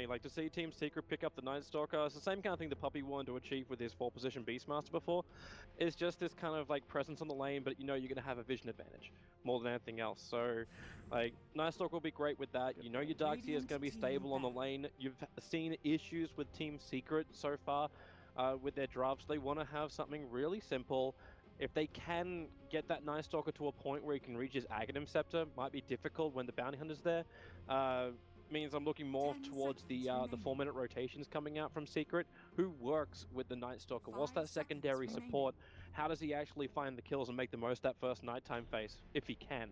me. Like, to see Team Secret pick up the Night Stalker, it's the same kind of thing the Puppy wanted to achieve with his 4-position Beastmaster before. It's just this kind of, like, presence on the lane, but you know you're going to have a vision advantage more than anything else. So, like, Night Stalker will be great with that. You know your Darkseer is going to be stable on the lane. You've seen issues with Team Secret so far with their drafts. They want to have something really simple. If they can get that Night Stalker to a point where he can reach his Aghanim Scepter, might be difficult when the Bounty Hunter's there. Means I'm looking more towards the 4-minute rotations coming out from Secret. Who works with the Night Stalker? What's that secondary support? How does he actually find the kills and make the most that first nighttime phase, if he can?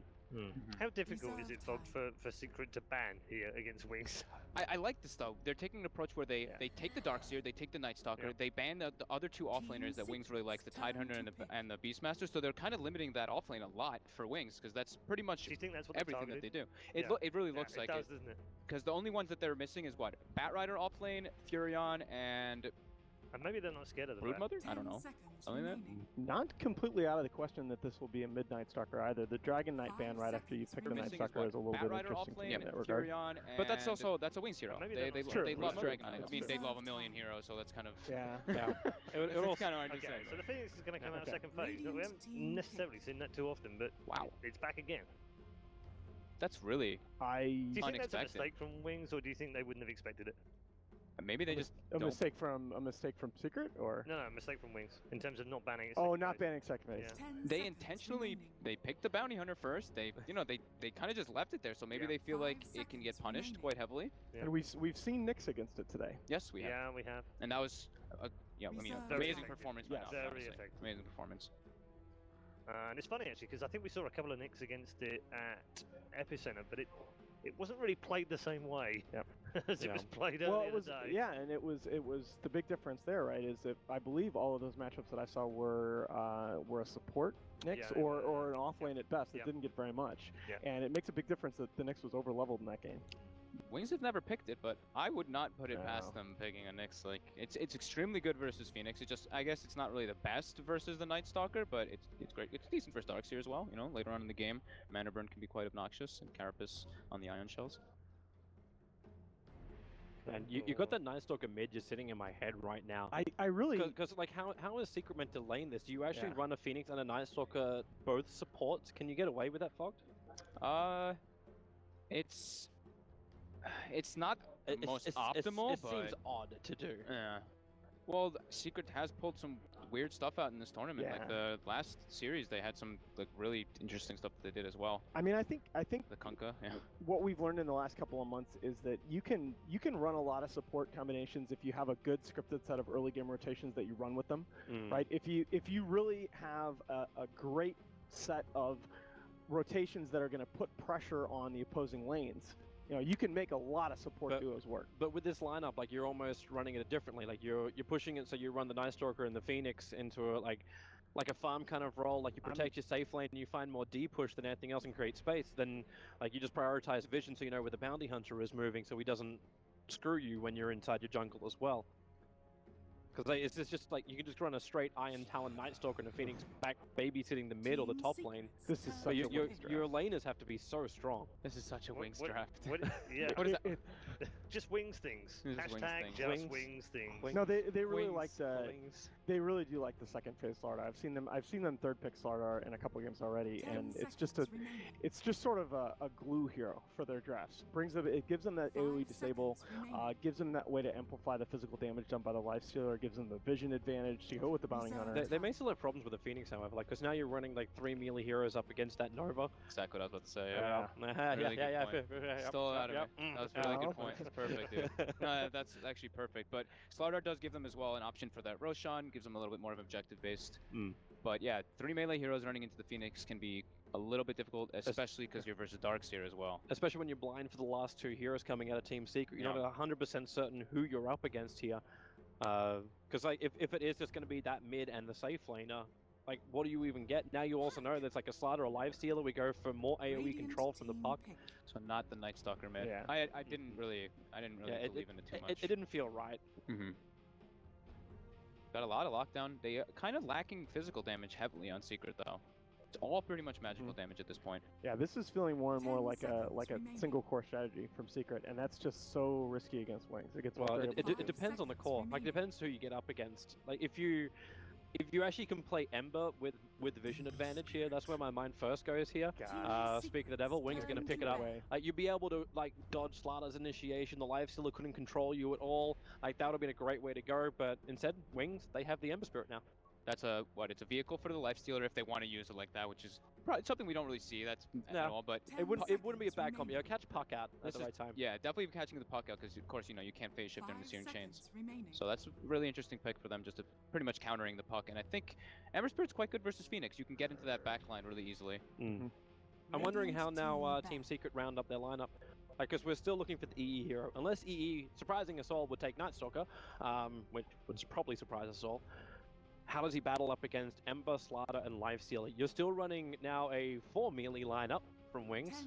How difficult is it, Fog, for Secret to ban here against Wings? I like this though. They're taking an approach where they take the Darkseer, they take the Night Stalker, they ban the other two offlaners that Wings really likes, the Tidehunter and the Beastmaster. So they're kind of limiting that offlane a lot for Wings because that's pretty much Do you think that's what everything that they do. It really looks like it. Does, doesn't it? Because the only ones that they're missing is what? Batrider offlane, Furion, and maybe they're not scared of the Broodmother? I don't know. Something like that? Not completely out of the question that this will be a Midnight Stalker either. The Dragon Knight ban right after you pick the Night Stalker is a little bit interesting to me in that regard. Furion, and... But that's a Wings hero. They love Dragon Knight. I mean, they love a million heroes, so that's kind of... Yeah. It's all kind of hard to say. So the Phoenix is going to come out second phase. We haven't necessarily seen that too often, but wow, it's back again. That's really unexpected. Do you think that's a mistake from Wings, or do you think they wouldn't have expected it? Maybe they just a mistake from Secret, or no, a mistake from Wings in terms of not banning. Banning second phase. Yeah. They intentionally picked the Bounty Hunter first. They kind of just left it there, so maybe they feel like it can get punished quite heavily. Yeah. And we've seen Nyx against it today. Yes, we have. Yeah, we have. And that was amazing performance. Very effective. Amazing performance. And it's funny actually because I think we saw a couple of Nyx against it at Epicenter, but it wasn't really played the same way as it was played earlier in the day. Yeah, and it was the big difference there, right? Is that I believe all of those matchups that I saw were a support Nyx or an offlane at best that didn't get very much, and it makes a big difference that the Nyx was over leveled in that game. Wings have never picked it, but I would not put it past them picking a Nyx. Like it's extremely good versus Phoenix. I guess it's not really the best versus the Night Stalker, but it's great. It's decent for Darkseer as well. You know, later on in the game, Mana Burn can be quite obnoxious, and Carapace on the Ion Shells. And you got that Night Stalker mid just sitting in my head right now. I really... Because, like, how is Secret meant to lane this? Do you actually run a Phoenix and a Night Stalker both supports? Can you get away with that, Fogged? It's not the most optimal, it seems odd to do. Yeah. Well, Secret has pulled some weird stuff out in this tournament. Like the last series, they had some really interesting stuff that they did as well. I mean, I think the Kunkka. Yeah. What we've learned in the last couple of months is that you can run a lot of support combinations if you have a good scripted set of early game rotations that you run with them, right? If you really have a great set of rotations that are going to put pressure on the opposing lanes. You know, you can make a lot of support duos work. But with this lineup, like, you're almost running it differently. Like, you're pushing it so you run the Night Stalker and the Phoenix into like a farm kind of role. Like, you protect your safe lane and you find more D-push than anything else and create space. Then, like, you just prioritize vision so you know where the Bounty Hunter is moving so he doesn't screw you when you're inside your jungle as well. Because it's just like you can just run a straight Iron Talon Night Stalker and a Phoenix back babysitting the mid or the top lane. This is such a Wings draft. Your laners have to be so strong. This is such a Wings draft. What is that? Just Wings things. Hashtag just Wings things. No, they really like they really do like the second phase Slardar. I've seen them third pick Slardar in a couple games already, and it's just sort of a glue hero for their drafts. It gives them that AoE disable, gives them that way to amplify the physical damage done by the Lifestealer. Gives them the vision advantage to go with the Bounty Hunter. They may still have problems with the Phoenix, however, like, because now you're running like 3 melee heroes up against that Nova. Exactly what I was about to say. Still out of me. That was a really good point. That's perfect, dude. No, that's actually perfect. But Slardar does give them as well an option for that Roshan, gives them a little bit more of objective-based. But yeah, 3 melee heroes running into the Phoenix can be a little bit difficult, especially because you're versus Darkseer as well. Especially when you're blind for the last 2 heroes coming out of Team Secret. You're not 100% certain who you're up against here. Because like if it is just going to be that mid and the safe laner, like, what do you even get? Now you also know there's like a Slardar or Lifestealer. We go for more AoE control from the puck. So not the Night Stalker mid. Yeah. I didn't really believe in it too much. It didn't feel right. Got a lot of lockdown. They kind of lacking physical damage heavily on Secret though. It's all pretty much magical damage at this point. Yeah, this is feeling more and more like a single core strategy from Secret, and that's just so risky against Wings. It gets Well, very it depends on the core. Like, it depends who you get up against. Like, if you actually can play Ember with vision advantage here, that's where my mind first goes here. Speak of the devil, Wings are going to pick it up. Like, you'd be able to like dodge Slaughter's initiation. The Lifestealer couldn't control you at all. Like, that would have been a great way to go. But instead, Wings, they have the Ember Spirit now. That's it's a vehicle for the Lifestealer if they want to use it like that, which is probably something we don't really see. That's at all, but it wouldn't be a bad combo. Catch Puck out at the right time. Yeah, definitely catching the Puck out because of course you can't phase shift during the Searing Chains. So that's a really interesting pick for them, just to pretty much countering the Puck. And I think Ember Spirit's quite good versus Phoenix. You can get into that backline really easily. I'm wondering how now Team Secret round up their lineup. Because we're still looking for the EE hero. Unless EE, surprising us all, would take Night Stalker, which would probably surprise us all. How does he battle up against Ember, Slaughter, and Lifestealer? You're still running now a 4 melee lineup from Wings.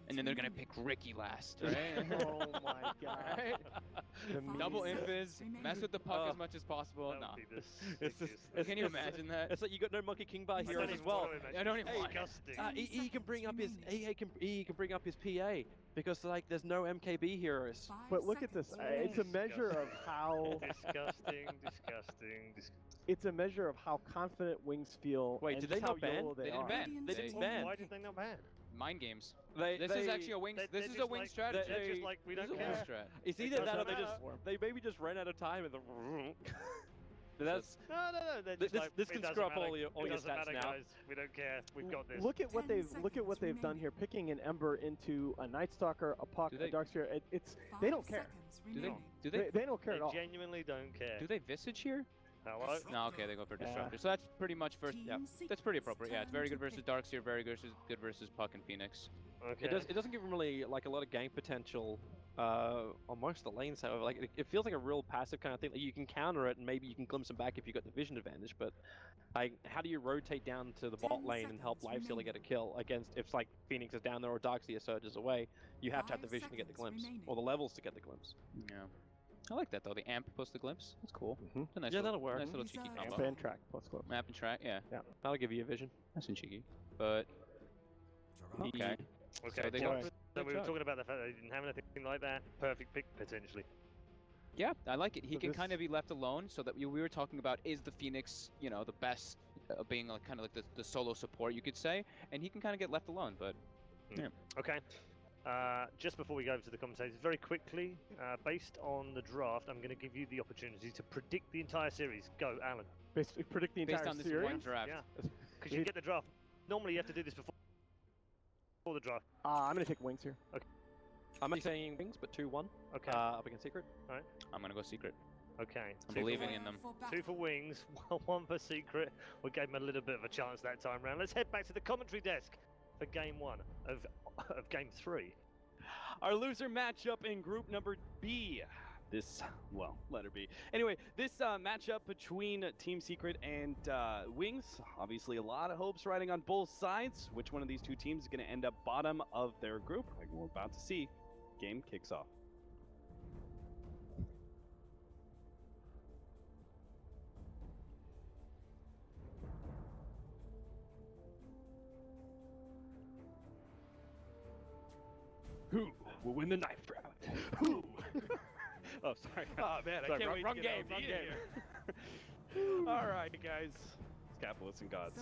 And then they're going to pick Ricky last, right? Oh my god. Right? Double invis, mess with the Puck as much as possible. Can you imagine that? It's like you got no Monkey King Bar heroes as well. I don't even want EE can bring up his EE can bring up his PA because like there's no MKB heroes. But look at this. It's a measure of how disgusting. It's a measure of how confident Wings feel. Wait, did they not ban? They didn't ban. They didn't ban. Why did they not ban? Mind games. This is actually a Wings. This is a Wings strategy. They're just like, we don't care. It's either that or they maybe just ran out of time and that's no. This can screw up all your stats now. Guys. We don't care. We've got this. Look at what they've done here. Picking an Ember into a Night Stalker, a Puck, a Darkseer. They don't care. They don't care at all. They genuinely don't care. Do they Visage here? Hello? No, okay, they go for Disruptor. So that's pretty much first. Yeah, that's pretty appropriate. Yeah, it's very good versus Darkseer, very good versus Puck and Phoenix. Okay. It doesn't give them really like a lot of gang potential on most of the lanes. However, like it feels like a real passive kind of thing. Like, you can counter it and maybe you can glimpse them back if you got the vision advantage. But like, how do you rotate down to the bot lane and help Lifestealer get a kill against if like Phoenix is down there or Darkseer surges away? You have to have the vision to get the glimpse or the levels to get the glimpse. Yeah. I like that though. The amp plus the glimpse. That's cool. It's a nice that'll work. Nice little cheeky combo. Amp and track plus glimpse. Amp and track, yeah. That'll give you a vision. Nice and cheeky. But okay. Okay. So we were talking about the fact that they didn't have anything like that. Perfect pick potentially. Yeah, I like it. He can kind of be left alone. So that we were talking about is the Phoenix, the best being like kind of like the solo support, you could say, and he can kind of get left alone. But yeah. Okay. Just before we go over to the commentators, very quickly, based on the draft, I'm going to give you the opportunity to predict the entire series. Go, Alan. Basically, predict the entire based on this series? one draft. Yeah. Because you get the draft. Normally, you have to do this before the draft. I'm going to take Wings here. Okay. I'm only saying Wings, but 2-1. Okay. Up against Secret. All right. I'm gonna go Secret. Okay. I'm believing in them. 2 for Wings, 1 for Secret. We gave them a little bit of a chance that time round. Let's head back to the commentary desk for Game 1 of Game 3. Our loser matchup in Group Number B. Letter B. Anyway, this matchup between Team Secret and Wings. Obviously, a lot of hopes riding on both sides. Which one of these two teams is going to end up bottom of their group? Like we're about to see. Game kicks off. Who will win the knife round? Who? Oh, sorry. Oh, man, I can't wait to get out of here. All right, guys. Capitalists and gods.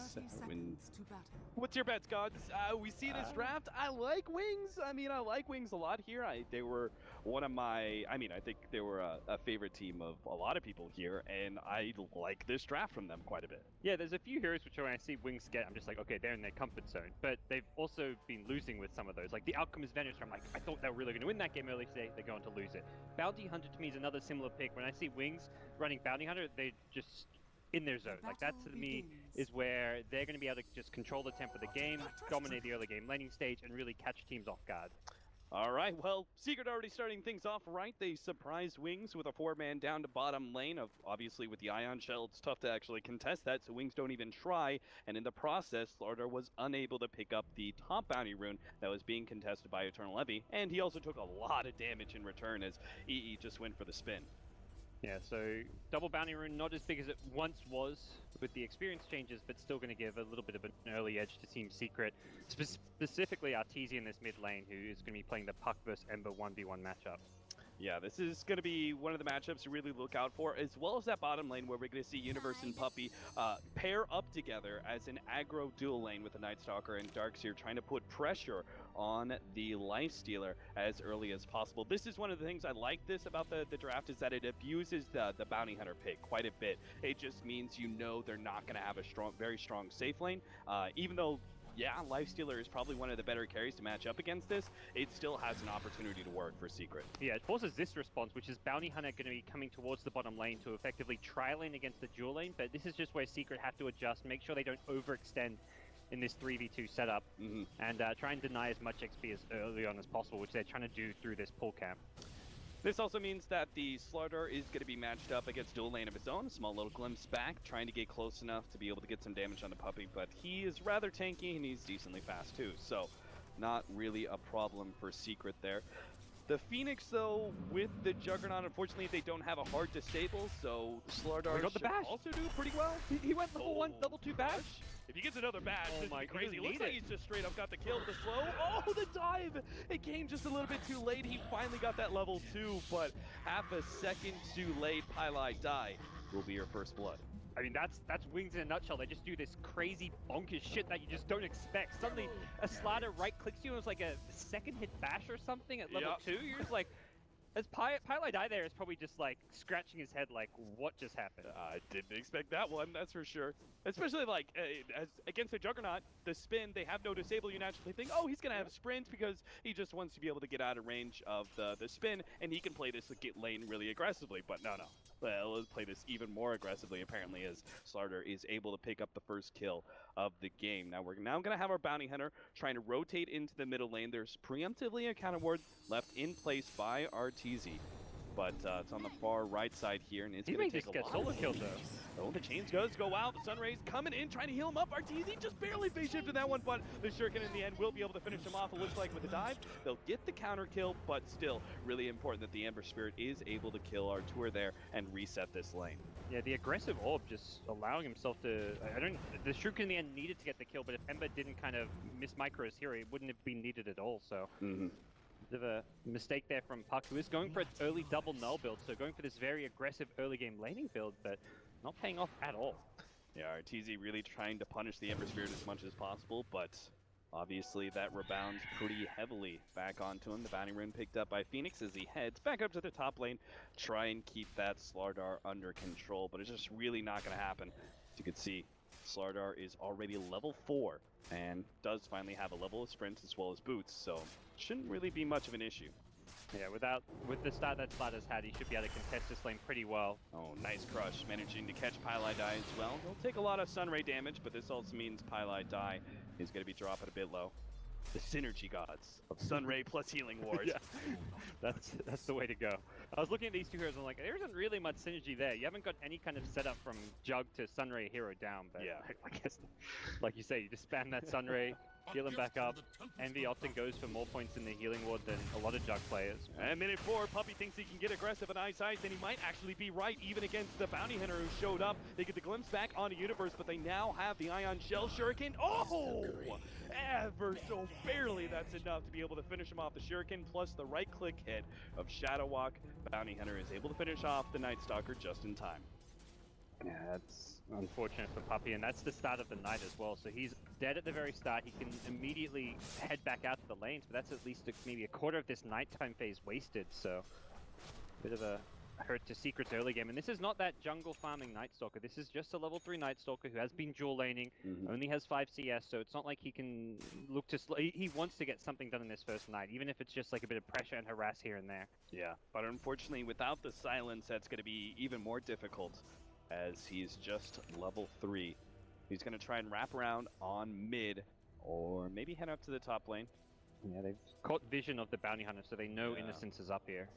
What's your bets, gods? We see this draft. I like Wings. I like Wings a lot here. They were one of my, I think they were a favorite team of a lot of people here, and I like this draft from them quite a bit. Yeah, there's a few heroes which when I see Wings get, I'm just like, okay, they're in their comfort zone. But they've also been losing with some of those. Like the Alchemist Veneris, I'm like, I thought they were really going to win that game early today. They're going to lose it. Bounty Hunter to me is another similar pick. When I see Wings running Bounty Hunter, they're just in their zone. Like that to me is where they're going to be able to just control the tempo of the game, dominate the early game laning stage, and really catch teams off guard. All right, well, Secret already starting things off right. They surprised Wings with a 4-man down to bottom lane. Obviously, with the Ion Shell, it's tough to actually contest that, so Wings don't even try. And in the process, Slaughter was unable to pick up the top bounty rune that was being contested by Eternal Levy. And he also took a lot of damage in return as EE just went for the spin. Yeah, so double bounty rune, not as big as it once was with the experience changes, but still going to give a little bit of an early edge to Team Secret, specifically Arteezy in this mid lane, who is going to be playing the Puck vs Ember 1v1 matchup. Yeah, this is going to be one of the matchups to really look out for, as well as that bottom lane where we're going to see Universe and Puppey pair up together as an aggro dual lane with the Night Stalker and Darkseer, trying to put pressure on the Lifestealer as early as possible. This is one of the things I like this about the draft, is that it abuses the Bounty Hunter pick quite a bit. It just means you know they're not going to have a very strong safe lane, even though Lifestealer is probably one of the better carries to match up against this. It still has an opportunity to work for Secret. Yeah, it forces this response, which is Bounty Hunter going to be coming towards the bottom lane to effectively tri-lane against the dual lane, but this is just where Secret have to adjust, make sure they don't overextend in this 3v2 setup, and try and deny as much XP as early on as possible, which they're trying to do through this pull camp. This also means that the Slardar is going to be matched up against dual lane of his own. A small little glimpse back, trying to get close enough to be able to get some damage on the Puppey, but he is rather tanky and he's decently fast too, so not really a problem for Secret there. The Phoenix, though, with the Juggernaut, unfortunately, they don't have a hard disable, so Slardar got the should bash. also do pretty well. He went level 1, level 2 bash. If he gets another bash, Oh this my, is crazy. he Looks doesn't like need he's just straight up got the kill with the slow. Oh, the dive! It came just a little bit too late. He finally got that level 2, but half a second too late. Pylai die will be your first blood. I mean, that's Wings in a nutshell. They just do this crazy bonkers shit that you just don't expect. Suddenly, a Slider right-clicks you and it's like a second hit bash or something at level 2. You're just like, as Pylai die there is probably just like scratching his head like, what just happened? I didn't expect that one, that's for sure. Especially like as against the Juggernaut, the spin, they have no disable. You naturally think, oh, he's gonna have sprint because he just wants to be able to get out of range of the spin, and he can play this lane really aggressively. But no. Well, let's play this even more aggressively, apparently, as Slardar is able to pick up the first kill of the game. Now we're going to have our Bounty Hunter trying to rotate into the middle lane. There's preemptively a counter ward left in place by Arteezy, but it's on the far right side here, and it's going to take a solo kill though. Oh, the chains does go out. The Sunrays coming in, trying to heal him up. Arteezy just barely phase shifted that one, but the Shuriken in the end will be able to finish him off. It looks like with a dive, they'll get the counter kill, but still really important that the Ember Spirit is able to kill Artur there and reset this lane. Yeah, the aggressive orb just allowing himself to. The Shuriken in the end needed to get the kill, but if Ember didn't kind of miss micro his hero, it wouldn't have been needed at all. So. Bit of a mistake there from Puck, who is going for its early double null build, so going for this very aggressive early game laning build, but not paying off at all. Yeah, Arteezy really trying to punish the Ember Spirit as much as possible, but obviously that rebounds pretty heavily back onto him. The bounty rune picked up by Phoenix as he heads back up to the top lane, try and keep that Slardar under control, but it's just really not going to happen. As you can see, Slardar is already level 4 and does finally have a level of sprint as well as boots, so shouldn't really be much of an issue. Yeah, with the start that Slardar's had, he should be able to contest this lane pretty well. Oh, nice crush, managing to catch Pylai die as well. He'll take a lot of Sunray damage, but this also means Pylai die is going to be dropping a bit low. The synergy gods of Sunray plus healing wards. Yeah, that's the way to go. I was looking at these two heroes and I'm like, there isn't really much synergy there. You haven't got any kind of setup from Jug to Sunray hero down, but yeah, I guess, like you say, you just spam that Sunray, heal him back up. Envy often goes for more points in the healing ward than a lot of Jug players. And minute 4, Puppey thinks he can get aggressive in eyesight, and he might actually be right, even against the Bounty Hunter who showed up. They get the glimpse back onto Universe, but they now have the Ion Shell Shuriken. Oh! Ever so barely that's enough to be able to finish him off. The Shuriken plus the right-click hit of Shadow Walk. Bounty Hunter is able to finish off the Night Stalker just in time. Yeah, that's unfortunate for Puppey, and that's the start of the night as well. So he's dead at the very start. He can immediately head back out to the lanes, but that's at least maybe a quarter of this nighttime phase wasted. So bit of a hurt to Secret's early game. And this is not that jungle farming Night Stalker. This is just a level 3 Night Stalker who has been dual laning, only has 5 CS, so it's not like he can look to he wants to get something done in this first night, even if it's just like a bit of pressure and harass here and there. Yeah, but unfortunately without the silence, that's going to be even more difficult, as he's just level 3. He's going to try and wrap around on mid, or maybe head up to the top lane. Yeah, they've caught vision of the Bounty Hunter, so they know Innocence is up here.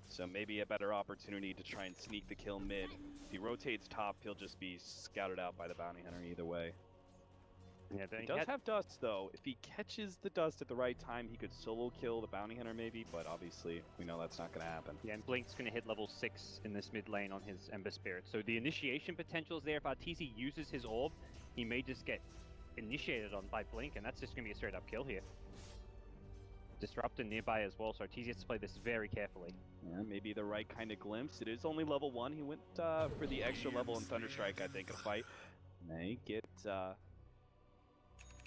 So maybe a better opportunity to try and sneak the kill mid. If he rotates top, he'll just be scouted out by the Bounty Hunter either way. Yeah, He does have dust, though. If he catches the dust at the right time, he could solo kill the bounty hunter, maybe. But obviously, we know that's not going to happen. Yeah, and Blink's going to hit level 6 in this mid lane on his Ember Spirit. So the initiation potential is there. If Arteezy uses his orb, he may just get initiated on by Blink, and that's just going to be a straight up kill here. Disruptor nearby as well, so Arteezy has to play this very carefully. Yeah, maybe the right kind of glimpse. It is only level 1. He went for the extra level in Thunderstrike, I think, in a fight. They get a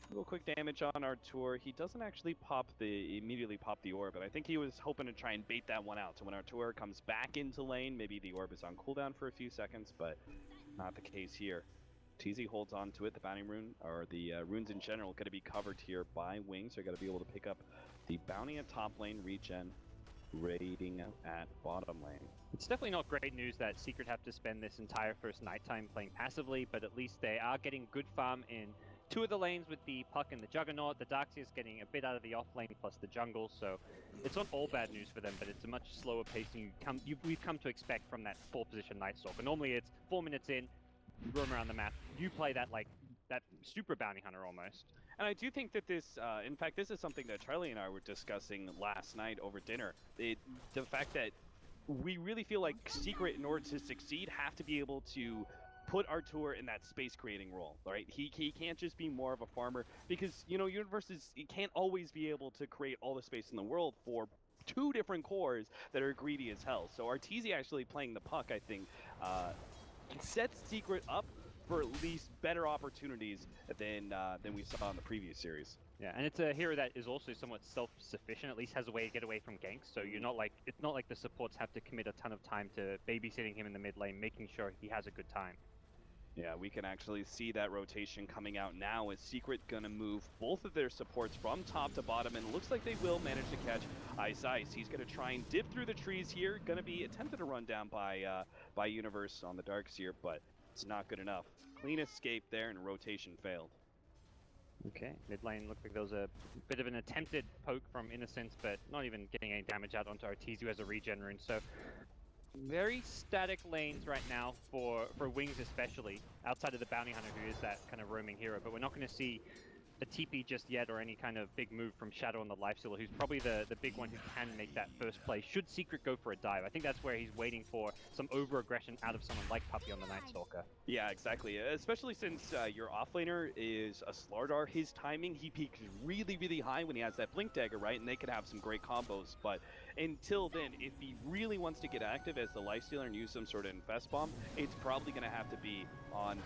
little quick damage on our tour. He doesn't actually immediately pop the orb, but I think he was hoping to try and bait that one out. So when our tour comes back into lane, maybe the orb is on cooldown for a few seconds, but not the case here. TZ holds on to it. The bounty rune, or the runes in general, going to be covered here by Wings. They're going to be able to pick up the bounty at top lane, regen, raiding at bottom lane. It's definitely not great news that Secret have to spend this entire first nighttime playing passively, but at least they are getting good farm in 2 of the lanes with the Puck and the Juggernaut. The Darkseer's getting a bit out of the off lane plus the jungle, so it's not all bad news for them, but it's a much slower pace than we've come to expect from that 4th position Night Stalker. Normally it's 4 minutes in, roam around the map. You play that like that super bounty hunter almost. And I do think that this, in fact, this is something that Charlie and I were discussing last night over dinner. The fact that we really feel like Secret, in order to succeed, have to be able to put Artur in that space creating role, right? He can't just be more of a farmer, because, you know, Universes, he can't always be able to create all the space in the world for 2 different cores that are greedy as hell. So Arteezy actually playing the Puck, I think, sets Secret up for at least better opportunities than we saw in the previous series. Yeah, and it's a hero that is also somewhat self-sufficient, at least has a way to get away from ganks, so you're not like, it's not like the supports have to commit a ton of time to babysitting him in the mid lane, making sure he has a good time. Yeah, we can actually see that rotation coming out now as Secret gonna move both of their supports from top to bottom, and it looks like they will manage to catch Ice. He's gonna try and dip through the trees here, gonna be attempted to run down by Universe on the Darkseer, but it's not good enough. Clean escape there, and rotation failed. Okay, mid lane looked like there was a bit of an attempted poke from Innocence, but not even getting any damage out onto Arteezy, who has a regen rune. So very static lanes right now for Wings, especially outside of the bounty hunter, who is that kind of roaming hero. But we're not going to see a TP just yet, or any kind of big move from Shadow on the Lifestealer, who's probably the big one who can make that first play should Secret go for a dive. I think that's where he's waiting for some over-aggression out of someone like Puppey on the Night Stalker. Yeah, exactly. Especially since your offlaner is a Slardar, his timing, he peaks really, really high when he has that Blink Dagger, right? And they could have some great combos, but until then, if he really wants to get active as the Lifestealer and use some sort of Infest Bomb, it's probably going to have to be on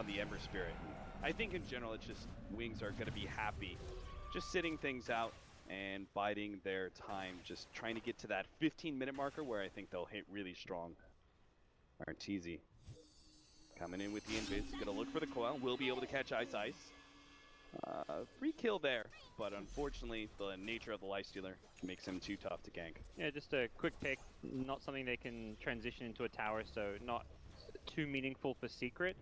the Ember Spirit. I think in general, it's just Wings are going to be happy just sitting things out and biding their time, just trying to get to that 15-minute marker where I think they'll hit really strong. Arteezy coming in with the invis, going to look for the coil, will be able to catch Ice. Free kill there, but unfortunately the nature of the Lifestealer makes him too tough to gank. Yeah, just a quick pick, not something they can transition into a tower, so not too meaningful for Secret.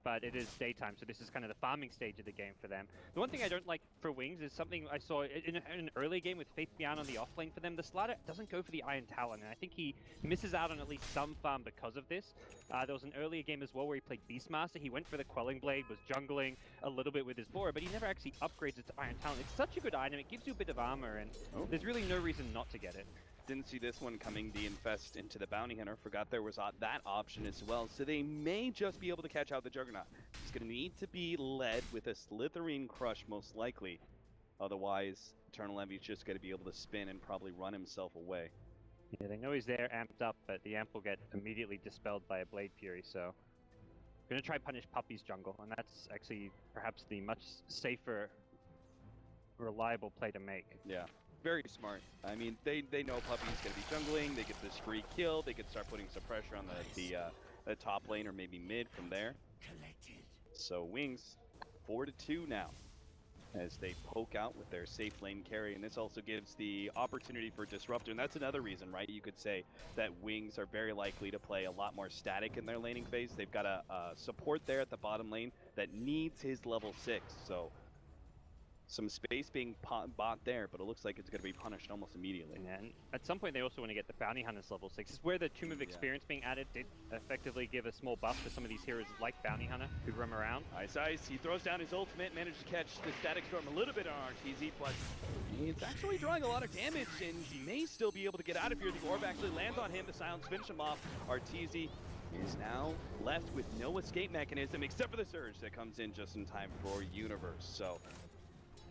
But it is daytime, so this is kind of the farming stage of the game for them. The one thing I don't like for Wings is something I saw in an early game with Faith Beyond on the offlane for them. The Slider doesn't go for the Iron Talon, and I think he misses out on at least some farm because of this. There was an earlier game as well where he played Beastmaster. He went for the Quelling Blade, was jungling a little bit with his Bora, but he never actually upgrades it to Iron Talon. It's such a good item, it gives you a bit of armor, and there's really no reason not to get it. Didn't see this one coming, the Infest into the Bounty Hunter. Forgot there was that option as well. So they may just be able to catch out the Juggernaut. It's going to need to be led with a Slitherine Crush, most likely. Otherwise, Eternal Envy's just going to be able to spin and probably run himself away. Yeah, they know he's there, amped up, but the amp will get immediately dispelled by a Blade Fury, so... Gonna try punish Puppey's jungle, and that's actually perhaps the much safer, reliable play to make. Yeah. Very smart. I mean, they know Puppey's going to be jungling. They get this free kill. They could start putting some pressure on the top lane or maybe mid from there. So Wings 4-2 now as they poke out with their safe lane carry, and this also gives the opportunity for Disruptor, and that's another reason, right? You could say that Wings are very likely to play a lot more static in their laning phase. They've got a support there at the bottom lane that needs his level 6, so some space being bought there, but it looks like it's going to be punished almost immediately. And at some point, they also want to get the Bounty Hunters level 6. It's where the Tomb of Experience being added did effectively give a small buff to some of these heroes like Bounty Hunter who roam around. Ice Ice, he throws down his ultimate, managed to catch the Static Storm a little bit on RTZ, but it's actually drawing a lot of damage, and he may still be able to get out of here. The orb actually lands on him, the silence finish him off. RTZ is now left with no escape mechanism except for the surge that comes in just in time for Universe. So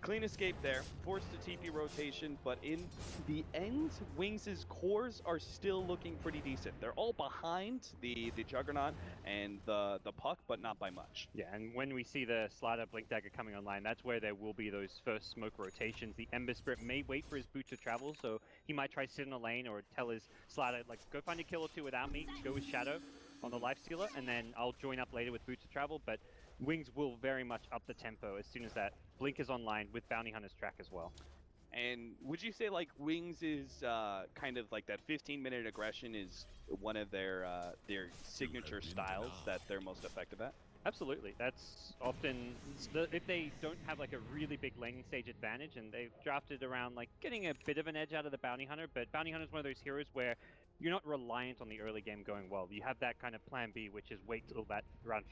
clean escape there, forced to TP rotation, but in the end, Wings' cores are still looking pretty decent. They're all behind the Juggernaut and the Puck, but not by much. Yeah, and when we see the Slider Blink Dagger coming online, that's where there will be those first smoke rotations. The Ember Spirit may wait for his boot to travel, so he might try sit in a lane or tell his Slider, like, go find a kill or two without me, go with Shadow on the Lifestealer, and then I'll join up later with boot to travel, but Wings will very much up the tempo as soon as that Blink is online with Bounty Hunter's track as well. And would you say like Wings is kind of like that 15-minute aggression is one of their signature styles that they're most effective at? Absolutely. That's often, if they don't have like a really big laning stage advantage, and they've drafted around like getting a bit of an edge out of the Bounty Hunter, but Bounty Hunter is one of those heroes where you're not reliant on the early game going well. You have that kind of plan B, which is wait till that around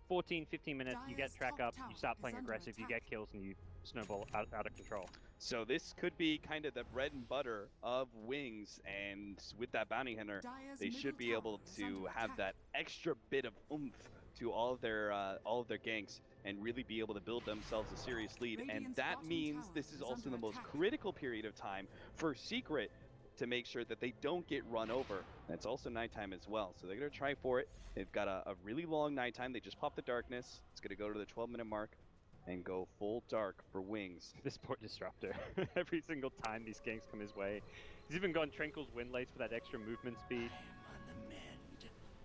14, 15 minutes, you get track up, you start playing aggressive, you get kills, and you snowball out of control. So this could be kind of the bread and butter of Wings, and with that Bounty Hunter, they should be able to have that extra bit of oomph to all of their ganks and really be able to build themselves a serious lead. And that means this is also the most critical period of time for Secret to make sure that they don't get run over. And it's also nighttime as well, so they're going to try for it. They've got a really long nighttime. They just popped the darkness. It's going to go to the 12-minute mark and go full dark for Wings. This poor Disruptor, every single time these ganks come his way. He's even gone Trinkle's Windlace for that extra movement speed.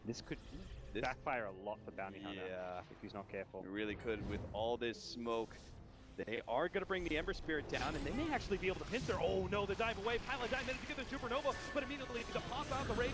This could backfire a lot for Bounty Hunter if he's not careful. It really could with all this smoke. They are going to bring the Ember Spirit down, and they may actually be able to pincer. Oh no, the dive away. Paladin managed to get the Supernova, but immediately the pop out the Rage.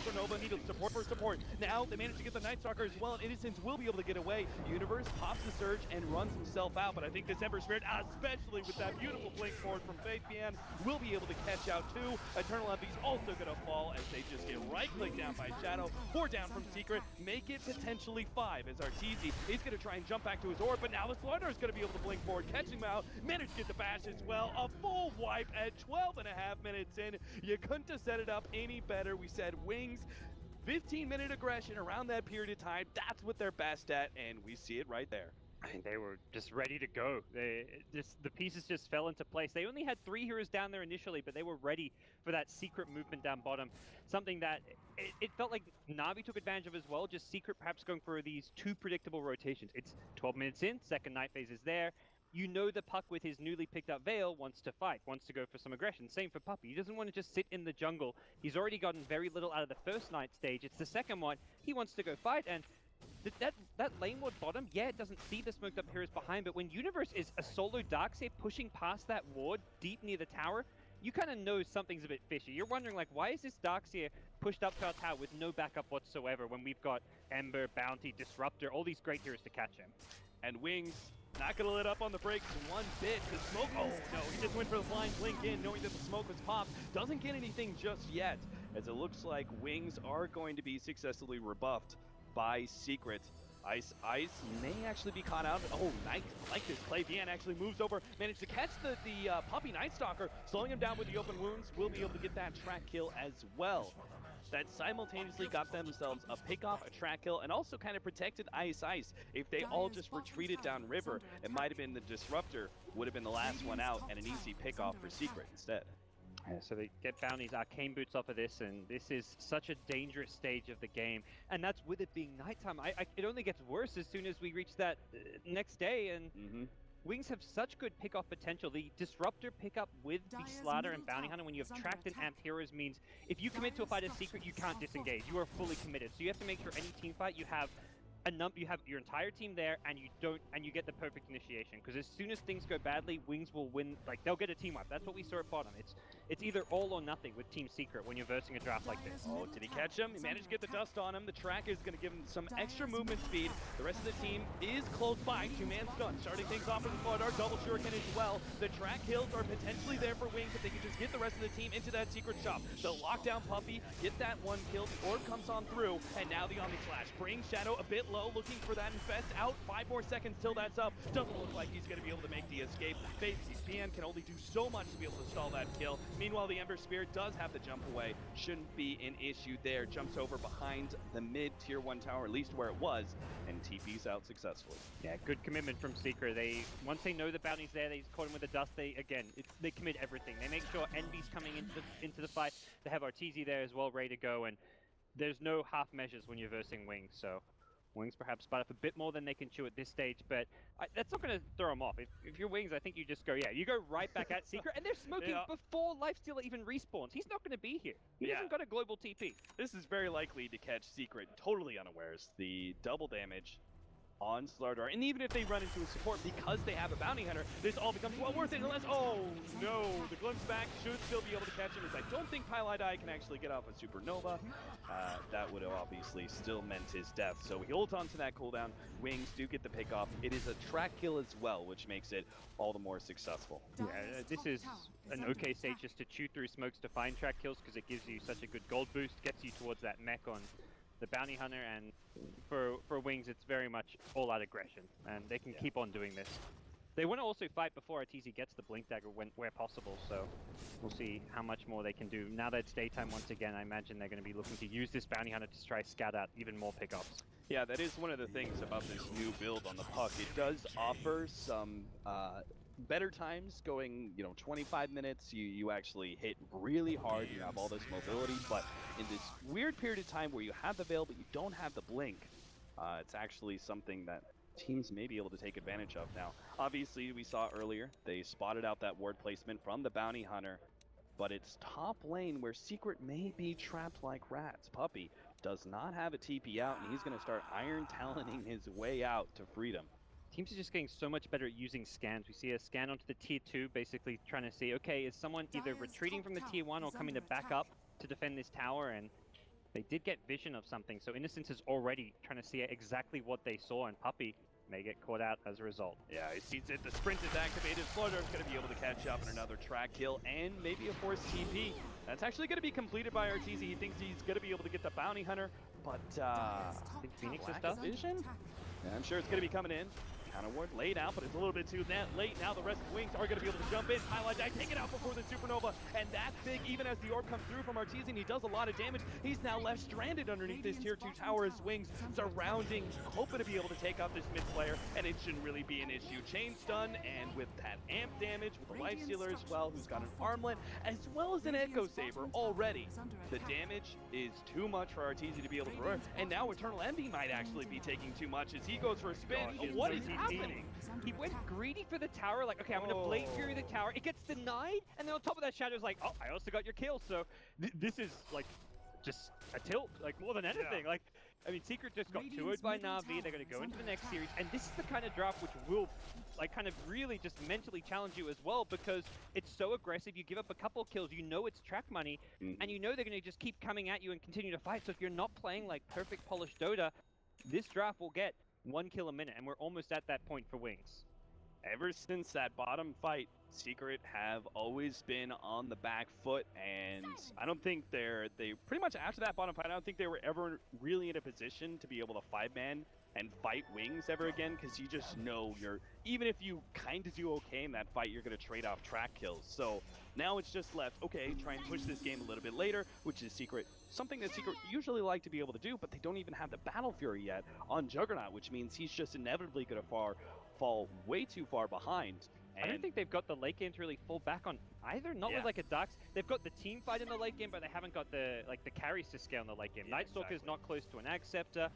Supernova needed support for support. Now they managed to get the Night Stalker as well, and Innocence will be able to get away. Universe pops the Surge and runs himself out, but I think this Ember Spirit, especially with that beautiful blink forward from Faithian, will be able to catch out too. Eternal Envy's also going to fall as they just get right-clicked down by Shadow. 4 down from Secret, make it potentially 5 as Arteezy is going to try and jump back to his orb, but now the Slaughter is going to be able to blink forward, catch him out, manage to get the bash as well. A full wipe at 12.5 minutes in. You couldn't have set it up any better. We said Wings, 15-minute aggression around that period of time. That's what they're best at, and we see it right there. I mean, they were just ready to go. The pieces just fell into place. They only had 3 heroes down there initially, but they were ready for that Secret movement down bottom. Something that it felt like Na'Vi took advantage of as well, just Secret perhaps going for these 2 predictable rotations. It's 12 minutes in, second night phase is there. You know the Puck with his newly picked up Veil wants to fight, wants to go for some aggression. Same for Puppey. He doesn't want to just sit in the jungle. He's already gotten very little out of the first night stage. It's the second one. He wants to go fight, and that lane ward bottom, yeah, it doesn't see the smoked up heroes behind, but when Universe is a solo Darkseer pushing past that ward deep near the tower, you kind of know something's a bit fishy. You're wondering, like, why is this Darkseer pushed up to our tower with no backup whatsoever when we've got Ember, Bounty, Disruptor, all these great heroes to catch him? And Wings not going to let up on the brakes one bit. The smoke, oh no, he just went for the blind blink in, knowing that the smoke was popped. Doesn't get anything just yet, as it looks like Wings are going to be successfully rebuffed by Secret. Ice may actually be caught out. Oh, nice. Like this play. Vian actually moves over, managed to catch the Puppey Night Stalker, slowing him down with the open wounds. Will be able to get that track kill as well. That simultaneously got themselves a pick-off, a track kill, and also kind of protected Ice. If they all just retreated downriver, it might have been the Disruptor, would have been the last one out, and an easy pick-off for Secret instead. Yeah, so they get Bounty's Arcane Boots off of this, and this is such a dangerous stage of the game. And that's with it being nighttime. It only gets worse as soon as we reach that next day, and Wings have such good pick-off potential. The Disruptor pickup with the Slaughter and Bounty Hunter when you have tracked and amped heroes means if you commit to a fight as Secret, you can't disengage. You are fully committed. So you have to make sure any team fight you have you have your entire team there, and you get the perfect initiation. Because as soon as things go badly, Wings will win. Like, they'll get a team wipe. That's what we saw at bottom. it's either all or nothing with Team Secret when you're versing a draft like this. Oh, did he catch him? He managed to get the dust on him. The track is going to give him some extra movement speed. The rest of the team is close by. Two-man stun. Starting things off with the Floodar, double shuriken as well. The track kills are potentially there for Wings if they can just get the rest of the team into that secret shop. They'll lock down Puppy, get that one kill. The orb comes on through, and now the Omni Slash brings Shadow a bit low, looking for that infest out. 5 more seconds till that's up. Doesn't look like he's going to be able to make the escape. PN can only do so much to be able to stall that kill. Meanwhile, the Ember Spirit does have to jump away. Shouldn't be an issue there. Jumps over behind the mid tier 1 tower, at least where it was, and TP's out successfully. Yeah, good commitment from Secret. Once they know the bounty's there, they caught him with the dust. They commit everything. They make sure Envy's coming into the fight. They have Arteezy there as well, ready to go, and there's no half measures when you're versing Wings. So Wings perhaps bite off a bit more than they can chew at this stage, but that's not going to throw them off. If you're Wings, I think you just go, you go right back at Secret, and they're smoking before Lifestealer even respawns. He's not going to be here. He hasn't got a global TP. This is very likely to catch Secret totally unawares. The double damage on Slardar, and even if they run into a support because they have a bounty hunter, this all becomes well worth it unless, oh no, the glimpse back should still be able to catch him, as I don't think Pylite Eye can actually get off a supernova. That would have obviously still meant his death, so he holds on to that cooldown. Wings do get the pick off. It is a track kill as well, which makes it all the more successful. Yeah, this is an okay stage just to chew through smokes to find track kills, because it gives you such a good gold boost, gets you towards that mech on the bounty hunter, and for Wings it's very much all out aggression, and they can keep on doing this. They want to also fight before Arteezy gets the blink dagger where possible, so we'll see how much more they can do. Now that it's daytime once again, I imagine they're going to be looking to use this bounty hunter to try scout out even more pickups. Yeah, that is one of the things about this new build on the puck. It does offer some better times going, 25 minutes. You actually hit really hard. You have all this mobility, but in this weird period of time where you have the veil but you don't have the blink, it's actually something that teams may be able to take advantage of now. Obviously, we saw earlier, they spotted out that ward placement from the bounty hunter, but it's top lane where Secret may be trapped like rats. Puppy does not have a TP out, and he's going to start Iron Taloning his way out to freedom. Teams are just getting so much better at using scans. We see a scan onto the tier 2, basically trying to see, okay, is someone either retreating from the tier 1 or coming to back up to defend this tower, and they did get vision of something, so Innocence is already trying to see exactly what they saw, and Puppy may get caught out as a result. Yeah, he sees it. The sprint is activated. Flutter's going to be able to catch up in another track kill and maybe a forced TP. That's actually going to be completed by Arteezy. He thinks he's going to be able to get the bounty hunter, but I think Phoenix is stuff. vision? Yeah, I'm sure it's going to be coming in. Counter ward laid out, but it's a little bit too late. Now the rest of the Wings are going to be able to jump in. Highlight Die, take it out before the supernova, and that's big. Even as the orb comes through from Arteezy, and he does a lot of damage. He's now left stranded underneath this tier 2 tower as Wings surrounding, hoping to be able to take out this mid player, and it shouldn't really be an issue. Chain stun, and with that amp damage, with the life stealer as well, who's got an armlet, as well as an echo saber already. The damage is too much for Arteezy to be able to run, and now Eternal Envy might actually be taking too much as he goes for a spin. What is happening? He went greedy for the tower, like, okay, I'm going to Blade Fury the tower. It gets denied, and then on top of that, Shadow's like, oh, I also got your kill. So this is, like, just a tilt, like, more than anything. Like, I mean, Secret just got 2-0'd by Na'Vi. They're going to go into the next series, and this is the kind of draft which will, like, kind of really just mentally challenge you as well, because it's so aggressive. You give up a couple kills, you know it's track money, and you know they're going to just keep coming at you and continue to fight. So if you're not playing, like, perfect polished Dota, this draft will get 1 kill a minute, and we're almost at that point for Wings. Ever since that bottom fight, Secret have always been on the back foot, and I don't think they pretty much after that bottom fight, I don't think they were ever really in a position to be able to 5-man and fight Wings ever again, because you just know even if you kind of do okay in that fight, you're going to trade off track kills. So now it's just left, okay, try and push this game a little bit later, which is something that Secret usually like to be able to do, but they don't even have the Battle Fury yet on Juggernaut, which means he's just inevitably going to fall way too far behind. I don't think they've got the late game to really fall back on either. Not with like a Dux. They've got the team fight in the late game, but they haven't got the carries to scale in the late game. Yeah, Night Stalker's exactly. not close to an Ag Scepter.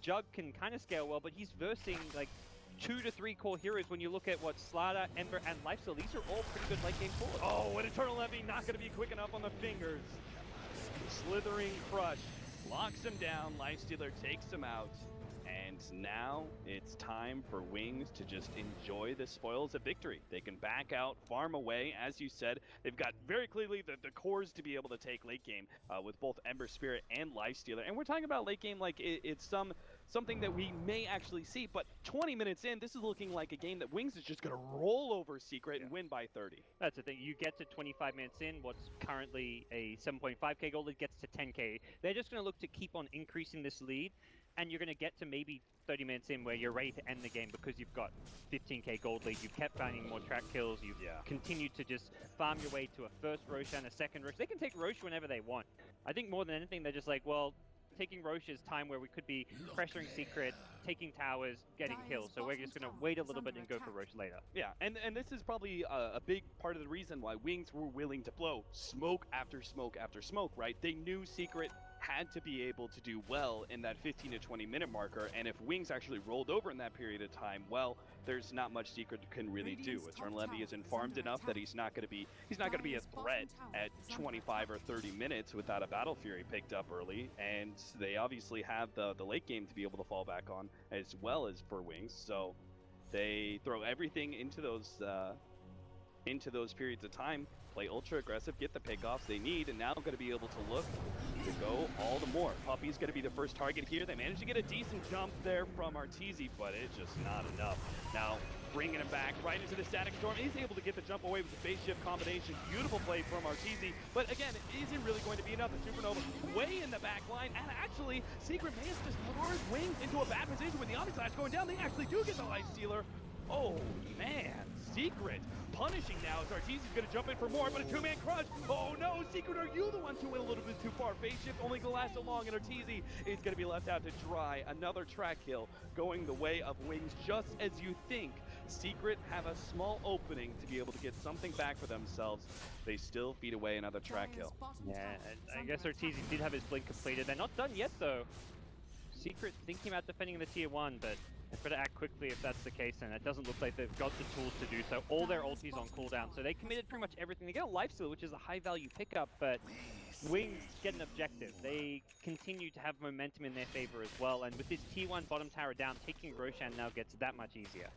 Jug can kind of scale well, but he's versing like 2 to 3 core heroes when you look at what Slardar, Ember, and Lifesteal. These are all pretty good late game cores. Oh, an Eternal Envy not going to be quick enough on the fingers. Slithering Crush locks him down. Lifestealer takes him out. And Wings. Now it's time for Wings to just enjoy the spoils of victory. They can back out, farm away. As you said, they've got very clearly the cores to be able to take late game with both Ember Spirit and Lifestealer. And we're talking about late game like it's something that we may actually see, but 20 minutes in, this is looking like a game that Wings is just going to roll over Secret and win by 30. That's the thing. You get to 25 minutes in, what's currently a 7.5k gold lead gets to 10k. They're just going to look to keep on increasing this lead, and you're going to get to maybe 30 minutes in where you're ready to end the game because you've got 15k gold lead, you've kept finding more track kills, you've continued to just farm your way to a first Roshan, a second Rosh. They can take Rosh whenever they want. I think more than anything, they're just like, well, taking Rosh is time where we could be pressuring Secret, taking towers, getting kills. So we're just going to wait a little bit and go for Rosh later. Yeah, and this is probably a big part of the reason why Wings were willing to blow smoke after smoke after smoke, right? They knew Secret had to be able to do well in that 15 to 20 minute marker, and if Wings actually rolled over in that period of time, well, there's not much Secret can really do. Eternal Envy is informed enough that he's not going to be a threat at 25 or 30 minutes without a Battle Fury picked up early, and they obviously have the late game to be able to fall back on as well as for Wings. So they throw everything into those periods of time, play ultra aggressive, get the pickoffs they need, and now going to be able to look to go all the more. Puppey's going to be the first target here. They managed to get a decent jump there from Arteezy, but it's just not enough. Now bringing him back right into the Static Storm. He's able to get the jump away with the phase shift combination. Beautiful play from Arteezy, but again, it isn't really going to be enough. The Supernova way in the back line, and actually, Secret managed to lure Wings into a bad position with the Omni Slash going down. They actually do get the Life Stealer. Oh man, Secret punishing now as Arteezy's going to jump in for more, but a two-man crush. Oh no, Secret, are you the ones who went a little bit too far? Phase shift only going to last so long, and Arteezy is going to be left out to dry. Another track kill going the way of Wings, just as you think. Secret have a small opening to be able to get something back for themselves. They still feed away another track kill. Yeah, and I guess Arteezy did have his blink completed. They're not done yet, though. Secret thinking about defending the tier 1, but they've got to act quickly if that's the case, and it doesn't look like they've got the tools to do so. All their ultis on cooldown, so they committed pretty much everything. They get a lifesteal, which is a high-value pickup, but Wings get an objective. They continue to have momentum in their favor as well, and with this tier 1 bottom tower down, taking Roshan now gets that much easier.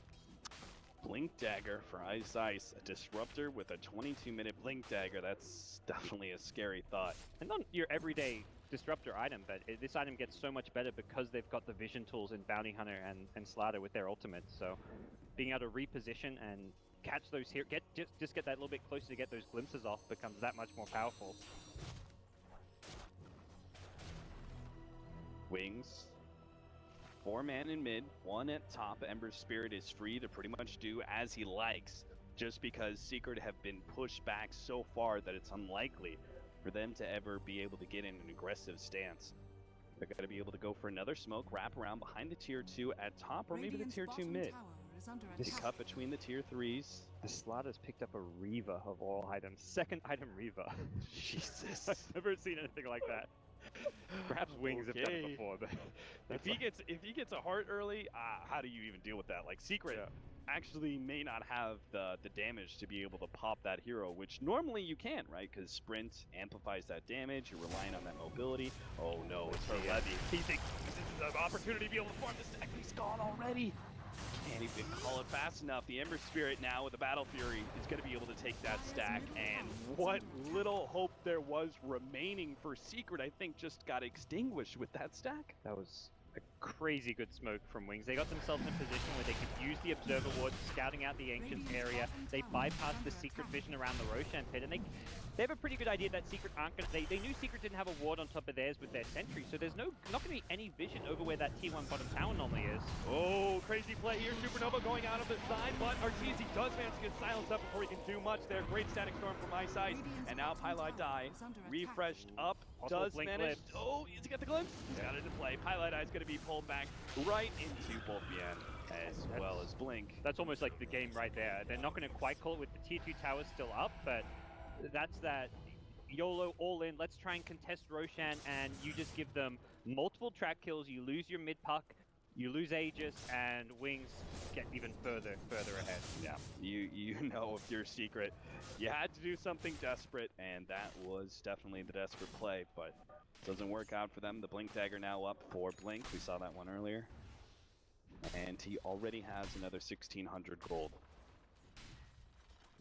Blink Dagger for Ice Ice, a disruptor with a 22-minute Blink Dagger. That's definitely a scary thought. And not your everyday disruptor item, but this item gets so much better because they've got the vision tools in Bounty Hunter and Slaughter with their ultimates. So being able to reposition and catch those here, just get that little bit closer to get those glimpses off becomes that much more powerful. Wings. 4-man in mid, 1 at top. Ember Spirit is free to pretty much do as he likes, just because Secret have been pushed back so far that it's unlikely for them to ever be able to get in an aggressive stance. They're going to be able to go for another smoke, wrap around behind the tier 2 at top, or maybe the tier 2 mid. They cut between the tier 3s. The Slaughter's picked up a Reaver of all items. Second item Reaver. Jesus. I've never seen anything like that. Perhaps Wings have done it before, but if he gets a heart early, how do you even deal with that? Like Secret actually may not have the damage to be able to pop that hero, which normally you can, right? Because Sprint amplifies that damage. You're relying on that mobility. Oh no, it's her Levy. He thinks this is an opportunity to be able to farm the stack. He's gone already. Can't even call it fast enough. The Ember Spirit now with the Battle Fury is going to be able to take that stack, and what little hope there was remaining for Secret, I think, just got extinguished with that stack. That was a crazy good smoke from Wings. They got themselves in a position where they could use the Observer Ward, scouting out the Ancients area. They bypassed the Secret vision around the Roshan pit, and they have a pretty good idea that Secret aren't going to... They knew Secret didn't have a ward on top of theirs with their sentry, so there's not going to be any vision over where that T1 bottom tower normally is. Oh, crazy play here. Supernova going out of the side, but Arteezy does manage to get silenced up before he can do much there. Great Static Storm from my side, and now Pylite Die, refreshed up, does manage... Oh, he's got the glimpse. He's got it in play. Pylite Eye is going to be pulled back right into both Bien as well as Blink. That's almost like the game right there. They're not going to quite call it with the tier 2 towers still up, but that's that YOLO all in. Let's try and contest Roshan, and you just give them multiple track kills. You lose your mid puck, you lose Aegis, and Wings get even further ahead. Yeah, you know if you're Secret, you had to do something desperate, and that was definitely the desperate play, but doesn't work out for them. The Blink Dagger now up for Blink. We saw that one earlier. and he already has another 1,600 gold.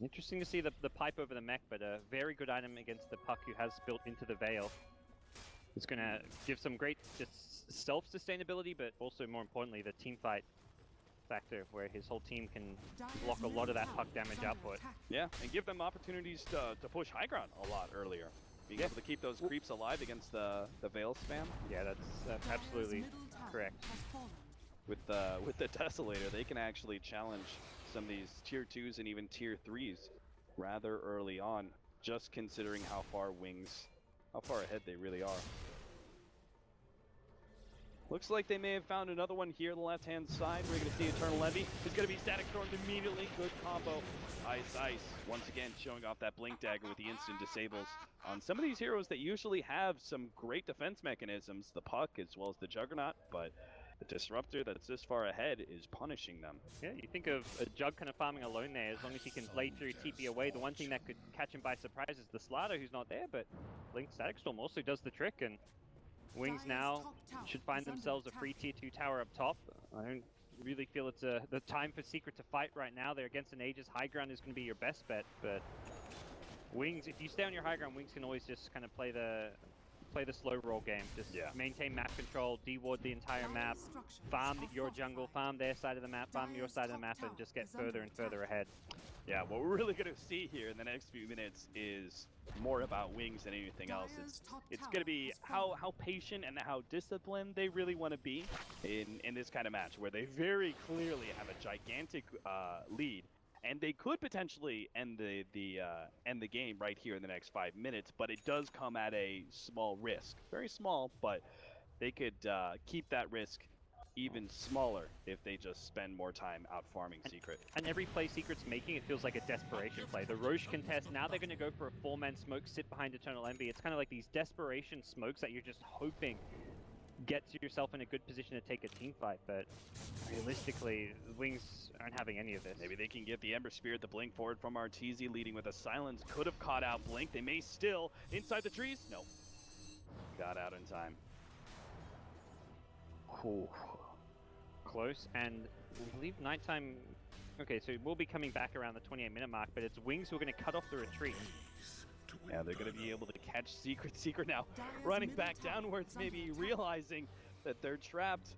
Interesting to see the pipe over the mech, but a very good item against the Puck who has built into the Veil. It's going to give some great just self-sustainability, but also more importantly the team fight factor where his whole team can block a lot of that Puck damage output. Yeah, and give them opportunities to push high ground a lot earlier. Being able to keep those creeps alive against the Veil spam. Yeah, that's absolutely correct. With the Desolator, they can actually challenge some of these tier 2s and even tier 3s rather early on, just considering how far ahead they really are. Looks like they may have found another one here on the left-hand side. We're going to see Eternal Levy. It's going to be Static Stormed immediately. Good combo. Ice, Ice. Once again, showing off that Blink Dagger with the instant disables on some of these heroes that usually have some great defense mechanisms, the Puck as well as the Juggernaut, but the Disruptor that's this far ahead is punishing them. Yeah, you think of a Jug kind of farming alone there, as long as he can play through TP away. The one thing that could catch him by surprise is the Slider who's not there, but Blink Static Storm also does the trick, and Wings now should find themselves a free tier 2 tower up top. I don't really feel it's the time for Secret to fight right now. They're against an Aegis. High ground is going to be your best bet, but Wings, if you stay on your high ground, Wings can always just kind of play the slow roll game. Just maintain map control, deward the entire map, farm your jungle, farm their side of the map, farm your side of the map, and just get further and further ahead. Yeah, what we're really going to see here in the next few minutes is more about Wings than anything else. It's going to be how patient and how disciplined they really want to be in this kind of match, where they very clearly have a gigantic lead, and they could potentially end the game right here in the next 5 minutes, but it does come at a small risk. Very small, but they could keep that risk even smaller if they just spend more time out farming Secret. And every play Secret's making, it feels like a desperation play. The Roche contest, now they're going to go for a 4-man smoke, sit behind Eternal Envy. It's kind of like these desperation smokes that you're just hoping gets yourself in a good position to take a team fight, but realistically, Wings aren't having any of this. Maybe they can get the Ember Spirit, the Blink forward from Arteezy, leading with a Silence. Could have caught out Blink. They may still. Inside the trees? No. Got out in time. Cool. Close, and I believe nighttime. Okay, so we'll be coming back around the 28-minute mark, but it's Wings who are going to cut off the retreat. Yeah, they're going to be able to catch Secret now, running back downwards, maybe realizing that they're trapped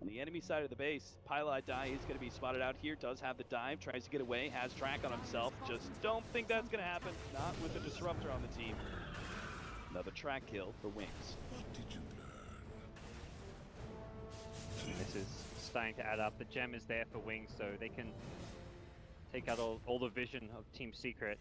on the enemy side of the base. Pylai Die is going to be spotted out here, does have the dive, tries to get away, has track on himself. Just don't think that's going to happen. Not with the Disruptor on the team. Another track kill for Wings. And this is starting to add up. The gem is there for Wings, so they can take out all the vision of Team Secret.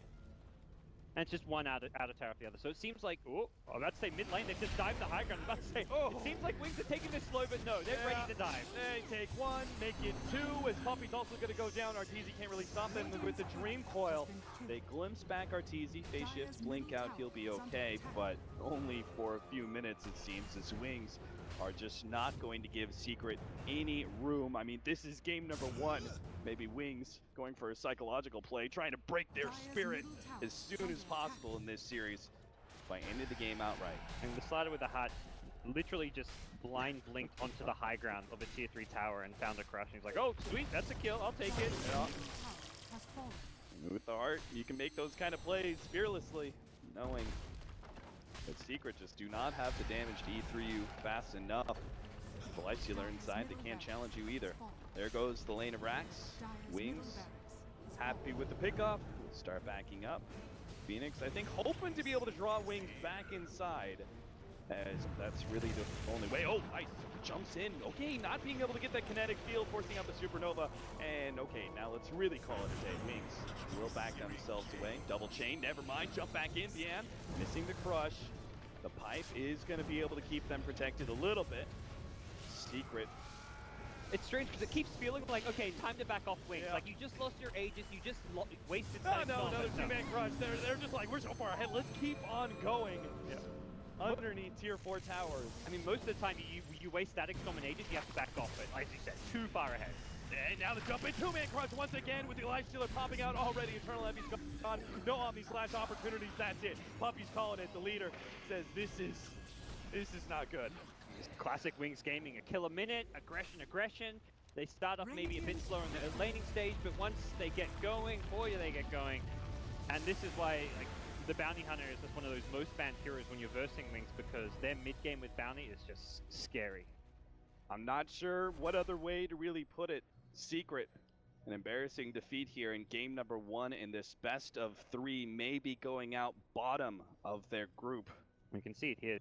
And it's just one out of tower for the other. So it seems like, oh, let's say mid lane, they've just dived the high ground. I was about to say, it seems like Wings are taking this slow, but no, they're ready to dive. They take one, make it two, as Puppy's also going to go down. Arteezy can't really stop them with the Dream Coil. They glimpse back Arteezy, phase shifts, blink out, he'll be okay, but only for a few minutes it seems, as Wings are just not going to give Secret any room. I mean, this is game number 1. Maybe Wings going for a psychological play, trying to break their spirit as soon as possible in this series by ending the game outright. And the Slider with the Heart literally just blind blinked onto the high ground of a tier 3 tower and found a crush. And he's like, oh, sweet, that's a kill, I'll take it. Yeah. With the Heart, you can make those kind of plays fearlessly, knowing that Secret just do not have the damage to eat through you fast enough. The Lifestealer inside, they can't challenge you either. There goes the lane of Rax. Wings, happy with the pickoff. Start backing up. Phoenix, I think, hoping to be able to draw Wings back inside, as that's really the only way. Oh, Ice jumps in. Okay, not being able to get that kinetic field, forcing out the Supernova. And okay, now let's really call it a day. Wings will back themselves away. Double chain, never mind. Jump back in, Diane. Missing the crush. The pipe is going to be able to keep them protected a little bit. Secret. It's strange because it keeps feeling like, okay, time to back off Wings. Yeah. Like, you just lost your Aegis, you just wasted No, time. another two-man crush. They're just like, we're so far ahead. Let's keep on going. Yeah. Underneath tier 4 towers. I mean, most of the time you waste Static Storm and Aegis, you have to back off, but like you said, too far ahead. And now the jump in, two-man crush once again with the Lifestealer popping out already. Eternal Envy's gone. No Omni slash opportunities, that's it. Puppy's calling it. The leader says this is not good. Just classic Wings gaming, a kill a minute, aggression, They start off maybe a bit slower in the laning stage, but once they get going, boy, they get going. And this is why, like, the Bounty Hunter is just one of those most banned heroes when you're versing Wings, because their mid-game with Bounty is just scary. I'm not sure what other way to really put it. Secret. An embarrassing defeat here in game number 1 in this best of 3, maybe going out bottom of their group. We can see it here.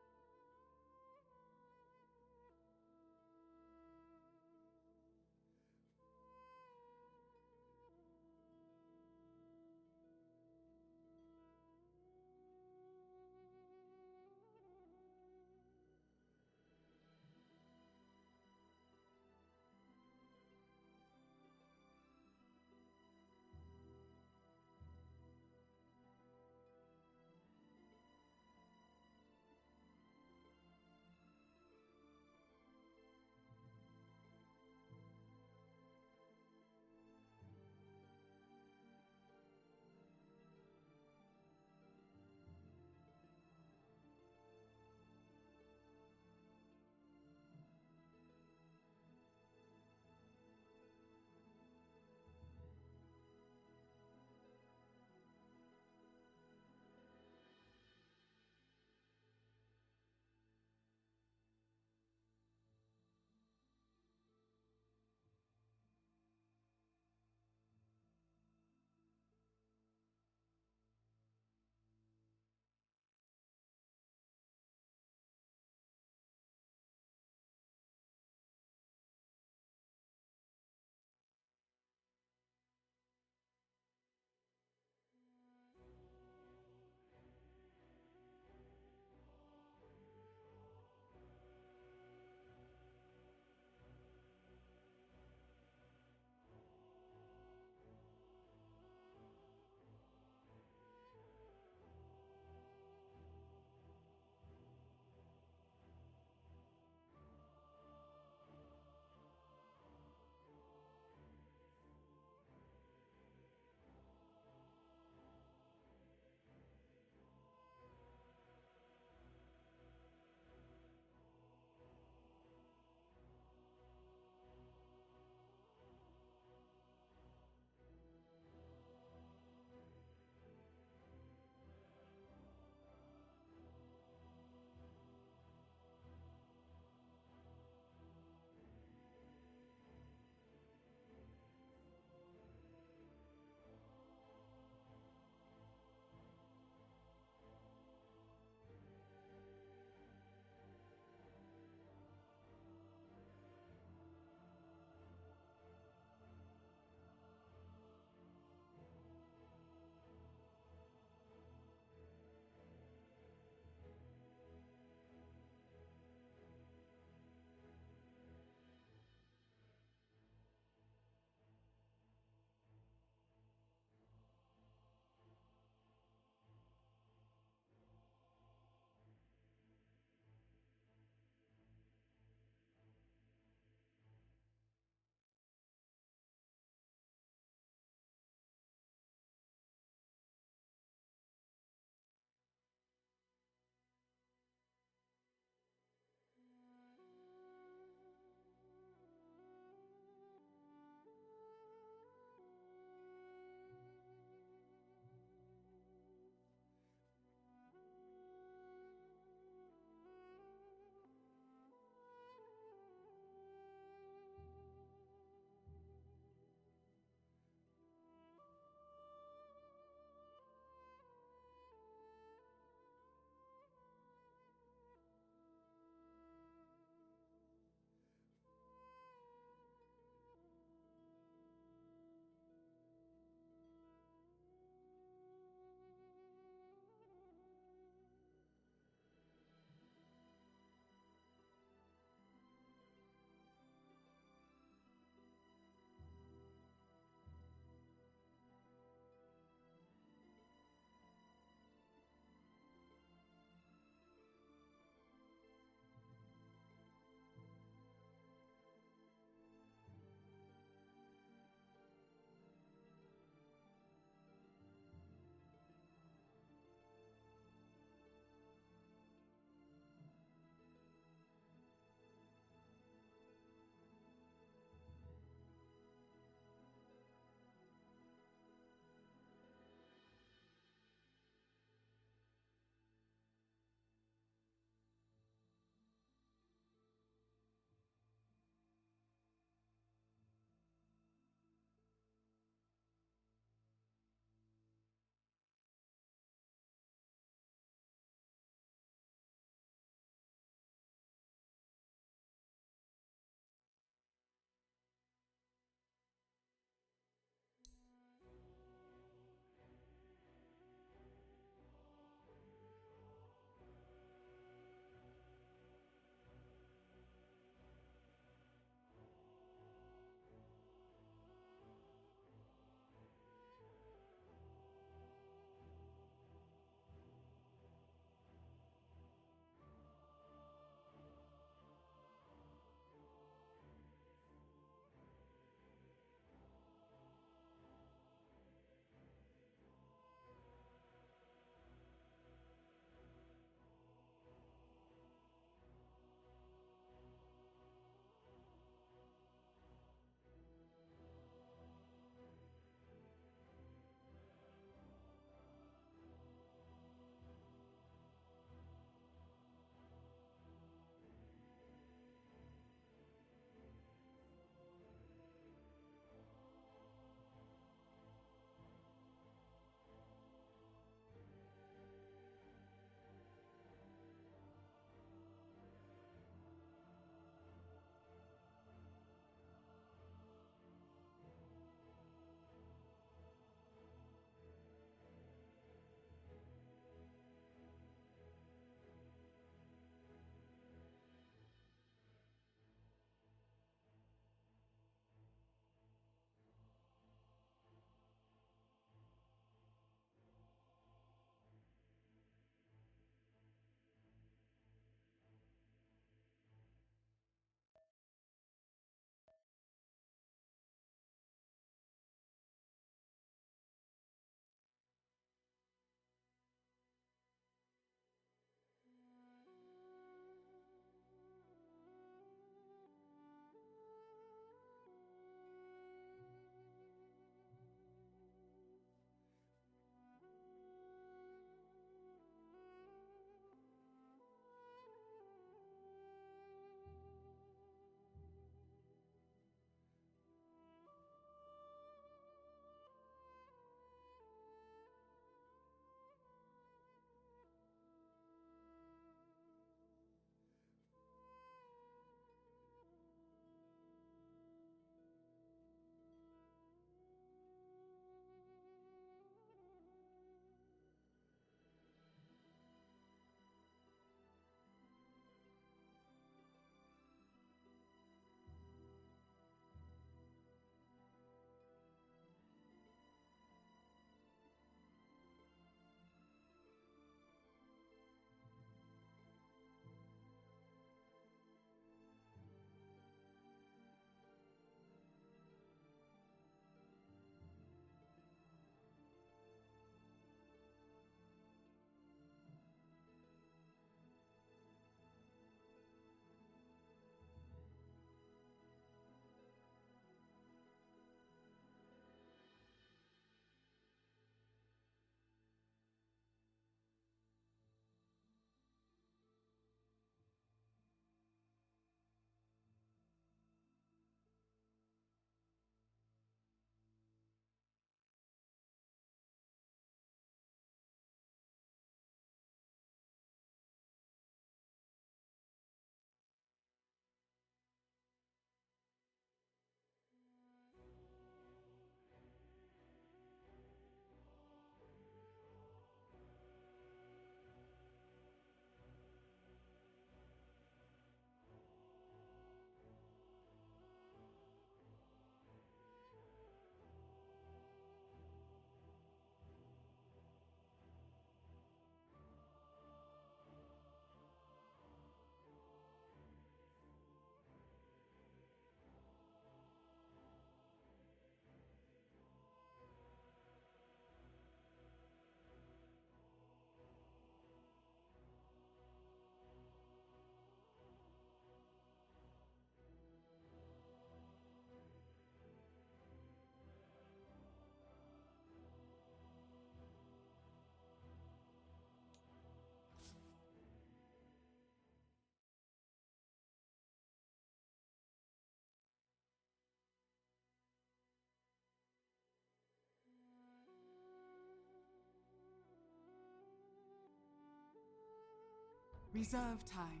Reserve time.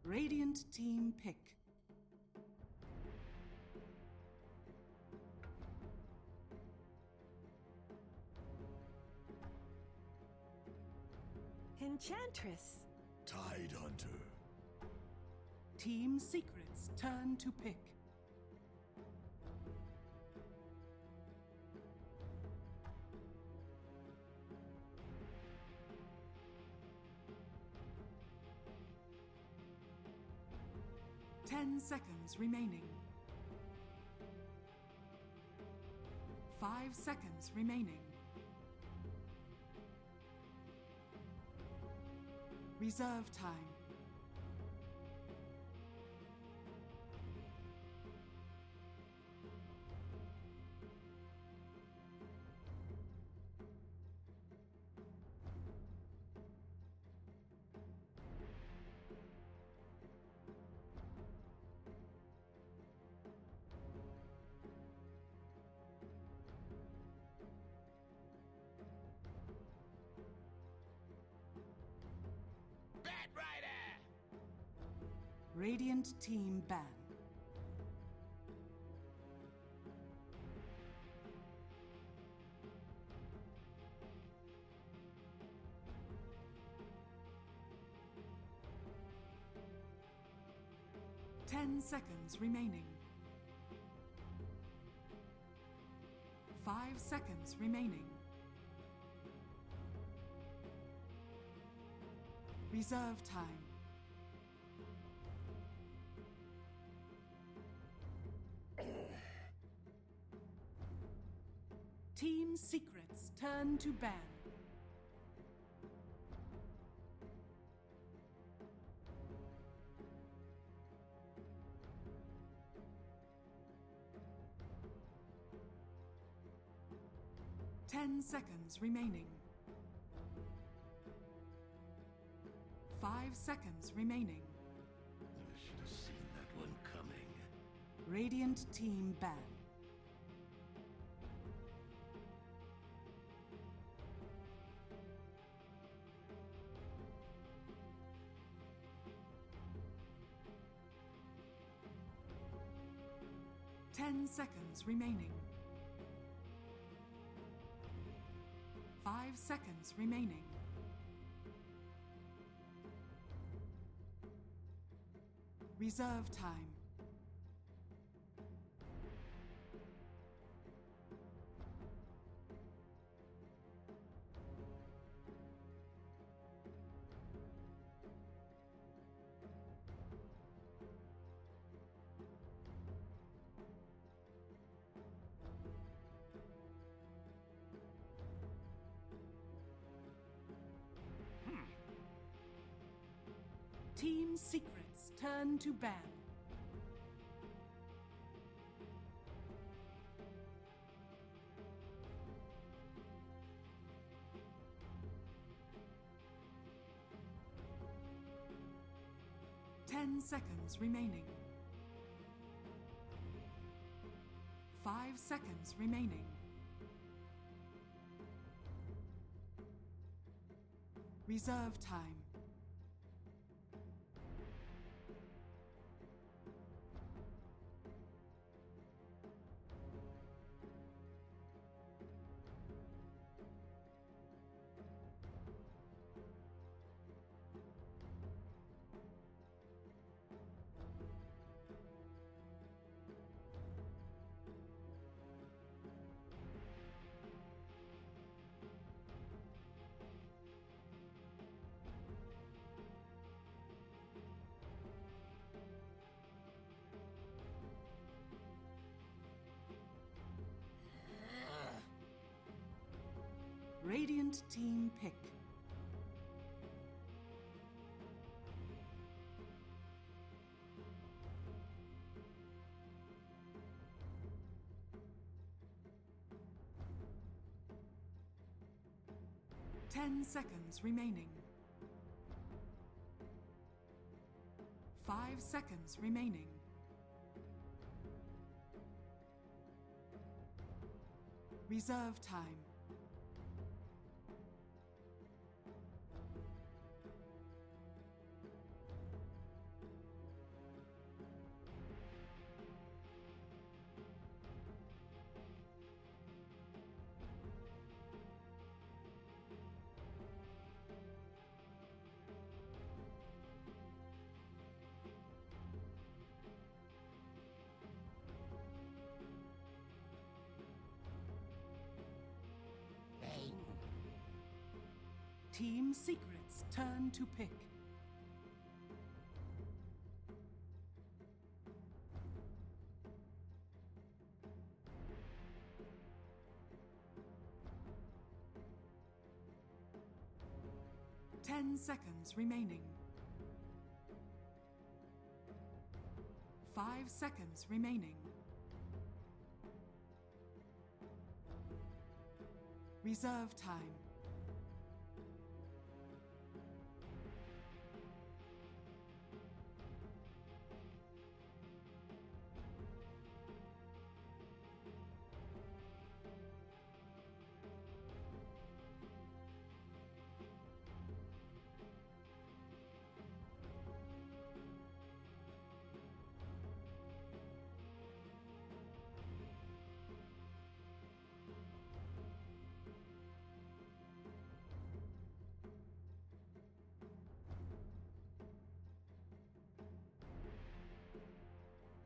Radiant team pick. Enchantress. Tidehunter. Team Secrets turn to pick. Ten seconds remaining. 5 seconds remaining. Reserve time. Radiant team ban. Ten seconds remaining. 5 seconds remaining. Reserve time. Team Secrets turn to ban. Ten seconds remaining. 5 seconds remaining. I should have seen that one coming. Radiant team ban. Ten seconds remaining. 5 seconds remaining. Reserve time. Team Secrets turn to ban. Ten seconds remaining. 5 seconds remaining. Reserve time. Radiant team pick. Ten seconds remaining. 5 seconds remaining. Reserve time. Team Secret's turn to pick. Ten seconds remaining. 5 seconds remaining. Reserve time.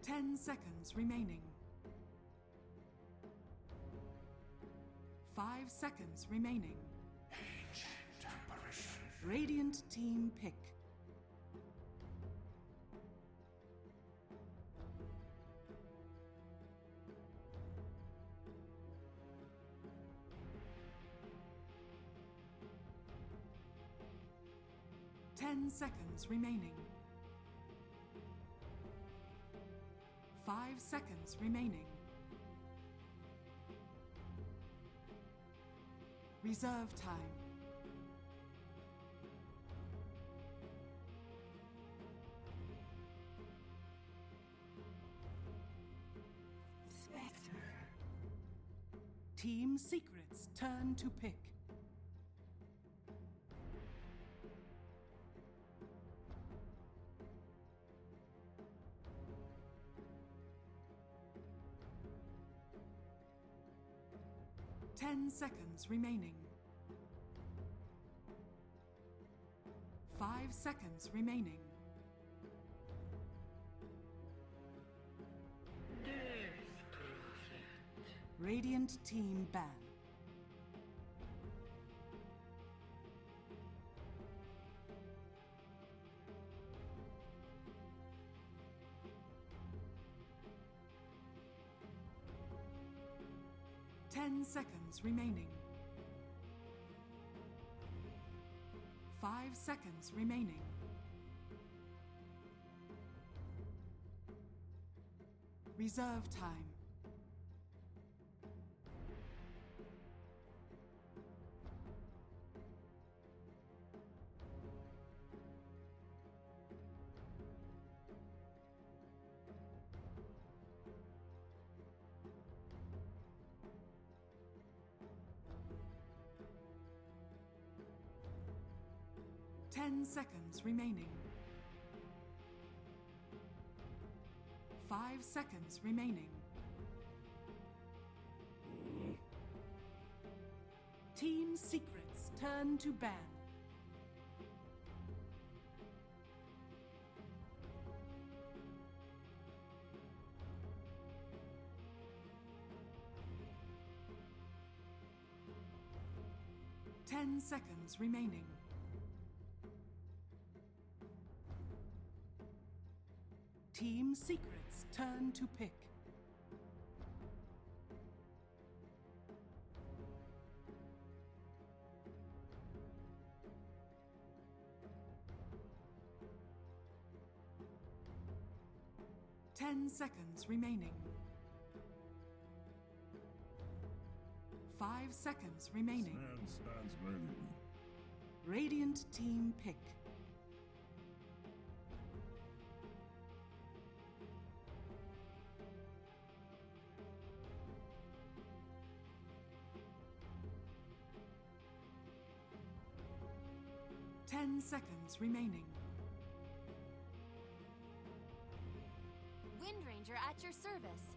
Ten seconds remaining. 5 seconds remaining. Radiant team pick. Ten seconds remaining. 5 seconds remaining. Reserve time. Team Secret's turn to pick. Ten seconds remaining. 5 seconds remaining. Radiant team ban. Ten seconds remaining. 5 seconds remaining. Reserve time. Ten seconds remaining. 5 seconds remaining. Team Secret's turn to ban. Ten seconds remaining. Team Secret's turn to pick. Ten seconds remaining. 5 seconds remaining. Stands ready. Radiant team pick. Ten seconds remaining. Wind Ranger at your service.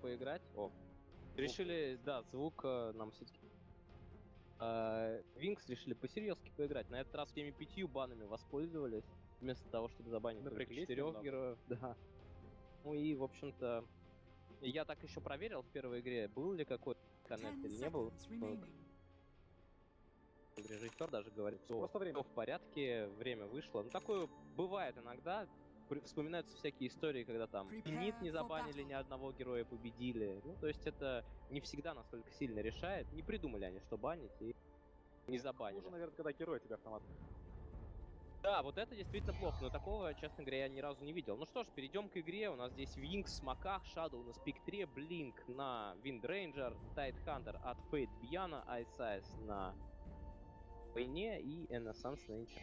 поиграть. О, решили, да, звук нам все-таки. Винкс решили по-серьезки поиграть. На этот раз всеми 5 банами воспользовались, вместо того, чтобы забанить только 4 героев. Да. Ну и, в общем-то, я так еще проверил в первой игре, был ли какой-то коннект или не был. Режиссер даже говорит, что Просто время. всё в порядке, время вышло. Ну, такое бывает иногда. Вспоминаются всякие истории, когда там Нит не забанили, ни одного героя победили. Ну, то есть это не всегда настолько сильно решает. Не придумали они, что банить, и не забанили. Хуже, наверное, когда герой тебя автомат. Да, вот это действительно плохо, но такого, честно говоря, я ни разу не видел. Ну что ж, перейдем к игре. У нас здесь Винкс в смоках, Shadow на спектре, Blink на Wind Ranger, Tidehunter от Fate Beyond, Ice Ice на войне и Innocence на Инча.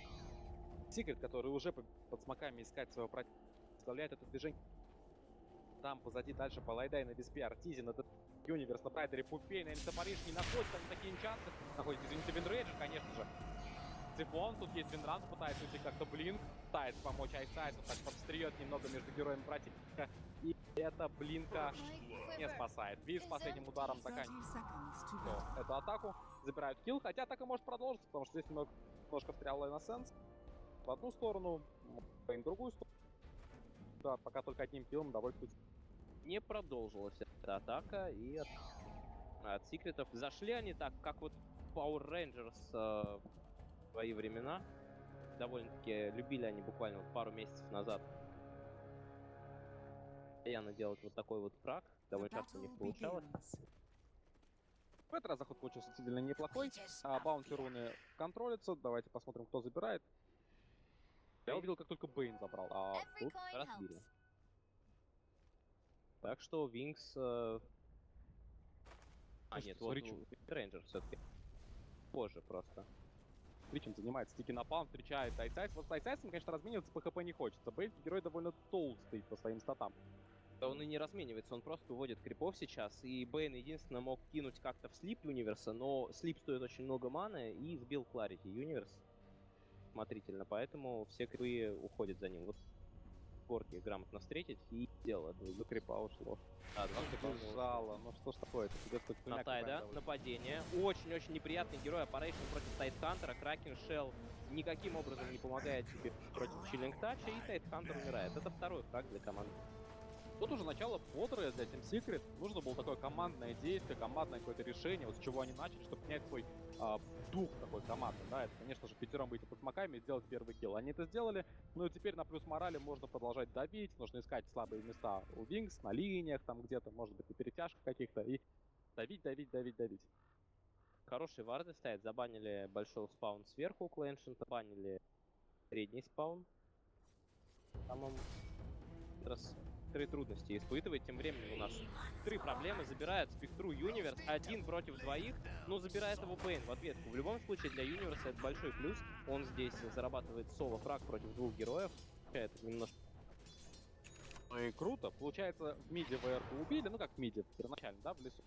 Секрет, который уже под смоками искать своего противника, представляет это движение. Там позади дальше по лайдай на Виспе, Артизин, это Юниверс на Прайдере, Пупей, на Энцепариш не находит, там такие энчанты. Находит, извините, Виндрейджер, конечно же. Цифон, тут есть Виндран, пытается уйти как-то Блинк, пытается помочь Айсайсу, так подстреет немного между героем противника. И это Блинка не спасает. Ви с последним ударом заканчивает эту атаку, забирают килл, хотя атака может продолжиться, потому что здесь немножко встрял Innocence в одну сторону, в другую сторону. Да, пока только одним киллом довольствуется. Не продолжилась эта атака, и от секретов зашли они так, как вот Power Rangers в свои времена. Довольно-таки любили они буквально вот пару месяцев назад постоянно делать вот такой вот фраг. Довольно часто у них получалось. В этот раз заход получился действительно неплохой. Баунти руны контролятся. Давайте посмотрим, кто забирает. Я увидел, как только Бэйн забрал. А Тут разбили. Так что Винкс... нет, вот Рейнджер все-таки. Позже просто. Личин занимает стики на палм, встречает Айсайс. Вот с Айсайсом, конечно, размениваться по ХП не хочется. Бэйнский герой довольно толстый по своим статам. Да он и не разменивается, он просто выводит крипов сейчас, и Бэйн единственно мог кинуть как-то в слип Юниверса, но слип стоит очень много маны, и сбил Кларити Юниверс смотрительно, поэтому все крипы уходят за ним. Вот горки грамотно встретить и делал это. За крипа ушло. Да, 2 крипа жало. Ну что ж такое, это придется на Тайда, нападение. Очень-очень неприятный герой Operation против Тайдхантера. Кракен Шелл никаким образом не помогает тебе против Чиллинг Тача, и Тайдхантер умирает. Это второй фраг для команды. Тут уже начало бодрое для Team Secret. Нужно было такое командное действие, командное какое-то решение, вот с чего они начали, чтобы принять свой дух такой команды. Да, это, конечно же, пятером выйти под смоками и сделать первый килл. Они это сделали, ну и теперь на плюс морали можно продолжать давить, нужно искать слабые места у Винкс, на линиях там где-то, может быть, и перетяжка каких-то, и давить. Хорошие варды стоят, забанили большой спаун сверху у Ancient, банили средний спаун. Там он раз 3 трудности испытывает, тем временем у нас 3 проблемы, забирает спектру Юниверс, 1 против 2, но забирает его Бэйн в ответку. В любом случае для Юниверса это большой плюс, он здесь зарабатывает соло-фраг против 2 героев, это немножко... Ну и круто, получается в миде ВР-ку убили, ну как в миде первоначально, да, в лесу.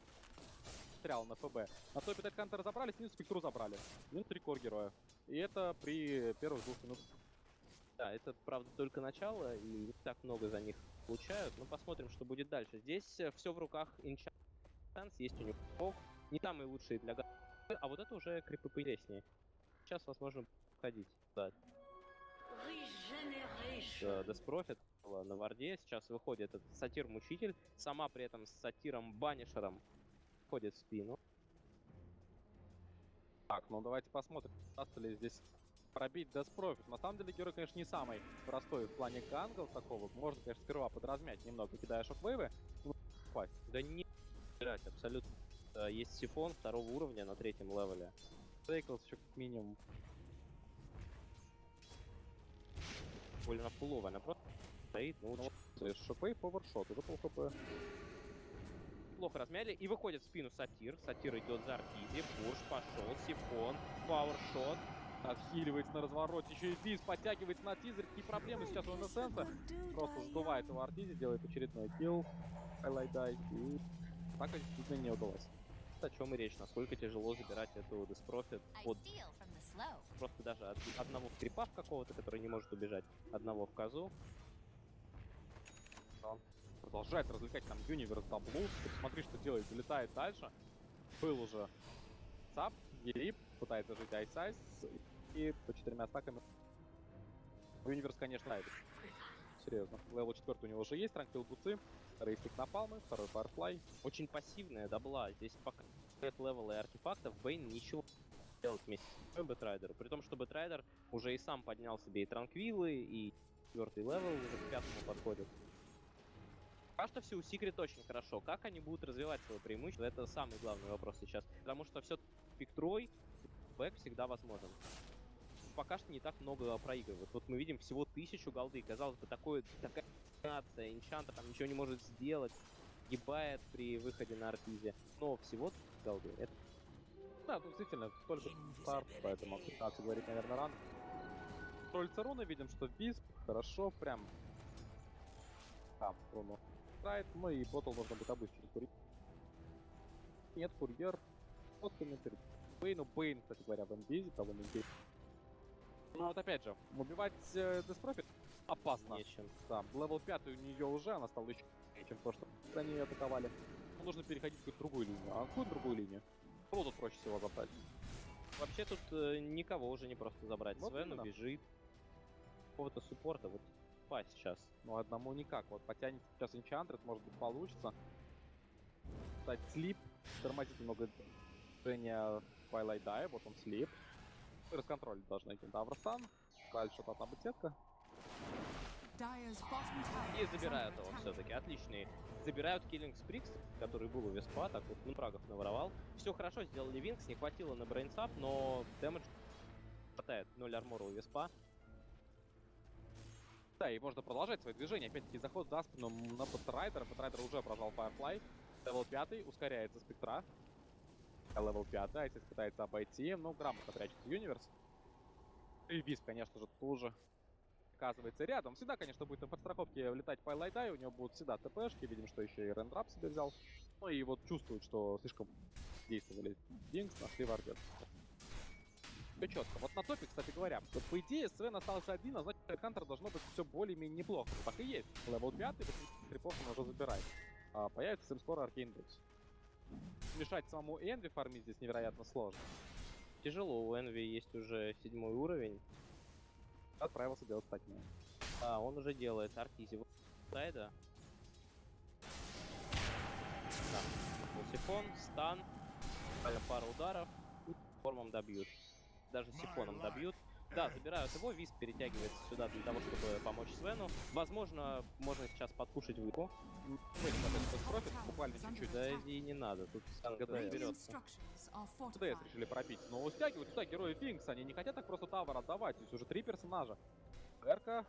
Стрял на ФБ. На топе Тайдхантера забрали, снизу спектру забрали. Минус 3 кор героя. И это при первых 2 минутах. Да, это, правда, только начало, и не так много за них получают. Но посмотрим, что будет дальше. Здесь все в руках Enchant, есть у него фок. Не самые лучшие для гада, а вот это уже крипы поинтереснее. Сейчас, возможно, ходить. Да. Деспрофит на варде. Сейчас выходит этот сатир-мучитель. Сама при этом с сатиром-банишером входит в спину. Так, ну давайте посмотрим, удастся ли здесь пробить Деспрофит. На самом деле герой, конечно, не самый простой в плане гангов такого. Можно, конечно, сперва подразмять немного, кидая шоквейвы. Да не играть абсолютно. Есть сифон 2 уровня на 3-м левеле. Сейклс еще как минимум. Больно фуловая, она просто стоит, ну шоквейв, овершот, это пол хп. Плохо размяли, и выходит в спину сатир. Сатир идет за Артизи, пуш пошел, сифон, пауэршот. Отхиливается на развороте, еще и Виз подтягивается на тизер. Какие проблемы сейчас у Innocence? Просто сдувает его Артизи, делает очередной килл. Хайлайт-дай. И так действительно не удалось. О чем и речь, насколько тяжело забирать эту Деспрофит под... Просто даже одного в крипах какого-то, который не может убежать, одного в козу. продолжает развлекать там Юниверс Даблус. Посмотри, что делает, залетает дальше. Был уже САП, Ерип, пытается жить Айсайс, и по 4 стаками Юниверс, конечно, айдет. Серьезно. Левел 4 у него уже есть, ранг буцы, рейстик напалмы, второй Firefly. Очень пассивная дабла. Здесь пока нет левела и артефактов, Бейн ничего не делает вместе с Бэтрайдером. При том, что Бэтрайдер уже и сам поднял себе и транквилы, и 4-й левел уже к 5-му подходит. Пока что все у Secret очень хорошо. Как они будут развивать свое преимущество, это самый главный вопрос сейчас. Потому что все пик-трой, бэк всегда возможен. Пока что не так много проигрывают. Вот мы видим всего 1000 голды. Казалось бы, такая комбинация, Энчантер там ничего не может сделать, гибает при выходе на Артизе. Но всего голды. Это... Да, тут действительно только старт, поэтому 15 говорить, наверное, рано. Троллица руны, видим, что Висп хорошо, прям... Да, руну играет, ну и ботл нужно будет обычно через курьер. Нет, курьер. Вот комментарий. Бейну, Бейн, кстати говоря, в инвизе, того не интересно. Ну вот опять же, убивать Деспрофит опасно. Нечем. Да, левел 5 у нее уже, она стала еще чем то, что они ее атаковали. Нужно переходить в какую-то другую линию. А какую другую линию? Кого тут проще всего забрать? Вообще тут никого уже не просто забрать. Вот Свен именно. убежит. Какого-то суппорта вот пасть сейчас. Ну одному никак. Вот потянет сейчас Enchantress, может быть получится. Кстати, слип, тормозит немного движения Twilight Dive, вот он слип. Расконтролить должны идти Даврстан. Дальше одна быть сетка. И забирают его все-таки. Отличный. Забирают Killing Sprix, который был у Веспа, так вот, ну, фрагов наворовал. Все хорошо, сделали Винкс, не хватило на брейнсап, но дэмэдж хватает. 0 армора у Веспа. Да, и можно продолжать свои движения. Опять-таки заход за спину на Бэтрайдера. Бэтрайдер уже прожал Firefly. Левел 5, ускоряется Спектра. Левел 5, Айсис пытается обойти, но грамотно прячется Юниверс. И Висп, конечно же, тоже оказывается рядом. Всегда, конечно, будет на подстраховке влетать Twilight Eye, у него будут всегда ТПшки, видим, что еще и рендрап себе взял. Ну и вот чувствует, что слишком действовали Винкс, нашли вардер. Все четко. Вот на топе, кстати говоря, вот по идее Свен остался один, а значит Хантер должно быть все более-менее неплохо. Но так и есть. Левел 5, крипов он уже забирает. Появится совсем скоро Аркейн Бокс. Мешать самому Энви фармить здесь невероятно сложно. Тяжело, у Энви есть уже 7-й уровень. Отправился делать статью. Да, он уже делает Артизи сайда. Да, сифон, стан, пару ударов, и формом добьют. Даже сифоном добьют. Да, забирают его, Висп перетягивается сюда для того, чтобы помочь Свену. Возможно, можно сейчас подкушать выку. Профит буквально чуть-чуть. Да и не надо, тут ГД берется. ТДС решили пропить, но стягивают сюда герои Финкс, они не хотят так просто тавер отдавать, здесь уже 3 персонажа. Эрка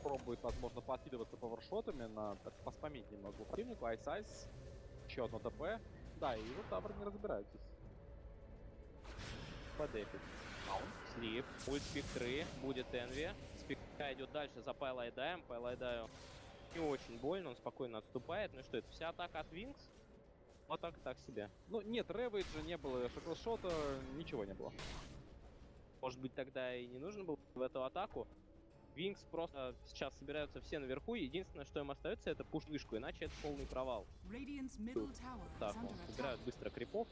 пробует, возможно, подкидываться павершотами, на так поспамить немного противнику, Айсайс, еще одно ТП. Да, и вот тавер не разбирают здесь. Подефит. Слип, ульт спектры, будет Энви. Спектра идет дальше за Пайлайдаем. Пайлайдаю не очень больно, он спокойно отступает. Ну что, это вся атака от Винкс? Вот так себе. Ну нет, ревейджа не было, шаклшота, ничего не было. Может быть, тогда и не нужно было в эту атаку. Винкс просто сейчас собираются все наверху, единственное, что им остается, это пуш-вышку, иначе это полный провал. Так, собирают быстро крипов,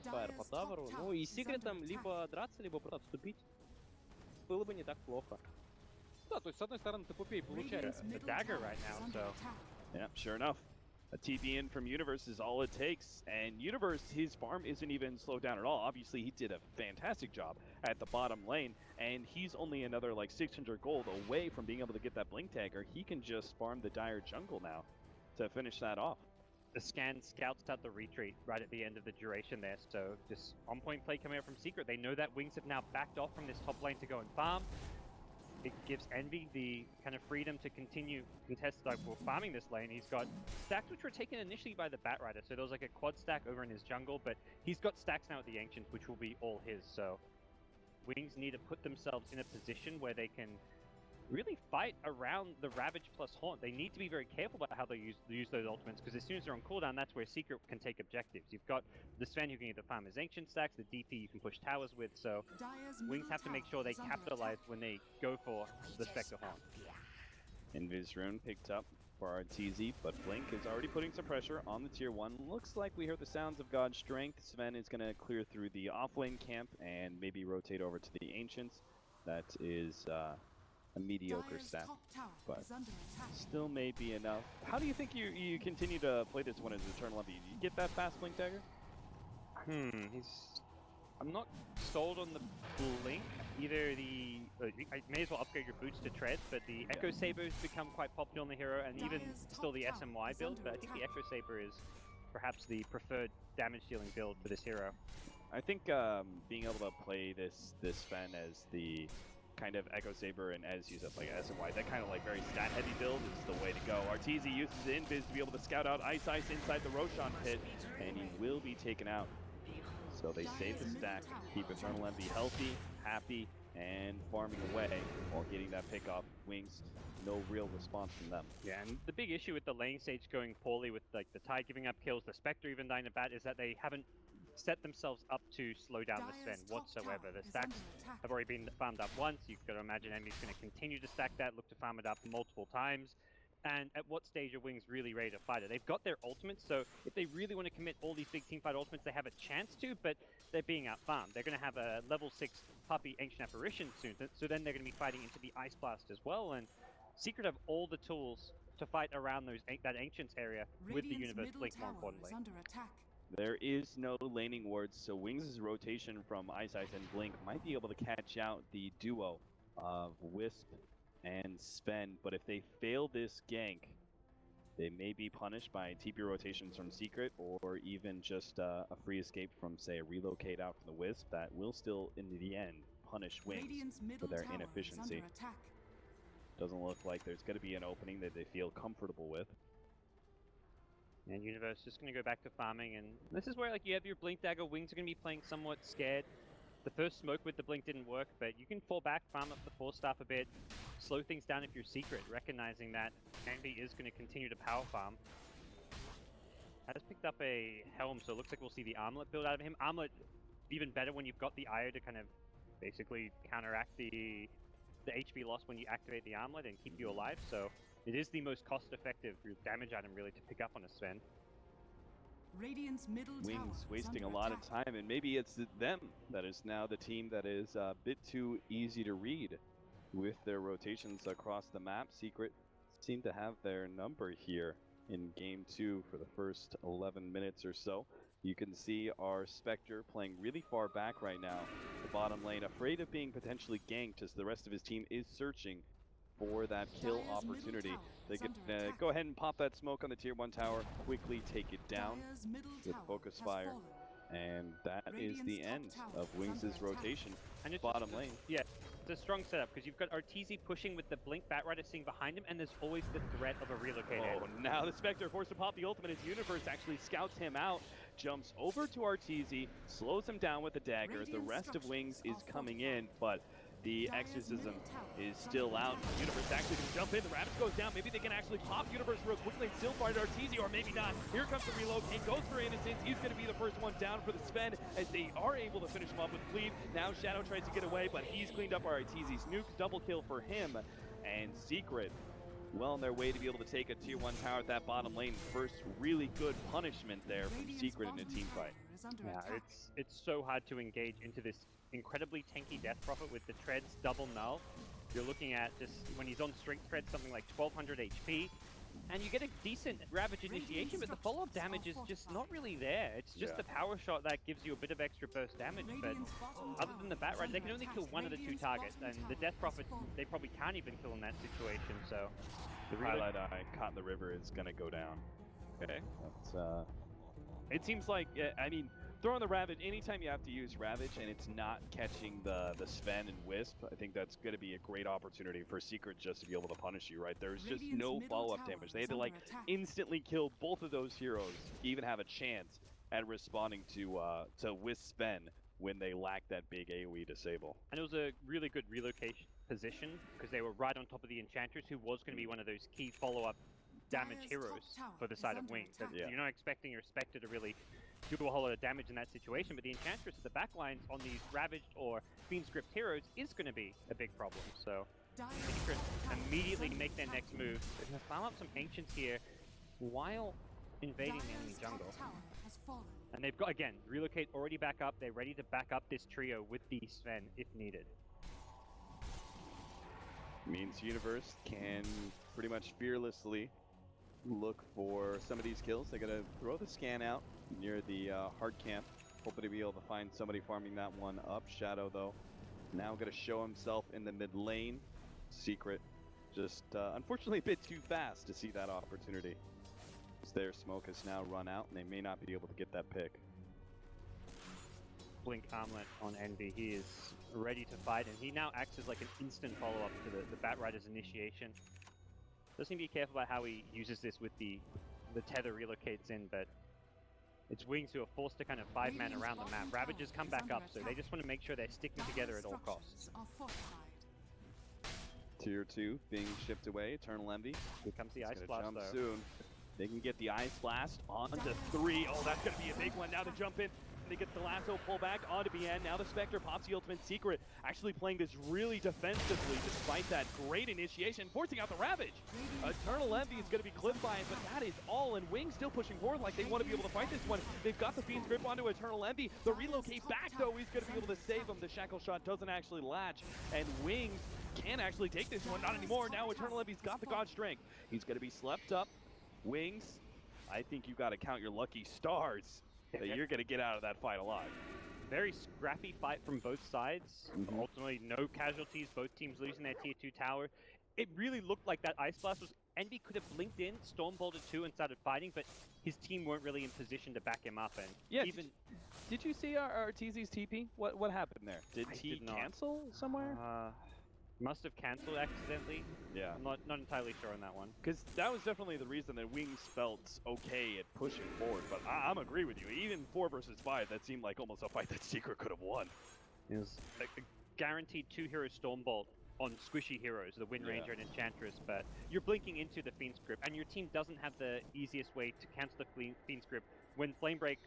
фаер по таверу, ну и секретом либо драться, либо просто отступить. Было бы не так плохо. Да, то есть с одной стороны ты купей получаешь. Dagger right now, so... Yeah, sure enough. A TP in from Universe is all it takes, and Universe, his farm isn't even slowed down at all. Obviously, he did a fantastic job at the bottom lane, and he's only another like 600 gold away from being able to get that Blink Dagger. He can just farm the Dire jungle now to finish that off. The scan scouts out the retreat right at the end of the duration there, so just on-point play coming out from Secret. They know that Wings have now backed off from this top lane to go and farm. It gives Envy the kind of freedom to continue farming this lane. He's got stacks which were taken initially by the Batrider, so there was like a quad stack over in his jungle, but he's got stacks now at the Ancients, which will be all his, so Wings need to put themselves in a position where they can really fight around the Ravage plus Haunt. They need to be very careful about how they use those ultimates, because as soon as they're on cooldown, that's where Secret can take objectives. You've got the Sven who can either farm his Ancient stacks, the DP you can push towers with, so Wings have to make sure they capitalize when they go for the Spectre Haunt. Invis rune picked up for RTZ, but Blink is already putting some pressure on the tier 1. Looks like we heard the sounds of God's strength. Sven is going to clear through the off-lane camp and maybe rotate over to the Ancients. That is a mediocre stack, but still may be enough. How do you think you continue to play this one as Eternal Envy? You get that fast Blink dagger? I'm not sold on the Blink. Either I may as well upgrade your boots to tread, but the Echo Saber's become quite popular on the hero, and even still the SMY build, but I think the Echo Saber is perhaps the preferred damage dealing build for this hero. I think being able to play this Sven as the kind of Echo Saber and as use up like SMY, that kind of like very stat heavy build is the way to go. RTZ uses the invis to be able to scout out Ice inside the Roshan pit, and he will be taken out. So they save the stack, keep Eternal Envy healthy, happy, and farming away while getting that pick off Wings. No real response from them. Yeah, and the big issue with the lane stage going poorly with like the Tide giving up kills, the Spectre even dying to bat, is that they haven't set themselves up to slow down the Sven whatsoever. The stacks have already been farmed up once. You've got to imagine Envy's going to continue to stack that, look to farm it up multiple times. And at what stage are Wings really ready to fight it? They've got their ultimates, so if they really want to commit all these big teamfight ultimates, they have a chance to, but they're being out-farmed. They're going to have a level 6 Puppy Ancient Apparition soon, so then they're going to be fighting into the Ice Blast as well, and Secret have all the tools to fight around that Ancients area with the Universe Blink, more importantly. There is no laning wards, so Wings' rotation from Ice and Blink might be able to catch out the duo of Wisp and Sven, but if they fail this gank, they may be punished by TP rotations from Secret or even just a free escape from, say, a relocate out from the Wisp that will still, in the end, punish Wings for their inefficiency. Doesn't look like there's going to be an opening that they feel comfortable with. And Universe just going to go back to farming, and this is where like you have your Blink Dagger. Wings are going to be playing somewhat scared. The first smoke with the Blink didn't work, but you can fall back, farm up the Force Staff a bit, slow things down if you're Secret, recognizing that Envy is going to continue to power farm. Has picked up a Helm, so it looks like we'll see the Armlet build out of him. Armlet, even better when you've got the IO to kind of basically counteract the HP loss when you activate the Armlet and keep you alive, so it is the most cost-effective damage item really to pick up on a Sven. Wings wasting a lot of time, and maybe it's them that is now the team that is a bit too easy to read with their rotations across the map. Secret seem to have their number here in game 2 for the first 11 minutes or so. You can see our Spectre playing really far back right now, the bottom lane, afraid of being potentially ganked as the rest of his team is searching for that kill opportunity. They could go ahead and pop that smoke on the tier 1 tower, quickly take it down with focus fire, and that is the end of Wings' rotation. And it's bottom lane. Yeah, it's a strong setup because you've got RTZ pushing with the Blink Batrider sitting behind him, and there's always the threat of a relocate. Oh, now the Spectre forced to pop the ultimate as Universe actually scouts him out, jumps over to RTZ, slows him down with the dagger. The rest of Wings is coming in, but the Exorcism is still out. Universe actually going to jump in. The Ravage goes down. Maybe they can actually pop Universe real quickly and still find RTZ, or maybe not. Here comes the reload. It goes for Innocence. He's going to be the first one down for the Sven as they are able to finish him up with Cleave. Now Shadow tries to get away, but he's cleaned up RTZ's nuke. Double kill for him. And Secret, well on their way to be able to take a tier 1 tower at that bottom lane. First really good punishment there from Secret in a team fight. Yeah, it's so hard to engage into this incredibly tanky Death Prophet with the treads double null. You're looking at just when he's on strength tread something like 1200 HP, and you get a decent Ravage initiation, but the follow-up damage is just not really there. It's just the power shot that gives you a bit of extra burst damage, but other than the Batrider, they can only kill one of the 2 targets, and the Death Prophet, they probably can't even kill in that situation, so... The Highlight Eye caught in the river is going to go down. Okay. That's, it seems like, I mean, throwing the Ravage, anytime you have to use Ravage and it's not catching the Sven and Wisp, I think that's going to be a great opportunity for Secret just to be able to punish you, right? There's just no follow-up damage. They had to, like, instantly kill both of those heroes to even have a chance at responding to Wisp Sven when they lack that big AoE disable. And it was a really good relocation position because they were right on top of the Enchantress, who was going to be one of those key follow-up damage heroes for the side of Wings. You're not expecting your Spectre to really do a whole lot of damage in that situation, but the Enchantress at the backlines on these Ravaged or Fiend Script heroes is going to be a big problem, so Secret immediately make their next move. They're going to farm up some Ancients here while invading the enemy jungle. And they've got, again, relocate already back up. They're ready to back up this trio with the Sven if needed. Means Universe can pretty much fearlessly look for some of these kills. They're going to throw the scan out near the hard camp, hoping to be able to find somebody farming that one up. Shadow, though, now going to show himself in the mid lane. Secret, just unfortunately a bit too fast to see that opportunity. Their smoke has now run out, and they may not be able to get that pick. Blink Armlet on Envy. He is ready to fight, and he now acts as like an instant follow-up to the Bat Rider's initiation. Does need to be careful about how he uses this with the tether relocates in, but it's Wings who are forced to kind of 5-man around the map. Ravages come back up, so they just want to make sure they're sticking together at all costs. Tier 2 being shipped away. Eternal Envy. Here comes the Ice Blast, jump though. soon. They can get the Ice Blast onto 3. Oh, that's going to be a big one. Now to jump in. They get the lasso pull back onto BN. Now the Spectre pops the ultimate. Secret actually playing this really defensively despite that great initiation, forcing out the Ravage. Eternal Envy is going to be clipped by it, but that is all. And Wings still pushing forward like they want to be able to fight this one. They've got the Fiend's grip onto Eternal Envy. The relocate back, though, he's going to be able to save him. The Shackle Shot doesn't actually latch, and Wings can actually take this one. Not anymore. Now Eternal Envy's got the God Strength. He's going to be slept up. Wings, I think you got to count your lucky stars that you're going to get out of that fight alive. Very scrappy fight from both sides. Ultimately, no casualties. Both teams losing their tier 2 tower. It really looked like that Ice Blast was... Envy could have blinked in, Storm bolted 2 and started fighting, but his team weren't really in position to back him up. And yeah, even... Did you see our TZ's TP? What happened there? Did he cancel somewhere? Must have canceled accidentally. Yeah. I'm not entirely sure on that one. Because that was definitely the reason that Wings felt okay at pushing forward. But I'm agree with you. Even 4 versus 5, that seemed like almost a fight that Secret could have won. It was like a guaranteed 2-hero Stormbolt on squishy heroes, the Wind Ranger and Enchantress. But you're blinking into the Fiend's Grip, and your team doesn't have the easiest way to cancel the Fiend's Grip. When Flame Break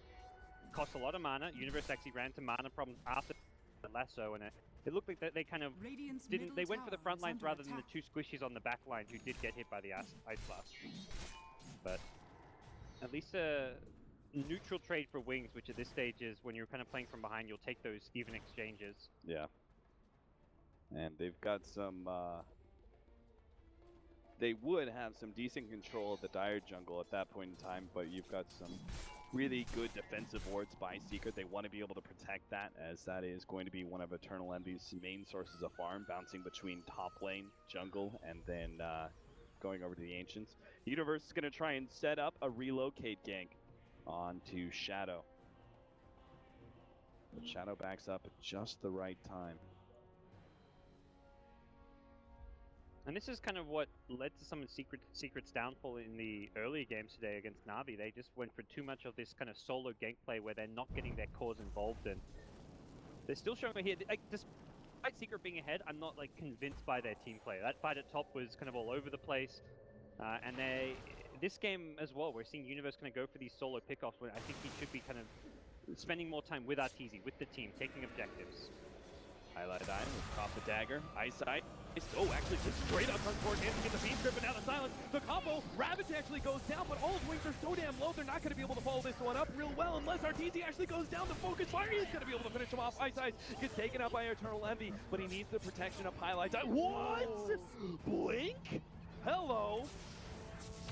costs a lot of mana, Universe actually ran into mana problems after the lasso, and it looked like they kind of didn't. They went for the front lines rather than the 2 squishies on the back line who did get hit by the Ice Blast. But at least a neutral trade for Wings, which at this stage is when you're kind of playing from behind, you'll take those even exchanges. Yeah. And they've got some. They would have some decent control of the Dire jungle at that point in time, but you've got some really good defensive wards by Secret. They want to be able to protect that, as that is going to be one of Eternal Envy's main sources of farm, bouncing between top lane, jungle, and then going over to the Ancients. Universe is going to try and set up a relocate gank onto Shadow. But Shadow backs up at just the right time. And this is kind of what led to some of Secret's downfall in the earlier games today against Na'Vi. They just went for too much of this kind of solo gameplay where they're not getting their cores involved in. They're still showing it here. Like, despite Secret being ahead, I'm not like convinced by their team play. That fight at top was kind of all over the place. And this game as well, we're seeing Universe kind of go for these solo pickoffs when I think he should be kind of spending more time with Arteezy, with the team, taking objectives. Highlight Eye off the dagger. Eyesight. Oh, actually, just straight up on towards him to get the beam grip, and now the silence. The combo, Ravage actually goes down, but all his wings are so damn low, they're not going to be able to follow this one up real well unless Arteezy actually goes down. The focus fire is going to be able to finish him off. Eyesight gets taken out by Eternal Envy, but he needs the protection of Highlight Eye. What? Blink? Hello.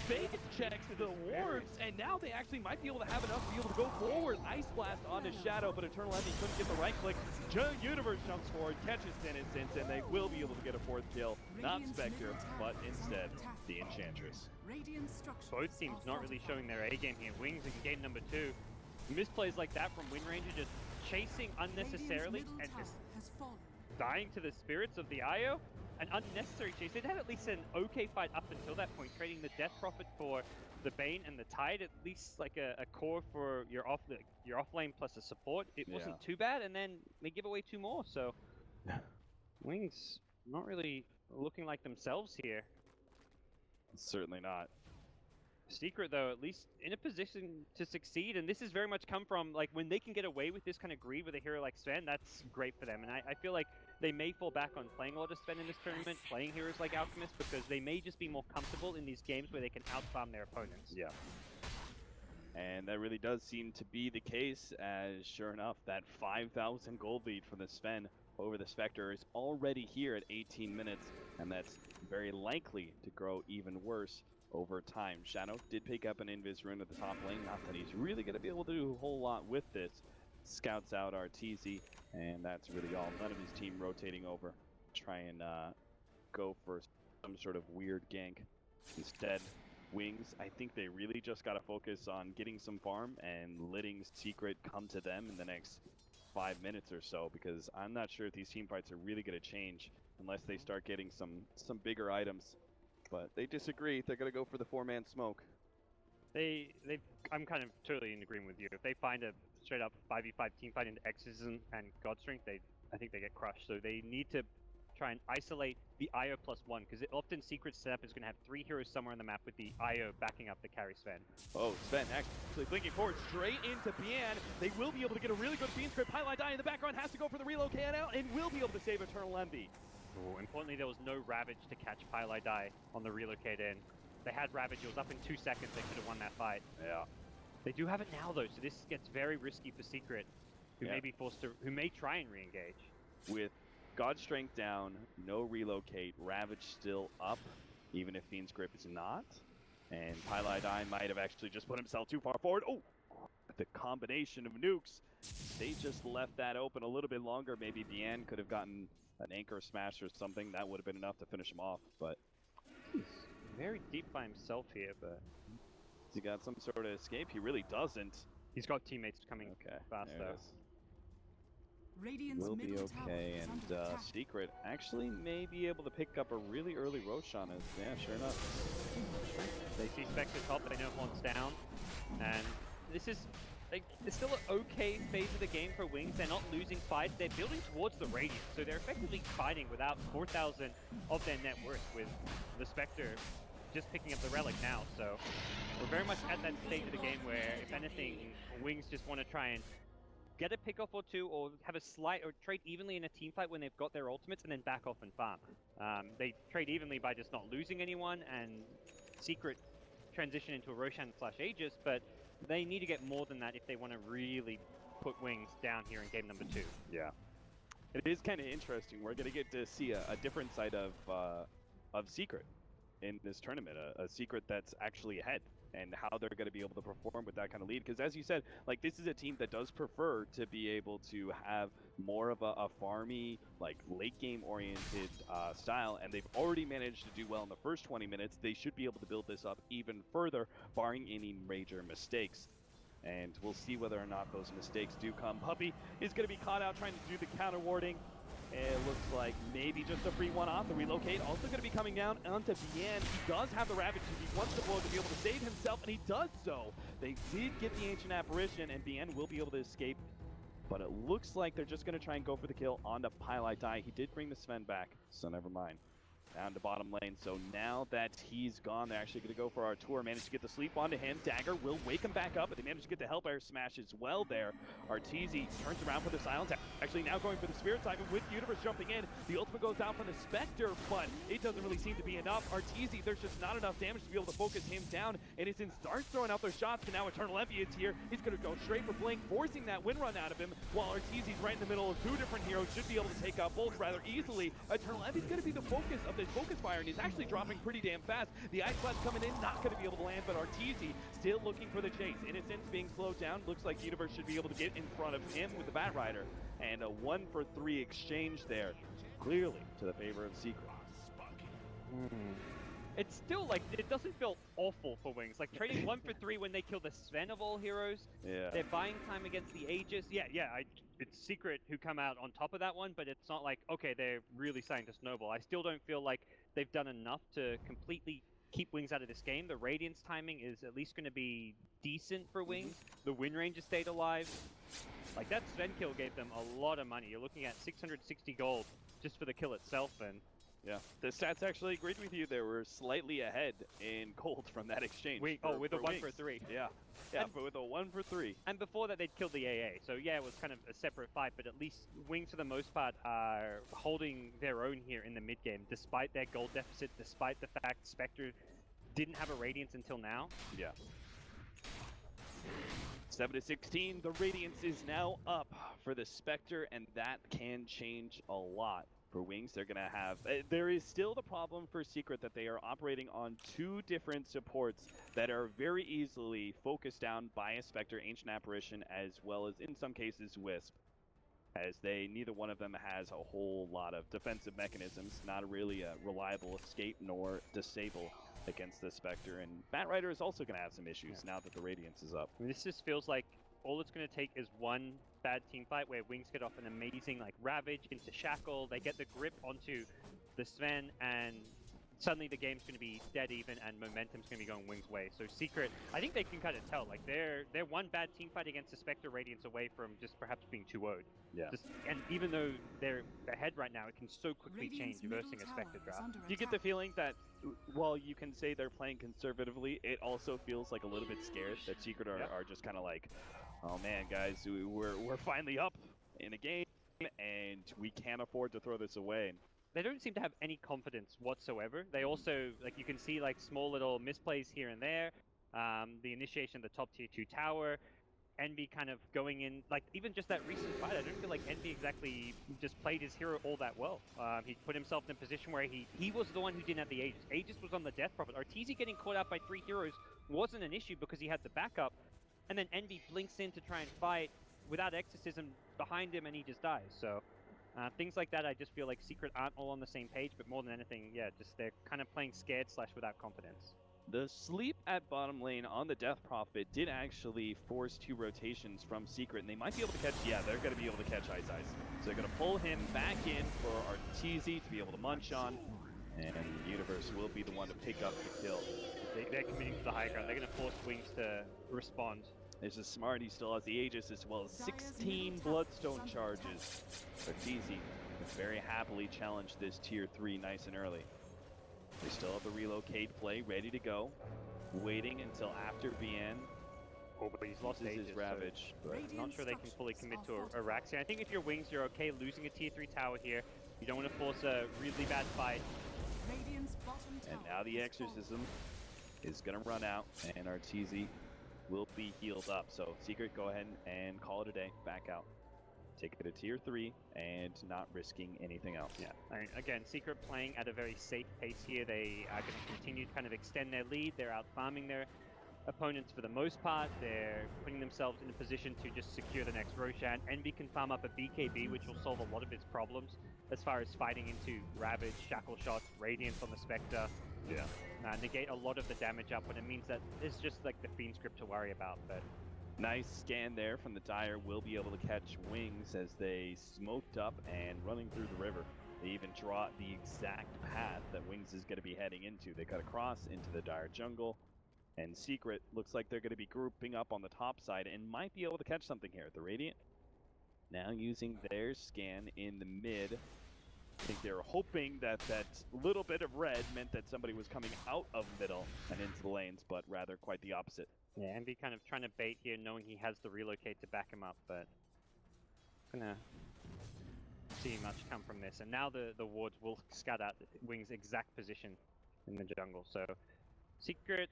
Fake checks the wards, and now they actually might be able to have enough to be able to go forward. Ice Blast onto Shadow, but Eternal Envy couldn't get the right click. Universe jumps forward, catches Innocence, and they will be able to get a 4th kill. Not Spectre, but instead the Enchantress. Both teams not really showing their A game here. Wings in game number 2. Misplays like that from Wind Ranger, just chasing unnecessarily and just dying to the spirits of the IO. An unnecessary chase. They'd had at least an okay fight up until that point, trading the Death Prophet for the Bane and the Tide, at least like a core for your off lane plus a support. It wasn't too bad, and then they give away 2 more, so Wings not really looking like themselves here. Certainly not. Secret, though, at least in a position to succeed, and this has very much come from, like, when they can get away with this kind of greed with a hero like Sven, that's great for them, and I feel like they may fall back on playing a lot of Sven in this tournament, playing heroes like Alchemist, because they may just be more comfortable in these games where they can outfarm their opponents. Yeah. And that really does seem to be the case, as sure enough, that 5,000 gold lead from the Sven over the Spectre is already here at 18 minutes, and that's very likely to grow even worse over time. Shadow did pick up an Invis rune at the top lane, not that he's really going to be able to do a whole lot with this. Scouts out Arteezy, and that's really all. None of his team rotating over, try and go for some sort of weird gank. Instead, Wings, I think they really just got to focus on getting some farm and letting Secret come to them in the next 5 minutes or so, because I'm not sure if these team fights are really going to change unless they start getting some bigger items. But they disagree. They're going to go for the 4-man smoke. I'm kind of totally in agreement with you. If they find a straight up 5v5 team fight into Exorcism and God Strength, I think they get crushed. So they need to try and isolate the IO +1, because often Secret setup is going to have 3 heroes somewhere on the map with the IO backing up the carry Sven. Oh, Sven actually blinking forward straight into Bian. They will be able to get a really good Fiend script. Highlight Die in the background has to go for the relocate out and will be able to save Eternal Envy. Ooh, importantly, there was no Ravage to catch Pylai Die on the relocate in. They had Ravage, it was up in 2 seconds, they could have won that fight. Yeah. They do have it now though, so this gets very risky for Secret, who may be forced to, who may try and re-engage. With God Strength down, no relocate, Ravage still up, even if Fiend's Grip is not. And Pylai Die might have actually just put himself too far forward. Oh! The combination of nukes, they just left that open a little bit longer. Maybe Bian could have gotten an anchor smash or something. That would have been enough to finish him off, but he's very deep by himself here, but has he got some sort of escape? He really doesn't. He's got teammates coming fast though. Radiant's Will be middle tower okay, is and under attack. Secret actually may be able to pick up a really early Roshan. Yeah, sure enough. They see Spectre top, they know Horn's down, and this is it's still an okay phase of the game for Wings. They're not losing fights, they're building towards the Radiant, so they're effectively fighting without 4,000 of their net worth, with the Spectre just picking up the Relic now. So we're very much at that stage of the game where, if anything, Wings just want to try and get a pick-off or two, or have a slight, or trade evenly in a team fight when they've got their ultimates, and then back off and farm. They trade evenly by just not losing anyone, and Secret transition into a Roshan/Aegis, but they need to get more than that if they want to really put Wings down here in game number 2. Yeah. It is kind of interesting. We're going to get to see a different side of Secret in this tournament, a Secret that's actually ahead, and how they're going to be able to perform with that kind of lead. Because as you said, like, this is a team that does prefer to be able to have more of a farmy, like, late game oriented style, and they've already managed to do well in the first 20 minutes. They should be able to build this up even further, barring any major mistakes. And we'll see whether or not those mistakes do come. Puppey is going to be caught out trying to do the counter warding. It looks like maybe just a free one-off. The relocate also going to be coming down onto Bian. He does have the Ravage. He wants the blow to be able to save himself, and he does so. They did get the Ancient Apparition, and Bian will be able to escape. But it looks like they're just going to try and go for the kill onto Pylai Die. He did bring the Sven back, so never mind. Down to bottom lane, so now that he's gone, they're actually going to go for Artur. Managed to get the sleep onto him. Dagger will wake him back up, but they managed to get the Hellfire Smash as well there. Arteezy turns around for the silence. Actually now going for the Spirit Siphon with Universe jumping in. The ultimate goes out from the Spectre, but it doesn't really seem to be enough. Arteezy, there's just not enough damage to be able to focus him down, and it's in starts throwing out their shots, and now Eternal Envy is here. He's going to go straight for Blink, forcing that win run out of him, while Arteezy's right in the middle of 2 different heroes, should be able to take out both rather easily. Eternal Envy's going to be the focus of this focus fire, and he's actually dropping pretty damn fast. The Ice Blast coming in, not going to be able to land, but Arteezy still looking for the chase. Innocence being slowed down. Looks like Universe should be able to get in front of him with the Bat Rider. And a 1-for-3 exchange there, clearly to the favor of Secret. It's still like, it doesn't feel awful for Wings. Like trading 1 for 3 when they kill the Sven of all heroes. Yeah. They're buying time against the Aegis. It's Secret who come out on top of that one, but it's not like, okay, they're really starting to snowball. I still don't feel like they've done enough to completely keep Wings out of this game. The Radiance timing is at least going to be decent for Wings. The win range has stayed alive. Like, that Sven kill gave them a lot of money. You're looking at 660 gold just for the kill itself, and Yeah, the stats actually agreed with you. They were slightly ahead in gold from that exchange. With a 1 for 3. Yeah, yeah, but with a 1 for 3. And before that, they'd killed the AA. So yeah, it was kind of a separate fight, but at least Wings, for the most part, are holding their own here in the mid game, despite their gold deficit, despite the fact Spectre didn't have a Radiance until now. Yeah. 7-16, the Radiance is now up for the Spectre, and that can change a lot for Wings. They're going to have... there is still the problem for Secret that they are operating on 2 different supports that are very easily focused down by a Spectre, Ancient Apparition, as well as, in some cases, Wisp, as neither one of them has a whole lot of defensive mechanisms, not really a reliable escape nor disable against the Spectre, and Batrider is also going to have some issues now that the Radiance is up. I mean, this just feels like all it's going to take is one bad team fight where Wings get off an amazing Ravage into Shackle, they get the grip onto the Sven, and suddenly the game's going to be dead even and momentum's going to be going Wings' way. So Secret, I think they can kind of tell, they're one bad team fight against the Spectre Radiance away from just perhaps being 2-0'd. Yeah. And even though they're ahead right now, it can so quickly change versing a Spectre draft. Do you get the feeling that while you can say they're playing conservatively, it also feels like a little bit scared that Secret are just kind of like, oh man, guys, we're finally up in a game and we can't afford to throw this away. They don't seem to have any confidence whatsoever. They also, you can see small little misplays here and there. The initiation of the top tier 2 tower. Envy kind of going in, even just that recent fight, I don't feel like Envy exactly just played his hero all that well. He put himself in a position where he was the one who didn't have the Aegis. Aegis was on the Death Prophet. Arteezy getting caught out by 3 heroes wasn't an issue because he had the backup. And then Envy blinks in to try and fight without Exorcism behind him and he just dies. So things like that, I just feel like Secret aren't all on the same page, but more than anything, yeah, just they're kind of playing scared / without confidence. The sleep at bottom lane on the Death Prophet did actually force 2 rotations from Secret, and they might be able to catch, they're going to be able to catch Ice Ice. So they're going to pull him back in for Arteezy to be able to munch on, and Universe will be the one to pick up the kill. They're committing to the high ground. They're going to force Wings to respond. This is smart. He still has the Aegis as well as 16 Bloodstone charges. Arteezy very happily challenged this tier 3 nice and early. They still have the relocate play ready to go, waiting until after BN. Oh, but he's lost Aegis, his Ravage. So I'm not sure they can fully commit to a Raxia. I think if you're Wings, you're okay losing a tier 3 tower here. You don't want to force a really bad fight. And now the Exorcism is going to run out, and Arteezy will be healed up. So Secret, go ahead and call it a day. Back out. Take it to tier 3 and not risking anything else. Yeah. Again, Secret playing at a very safe pace here. They are going to continue to kind of extend their lead. They're out farming their opponents for the most part. They're putting themselves in a position to just secure the next Roshan. Envy can farm up a BKB, which will solve a lot of its problems as far as fighting into Ravage, Shackle Shots, Radiance on the Spectre. Yeah. Negate a lot of the damage up, and it means that it's just the Fiend script to worry about. But nice scan there from the Dire. Will be able to catch Wings as they smoked up and running through the river. They even draw the exact path that Wings is going to be heading into. They cut across into the Dire jungle, and Secret looks like they're going to be grouping up on the top side and might be able to catch something here. The Radiant now using their scan in the mid. I think they were hoping that that little bit of red meant that somebody was coming out of middle and into the lanes, but rather quite the opposite. Yeah, Envy kind of trying to bait here, knowing he has the relocate to back him up, but gonna see much come from this. And now the wards will scout out Wings' exact position in the jungle. So Secret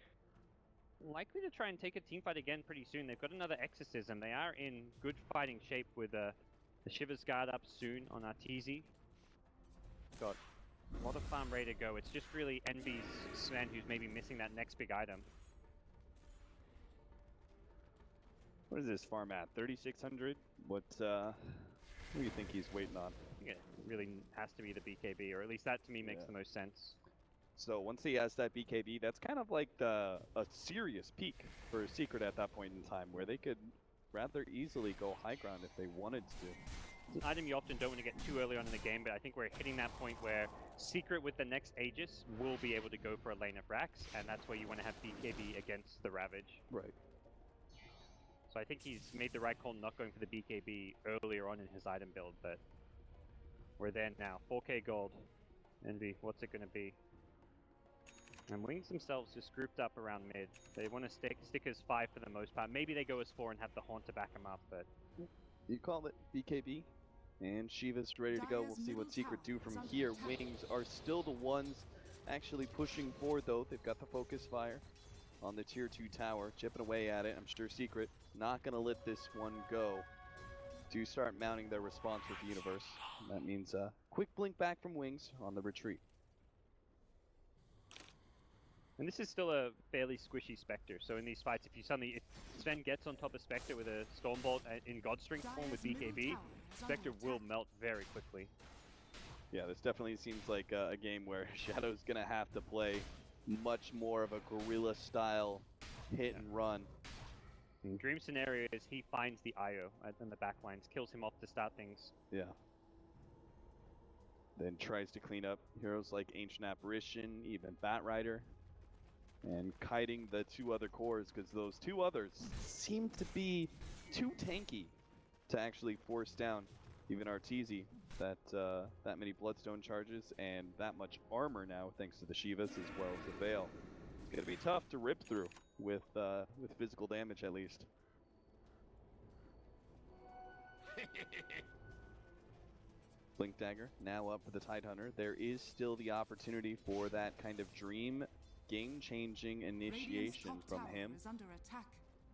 likely to try and take a team fight again pretty soon. They've got another Exorcism. They are in good fighting shape with the Shiva's Guard up soon on Arteezy. Got a lot of farm ready to go. It's just really Envy's Sven who's maybe missing that next big item. What is this farm at? 3,600? What do you think he's waiting on? I think it really has to be the BKB, or at least that to me makes the most sense. So once he has that BKB, that's kind of like a serious peak for Secret at that point in time, where they could rather easily go high ground if they wanted to. It's an item you often don't want to get too early on in the game, but I think we're hitting that point where Secret with the next Aegis will be able to go for a lane of Rax, and that's where you want to have BKB against the Ravage. Right. So I think he's made the right call not going for the BKB earlier on in his item build, but we're there now. 4k gold. Envy, what's it going to be? And Wings themselves just grouped up around mid. They want to stick as 5 for the most part. Maybe they go as 4 and have the Haunt to back them up, but... You call it BKB, and Shiva's ready to go. We'll see what Secret do from here. Wings are still the ones actually pushing forward, though. They've got the focus fire on the tier 2 tower, chipping away at it. I'm sure Secret not going to let this one go to start mounting their response with the universe. And that means a quick blink back from Wings on the retreat. And this is still a fairly squishy Spectre, so in these fights, if Sven gets on top of Spectre with a Stormbolt in Godstring form with BKB, Spectre will melt very quickly. Yeah, this definitely seems like a game where Shadow's gonna have to play much more of a guerrilla style hit and run. In Dream scenario is he finds the IO in the back lines, kills him off to start things. Yeah. Then tries to clean up heroes like Ancient Apparition, even Batrider, and kiting the 2 other cores, because those 2 others seem to be too tanky to actually force down even Arteezy. That many Bloodstone charges and that much armor now, thanks to the Shivas as well as the Veil. It's gonna be tough to rip through with physical damage at least. Blink Dagger now up for the Tidehunter. There is still the opportunity for that kind of dream game-changing initiation from him.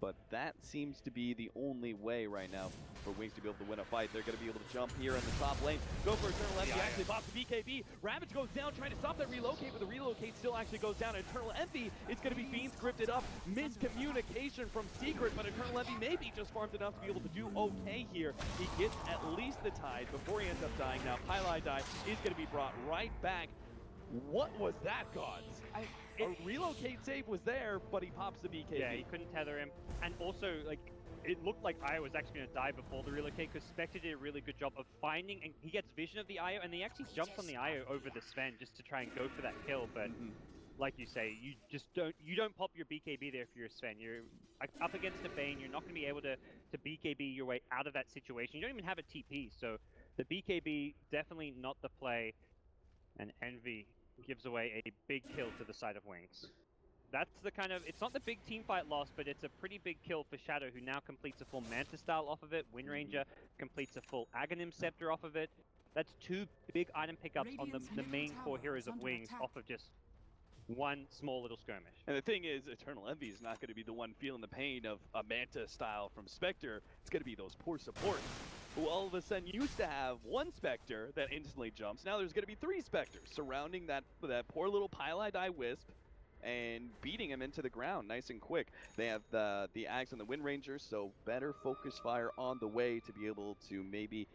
But that seems to be the only way right now for Wings to be able to win a fight. They're going to be able to jump here in the top lane. Go for Eternal Envy, actually pops the BKB. Ravage goes down, trying to stop that relocate, but the relocate still actually goes down. Eternal Envy is going to be Fiend scripted up. Miscommunication from Secret, but Eternal Envy maybe just farmed enough to be able to do okay here. He gets at least the Tide before he ends up dying. Now, Pylai Die is going to be brought right back. What was that, Gods? A relocate save was there, but he pops the BKB. Yeah, he couldn't tether him. And also, like, it looked like Io was actually going to die before the relocate, because Spectre did a really good job of finding, and he gets vision of the Io, and he actually jumps on the Io over the Sven just to try and go for that kill, but like you say, you don't pop your BKB there if you're a Sven. You're up against a Bane, you're not going to be able to BKB your way out of that situation. You don't even have a TP, so the BKB definitely not the play, and Envy gives away a big kill to the side of Wings. That's the kind of, it's not the big team fight loss, but it's a pretty big kill for Shadow, who now completes a full Manta style off of it. Wind Ranger completes a full Aghanim Scepter off of it. That's 2 big item pickups on the main core heroes of Wings off of just one small little skirmish. And the thing is, Eternal Envy is not going to be the one feeling the pain of a Manta style from Spectre. It's going to be those poor supports who all of a sudden used to have 1 Spectre that instantly jumps. Now there's going to be 3 Spectres surrounding that poor little Pylai Die Wisp and beating him into the ground nice and quick. They have the Ags and the Wind Ranger, so better focus fire on the way to be able to maybe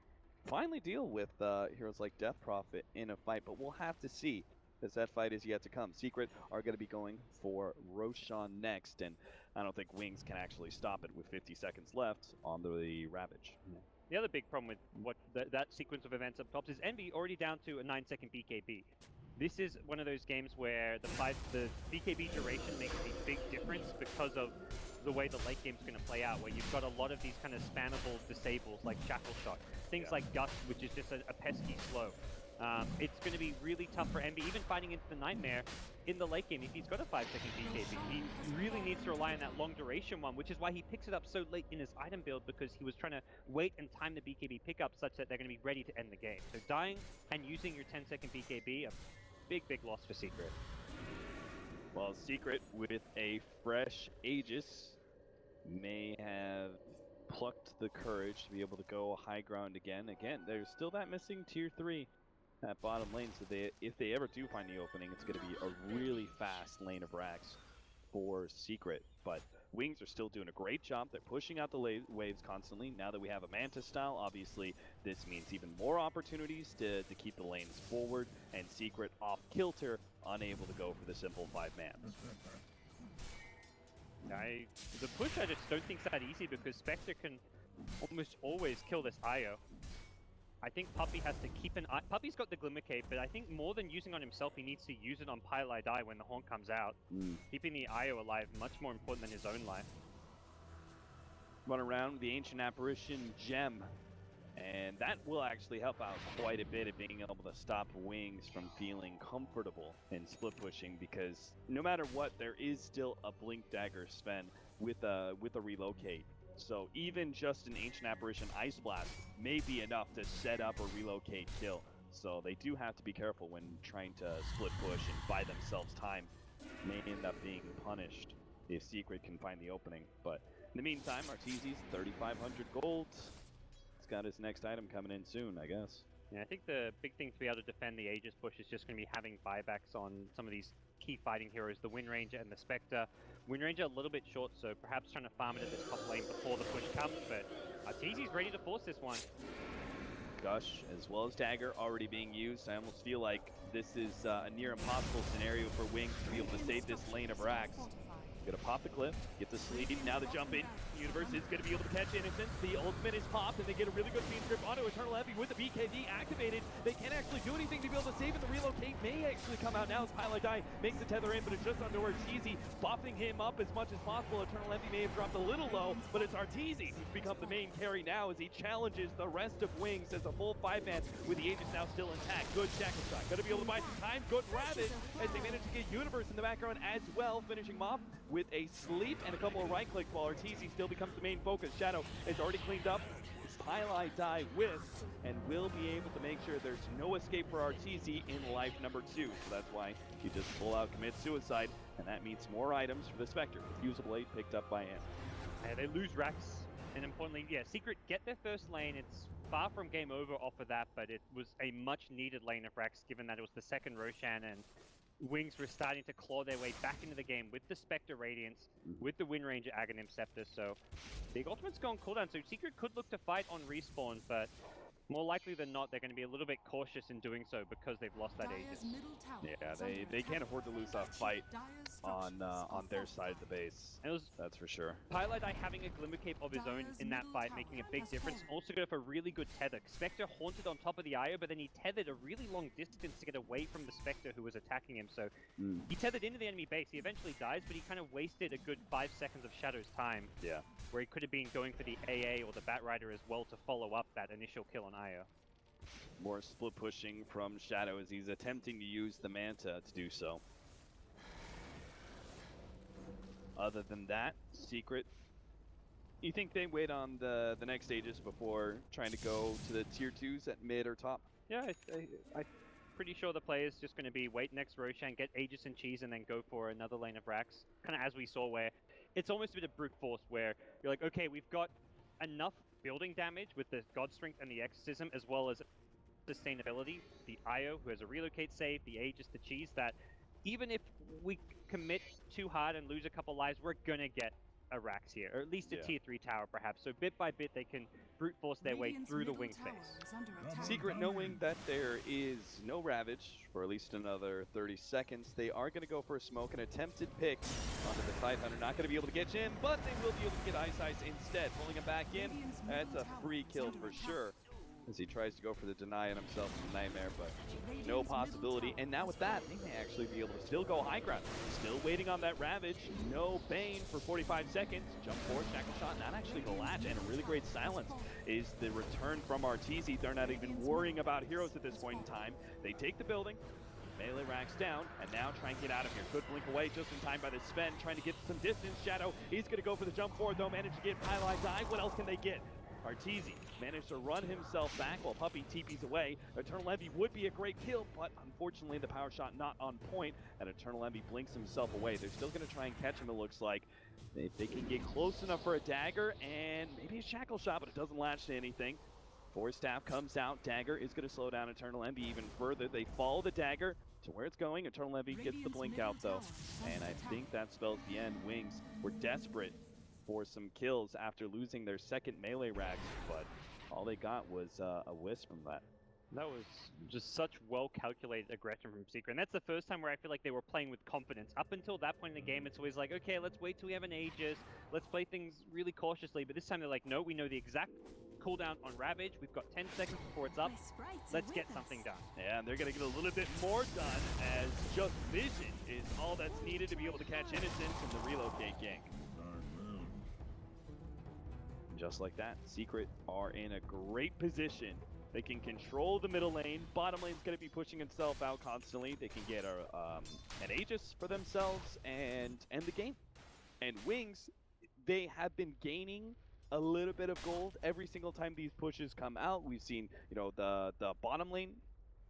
finally deal with heroes like Death Prophet in a fight, but we'll have to see, as that fight is yet to come. Secret are going to be going for Roshan next, and I don't think Wings can actually stop it with 50 seconds left on the Ravage. The other big problem with what that sequence of events up top is Envy already down to a 9-second BKB. This is one of those games where the BKB duration makes a big difference because of the way the late game's going to play out, where you've got a lot of these kind of spammable disables like Shackle Shot, things like Gust, which is just a pesky slow. It's going to be really tough for Envy, even fighting into the Nightmare in the late game. If he's got a 5-second BKB, he really needs to rely on that long duration one, which is why he picks it up so late in his item build, because he was trying to wait and time the BKB pickup such that they're going to be ready to end the game. So dying and using your 10-second BKB, a big loss for Secret. Well, Secret with a fresh Aegis may have plucked the courage to be able to go high ground again. Again, there's still that missing tier 3 at bottom lane, so if they ever do find the opening, it's going to be a really fast lane of racks for Secret. But Wings are still doing a great job. They're pushing out the waves constantly. Now that we have a Manta style, obviously this means even more opportunities to keep the lanes forward, and Secret off kilter, unable to go for the simple 5-man. The push I just don't think is that easy, because Spectre can almost always kill this Io. I think Puppey has to keep an eye. Puppey's got the Glimmer Cape, but I think more than using on himself, he needs to use it on Pylai Die when the Haunt comes out. Keeping the Io alive, much more important than his own life. Run around with the Ancient Apparition Gem And that will actually help out quite a bit at being able to stop Wings from feeling comfortable in split pushing, because no matter what, there is still a Blink Dagger spend with a relocate. So even just an Ancient Apparition Ice Blast may be enough to set up a relocate kill. So they do have to be careful when trying to split push and buy themselves time. May end up being punished if Secret can find the opening. But in the meantime, Arteezy's 3,500 gold. He's got his next item coming in soon, I guess. Yeah, I think the big thing to be able to defend the Aegis push is just going to be having buybacks on some of these key fighting heroes, the Wind Ranger and the Spectre. Wind Ranger a little bit short, so perhaps trying to farm it at this top lane before the push comes, but Arteezy's ready to force this one. Gush, as well as Dagger, already being used. I almost feel like this is a near impossible scenario for Wings to be able to save this lane of Rax. Gonna pop the cliff, get the sleep, now the jump in. Universe is gonna be able to catch Innocent. The ultimate is popped, and they get a really good feed grip onto Eternal Heavy with the BKB activated. They can't actually do anything to be able to save it. The relocate may actually come out now as Pilot Die makes the tether in, but it's just under Arteezy, buffing him up as much as possible. Eternal Heavy may have dropped a little low, but it's Arteezy who's become the main carry now as he challenges the rest of Wings as a full 5-man with the Aegis now still intact. Good shackle shot, gonna be able to buy some time. Good Ravage as they manage to get Universe in the background as well, finishing him off with a sleep and a couple of right clicks while Arteezy still becomes the main focus. Shadow is already cleaned up. Pylai die with, and will be able to make sure there's no escape for Arteezy in life number 2. So that's why he just full out commits suicide, and that means more items for the Spectre. Usable 8 picked up by him. Yeah, they lose Rax, and importantly, yeah, Secret get their first lane. It's far from game over off of that, but it was a much needed lane of Rax, given that it was the second Roshan, and Wings were starting to claw their way back into the game with the Spectre Radiance, with the Wind Ranger Aghanim Scepter, so big ultimate's gone cooldown, so Secret could look to fight on respawn, but more likely than not, they're going to be a little bit cautious in doing so because they've lost that Aegis. Yeah, they can't afford to lose that fight on their side of the base. And it was that's for sure. Pilot Eye having a Glimmer Cape of his own in that fight, making a big difference. Also go for a really good tether. Spectre haunted on top of the IO, but then he tethered a really long distance to get away from the Spectre who was attacking him. So he tethered into the enemy base. He eventually dies, but he kind of wasted a good 5 seconds of Shadow's time. Yeah. Where he could have been going for the AA or the Bat Rider as well to follow up that initial kill on IO. More split pushing from Shadow as he's attempting to use the Manta to do so. Other than that, Secret, you think they wait on the next stages before trying to go to the tier 2s at mid or top? Yeah, I'm pretty sure the play is just going to be wait next Roshan, get Aegis and Cheese, and then go for another lane of Rax. Kind of as we saw, where it's almost a bit of brute force, where you're like, okay, we've got enough building damage with the God Strength and the Exorcism, as well as sustainability, the IO who has a relocate save, the Aegis, the Cheese, that even if we commit too hard and lose a couple lives, we're gonna get a Rax here, or at least a tier 3 tower perhaps. So bit by bit they can brute force their way through the wing space. Secret, knowing that there is no Ravage for at least another 30 seconds, they are going to go for a smoke, an attempted pick onto the Tidehunter. Not going to be able to get Jim, but they will be able to get Ice instead. Pulling him back in, that's a free kill for sure. As he tries to go for the deny on himself in Nightmare, but no possibility. And now with that, they may actually be able to still go high ground. Still waiting on that Ravage. No Bane for 45 seconds. Jump forward, shackle shot, not actually the latch, and a really great silence is the return from Arteezy. They're not even worrying about heroes at this point in time. They take the building. Melee Rax down, and now try and get out of here. Good blink away just in time by the Sven, trying to get some distance. Shadow, he's going to go for the jump forward, though. Managed to get Pylai die. What else can they get? Arteezy managed to run himself back while Puppey TP's away. Eternal Envy would be a great kill, but unfortunately the power shot not on point, and Eternal Envy blinks himself away. They're still going to try and catch him, it looks like. If they can get close enough for a dagger and maybe a shackle shot, but it doesn't latch to anything. Force Staff comes out. Dagger is going to slow down Eternal Envy even further. They follow the dagger to where it's going. Eternal Envy gets the blink out, though. And I think that spells the end. Wings were desperate for some kills after losing their second melee Rax, but all they got was a wisp from that. That was just such well-calculated aggression from Secret, and that's the first time where I feel like they were playing with confidence. Up until that point in the game, it's always like, okay, let's wait till we have an Aegis, let's play things really cautiously, but this time they're like, no, we know the exact cooldown on Ravage, we've got 10 seconds before it's up, let's get something done. Yeah, and they're going to get a little bit more done, as just vision is all that's needed to be able to catch Innocence in the relocate gank. just like that, Secret are in a great position. They can control the middle lane. Bottom lane's going to be pushing itself out constantly. They can get an Aegis for themselves and end the game. And Wings, they have been gaining a little bit of gold every single time these pushes come out. We've seen, you know, the bottom lane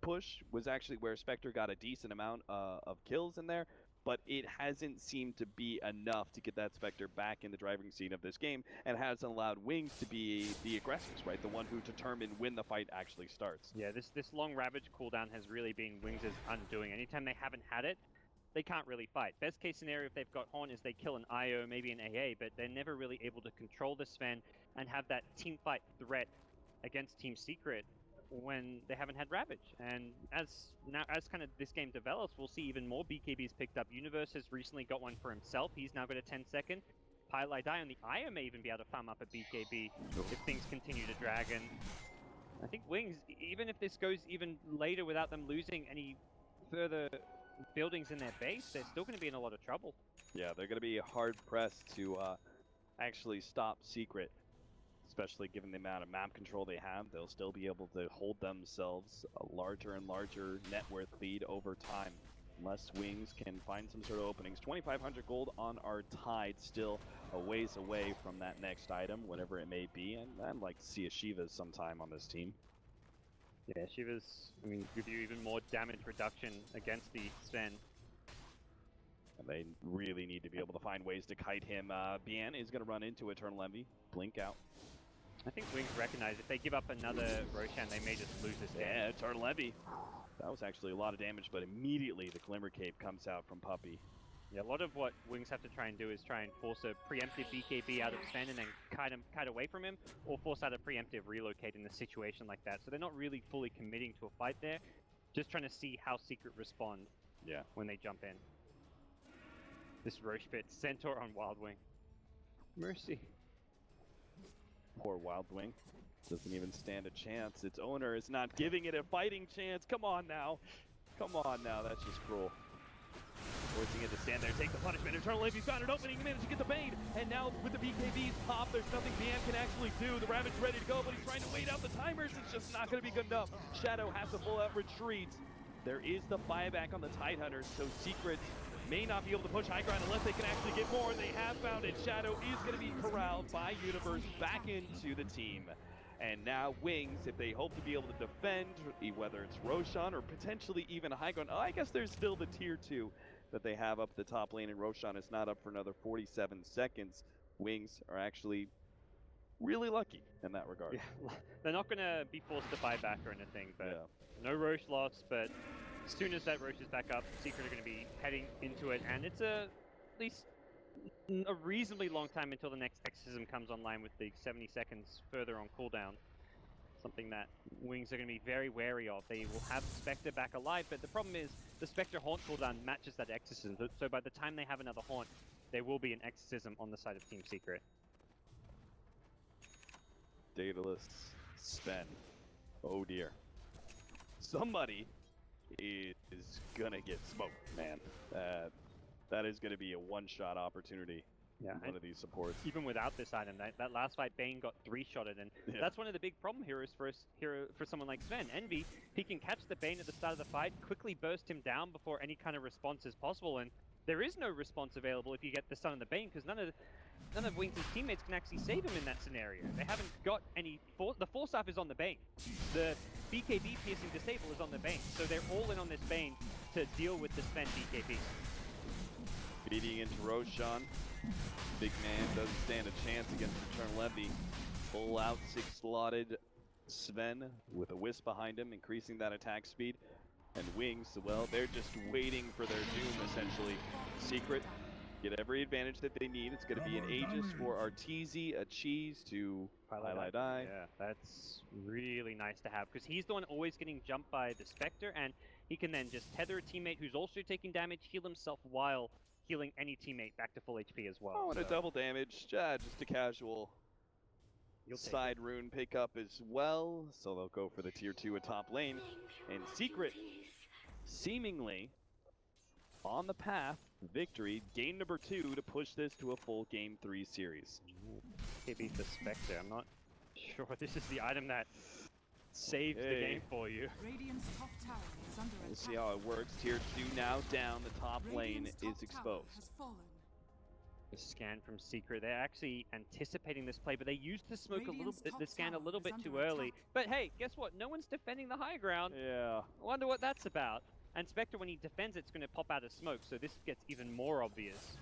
push was actually where Spectre got a decent amount of kills in there, but it hasn't seemed to be enough to get that Spectre back in the driving seat of this game, and hasn't allowed Wings to be the aggressors, right? The one who determine when the fight actually starts. Yeah, this long Ravage cooldown has really been Wings' undoing. Anytime they haven't had it, they can't really fight. Best case scenario if they've got Horn is they kill an IO, maybe an AA, but they're never really able to control the Sven and have that team fight threat against Team Secret when they haven't had Ravage. And as kind of this game develops, we'll see even more BKBs picked up. Universe has recently got one for himself. He's now got a 10-second. Pilot Die on the IO may even be able to farm up a BKB if things continue to drag. And I think Wings, even if this goes even later without them losing any further buildings in their base, they're still going to be in a lot of trouble. Yeah, they're going to be hard pressed to actually stop Secret, especially given the amount of map control they have. They'll still be able to hold themselves a larger and larger net worth lead over time, unless Wings can find some sort of openings. 2,500 gold on our Tide, still a ways away from that next item, whatever it may be, and I'd like to see a Shiva's sometime on this team. Yeah, Shiva's, I mean, give you even more damage reduction against the Sven. And they really need to be able to find ways to kite him. Bian is going to run into Eternal Envy, blink out. I think Wings recognize if they give up another Roshan, they may just lose this game. Yeah, Eternal Envy. That was actually a lot of damage, but immediately the Glimmer Cape comes out from Puppey. Yeah, a lot of what Wings have to try and do is try and force a preemptive BKB out of Sven and then kite away from him, or force out a preemptive relocate in a situation like that. So they're not really fully committing to a fight there, just trying to see how Secret respond when they jump in. This Roche Pit, Centaur on Wildwing. Mercy. Poor Wildwing. Doesn't even stand a chance. Its owner is not giving it a fighting chance. Come on now. Come on now. That's just cruel. Forcing it to stand there, take the punishment. Eternal Envy's found an opening, he managed to get the bait. And now with the BKBs pop, there's nothing Bian can actually do. The Ravage ready to go, but he's trying to wait out the timers. It's just not going to be good enough. Shadow has to full out retreat. There is the buyback on the Tidehunters, so Secret may not be able to push high ground unless they can actually get more. They have found it. Shadow is going to be corralled by Universe back into the team. And now Wings, if they hope to be able to defend, whether it's Roshan or potentially even a high ground, I guess there's still the tier 2 that they have up the top lane, and Roshan is not up for another 47 seconds. Wings are actually really lucky in that regard. Yeah, they're not going to be forced to buy back or anything, but no Roche loss, but as soon as that Roche is back up, Secret are going to be heading into it, and it's at least a reasonably long time until the next Exorcism comes online with the 70 seconds further on cooldown. Something that Wings are going to be very wary of. They will have Spectre back alive, but the problem is the Spectre Haunt cooldown matches that Exorcism, so by the time they have another Haunt, there will be an Exorcism on the side of Team Secret. Daedalus, Sven. Oh dear. Somebody is gonna get smoked, man. That is gonna be a one-shot opportunity. Yeah, one of these supports. Even without this item, that last fight, Bane got 3-shotted, and that's one of the big problem here is for someone like Sven. Envy, if he can catch the Bane at the start of the fight, quickly burst him down before any kind of response is possible, and there is no response available if you get the stun of the Bane, because none of Wings' teammates can actually save him in that scenario. They haven't got any the force up is on the Bane. The BKB piercing disable is on the Bane, so they're all in on this Bane to deal with the Sven BKB. Feeding into Roshan. Big man doesn't stand a chance against Eternal Envy. Full out 6-slotted Sven with a wisp behind him, increasing that attack speed. And Wings, well, they're just waiting for their doom, essentially. Secret, get every advantage that they need. It's going to be an Aegis for Arteezy, a cheese to Pilot Die. Yeah, that's really nice to have, because he's the one always getting jumped by the Spectre, and he can then just tether a teammate who's also taking damage, heal himself while healing any teammate back to full HP as well. Oh, and a double damage, just a casual side rune pickup as well. So they'll go for the tier 2 at top lane. And Secret, seemingly on the path to victory, game number 2 to push this to a full game 3 series. BKB for Spectre. I'm not sure this is the item that saves the game for you. Radiant's top tower is under We'll attack. see how it works. Tier 2 now down. The top lane Radiant's top is tower exposed. has fallen. The scan from Secret. They're actually anticipating this play, but they used the smoke a little Radiant's bit, top the scan a tower little is bit under too early. attack. But hey, guess what? No one's defending the high ground. Yeah. I wonder what that's about. And Spectre, when he defends, it's going to pop out of smoke, so this gets even more obvious.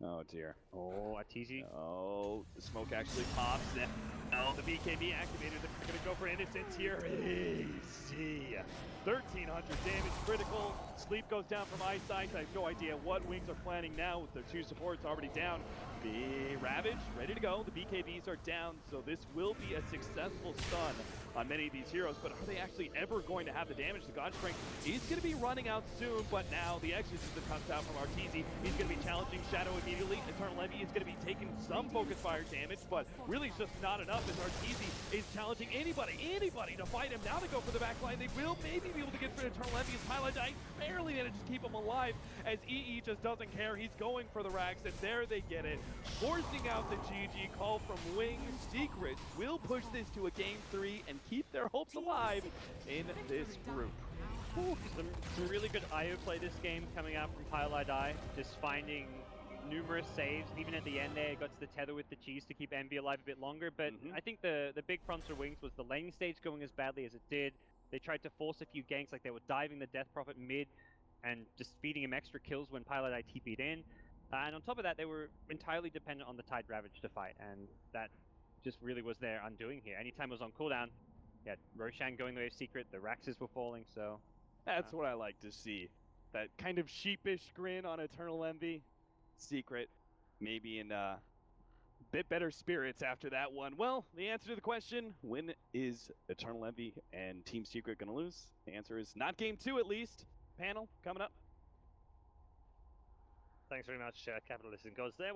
Oh dear. Oh, Arteezy. Oh, the smoke actually pops. Now the BKB activated. They're going to go for innocence here. Easy. 1300 damage critical. Sleep goes down from eyesight. I have no idea what Wings are planning now with their 2 supports already down. Be Ravage, ready to go. The BKBs are down, so this will be a successful stun on many of these heroes, but are they actually ever going to have the damage? The God Strength is going to be running out soon, but now the Exorcism comes out from Arteezy. He's going to be challenging Shadow immediately. Eternal Envy is going to be taking some focus fire damage, but really it's just not enough as Arteezy is challenging anybody to fight him. Now to go for the back line. They will maybe be able to get for Eternal Envy as Highlight Eye barely managed to keep him alive as EE just doesn't care. He's going for the racks, and there they get it. Forcing out the GG call from Wing. Secret will push this to a game 3 and keep their hopes alive in this group. Ooh, some really good IO play this game coming out from Highlight Eye. Just finding numerous saves. Even at the end there, got to the tether with the cheese to keep Envy alive a bit longer. But I think the big problem for Wings was the laning stage going as badly as it did. They tried to force a few ganks, like they were diving the Death Prophet mid and just feeding him extra kills when Pilot Eye TP'd in. And on top of that, they were entirely dependent on the Tide Ravage to fight, and that just really was their undoing here. Anytime it was on cooldown, yeah, Roshan going the way of Secret, the Raxes were falling, so... That's what I like to see. That kind of sheepish grin on Eternal Envy. Secret, maybe in bit better spirits after that one. Well, the answer to the question, when is Eternal Envy and Team Secret going to lose? The answer is not game 2 at least. Panel coming up. Thanks very much, Capitalist and Gods there.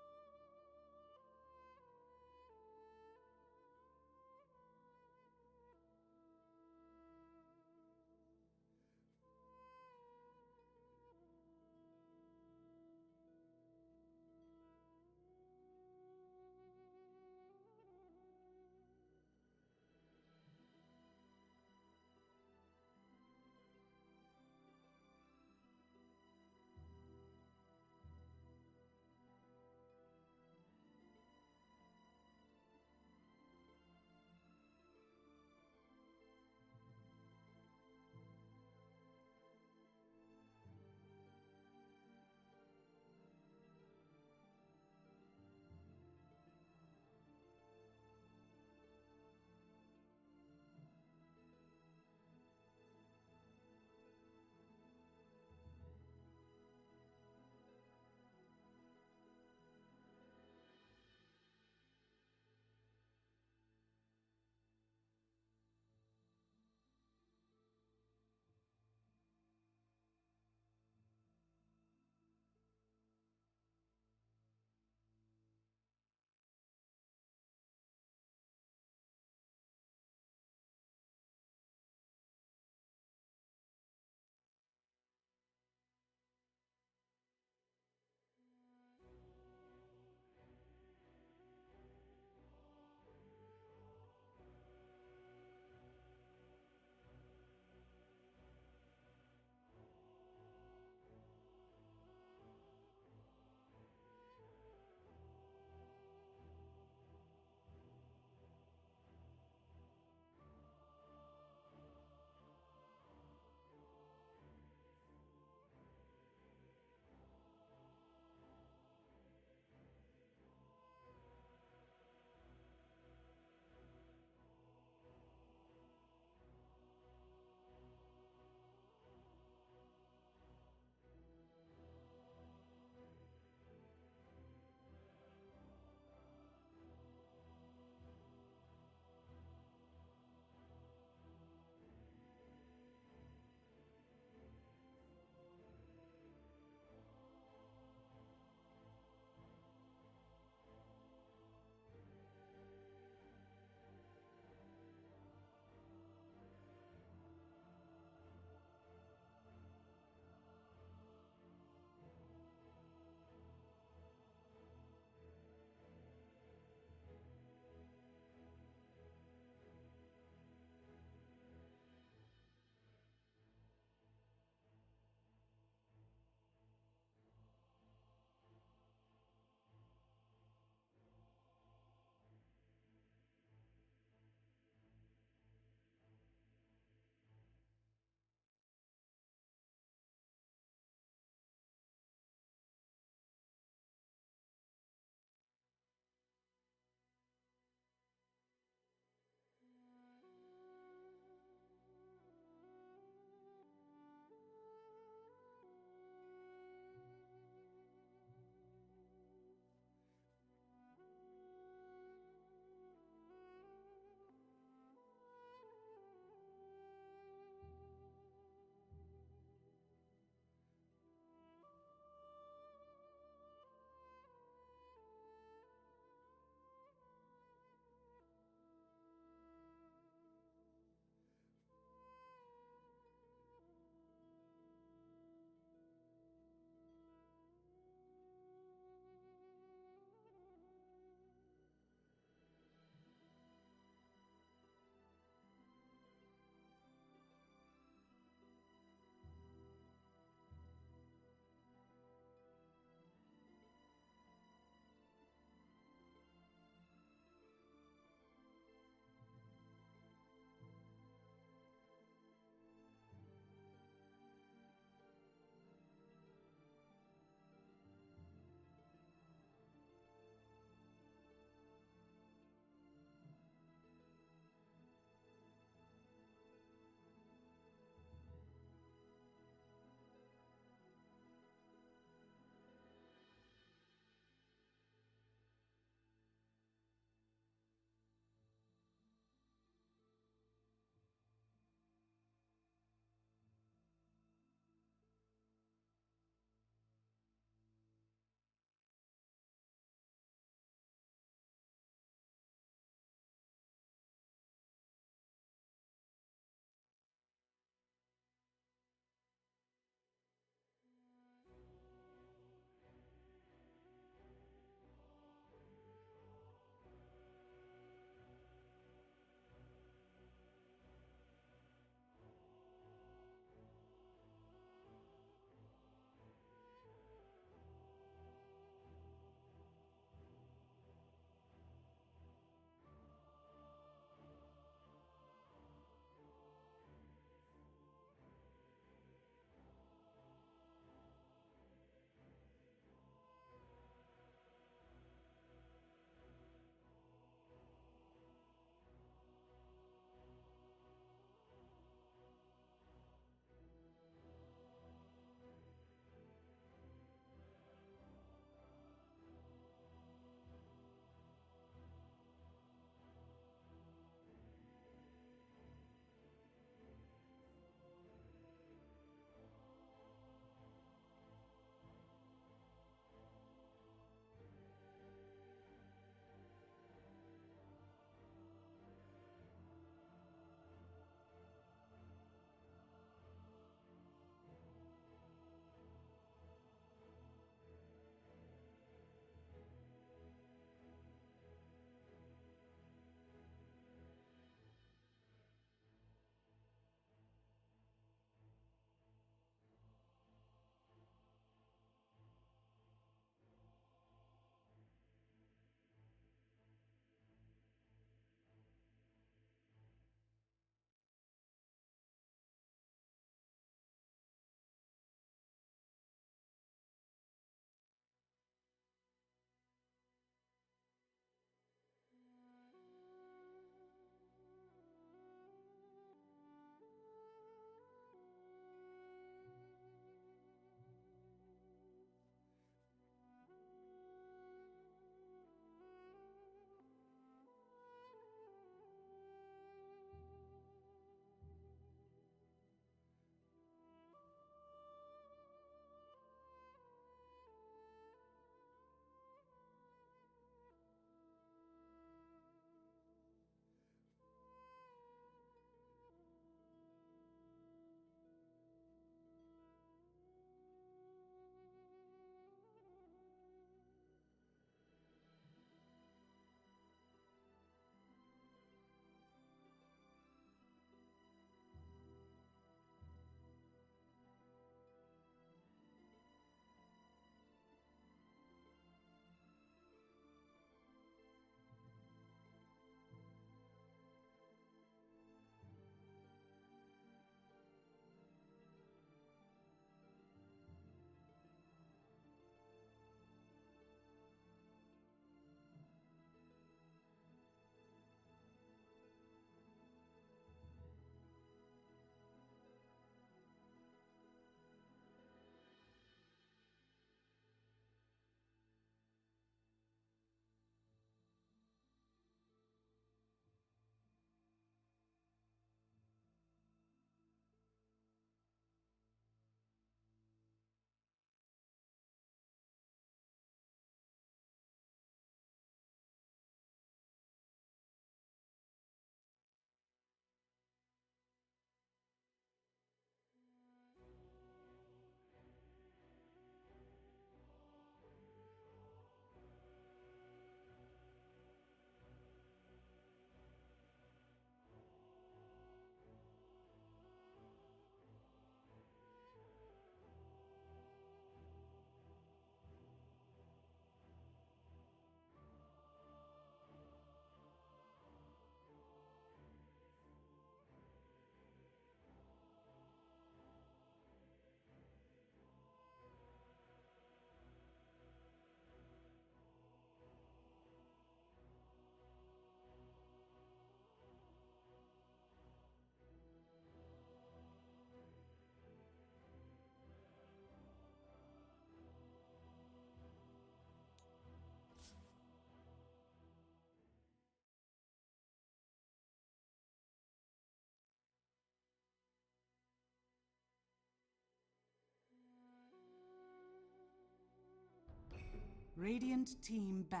Radiant team ban.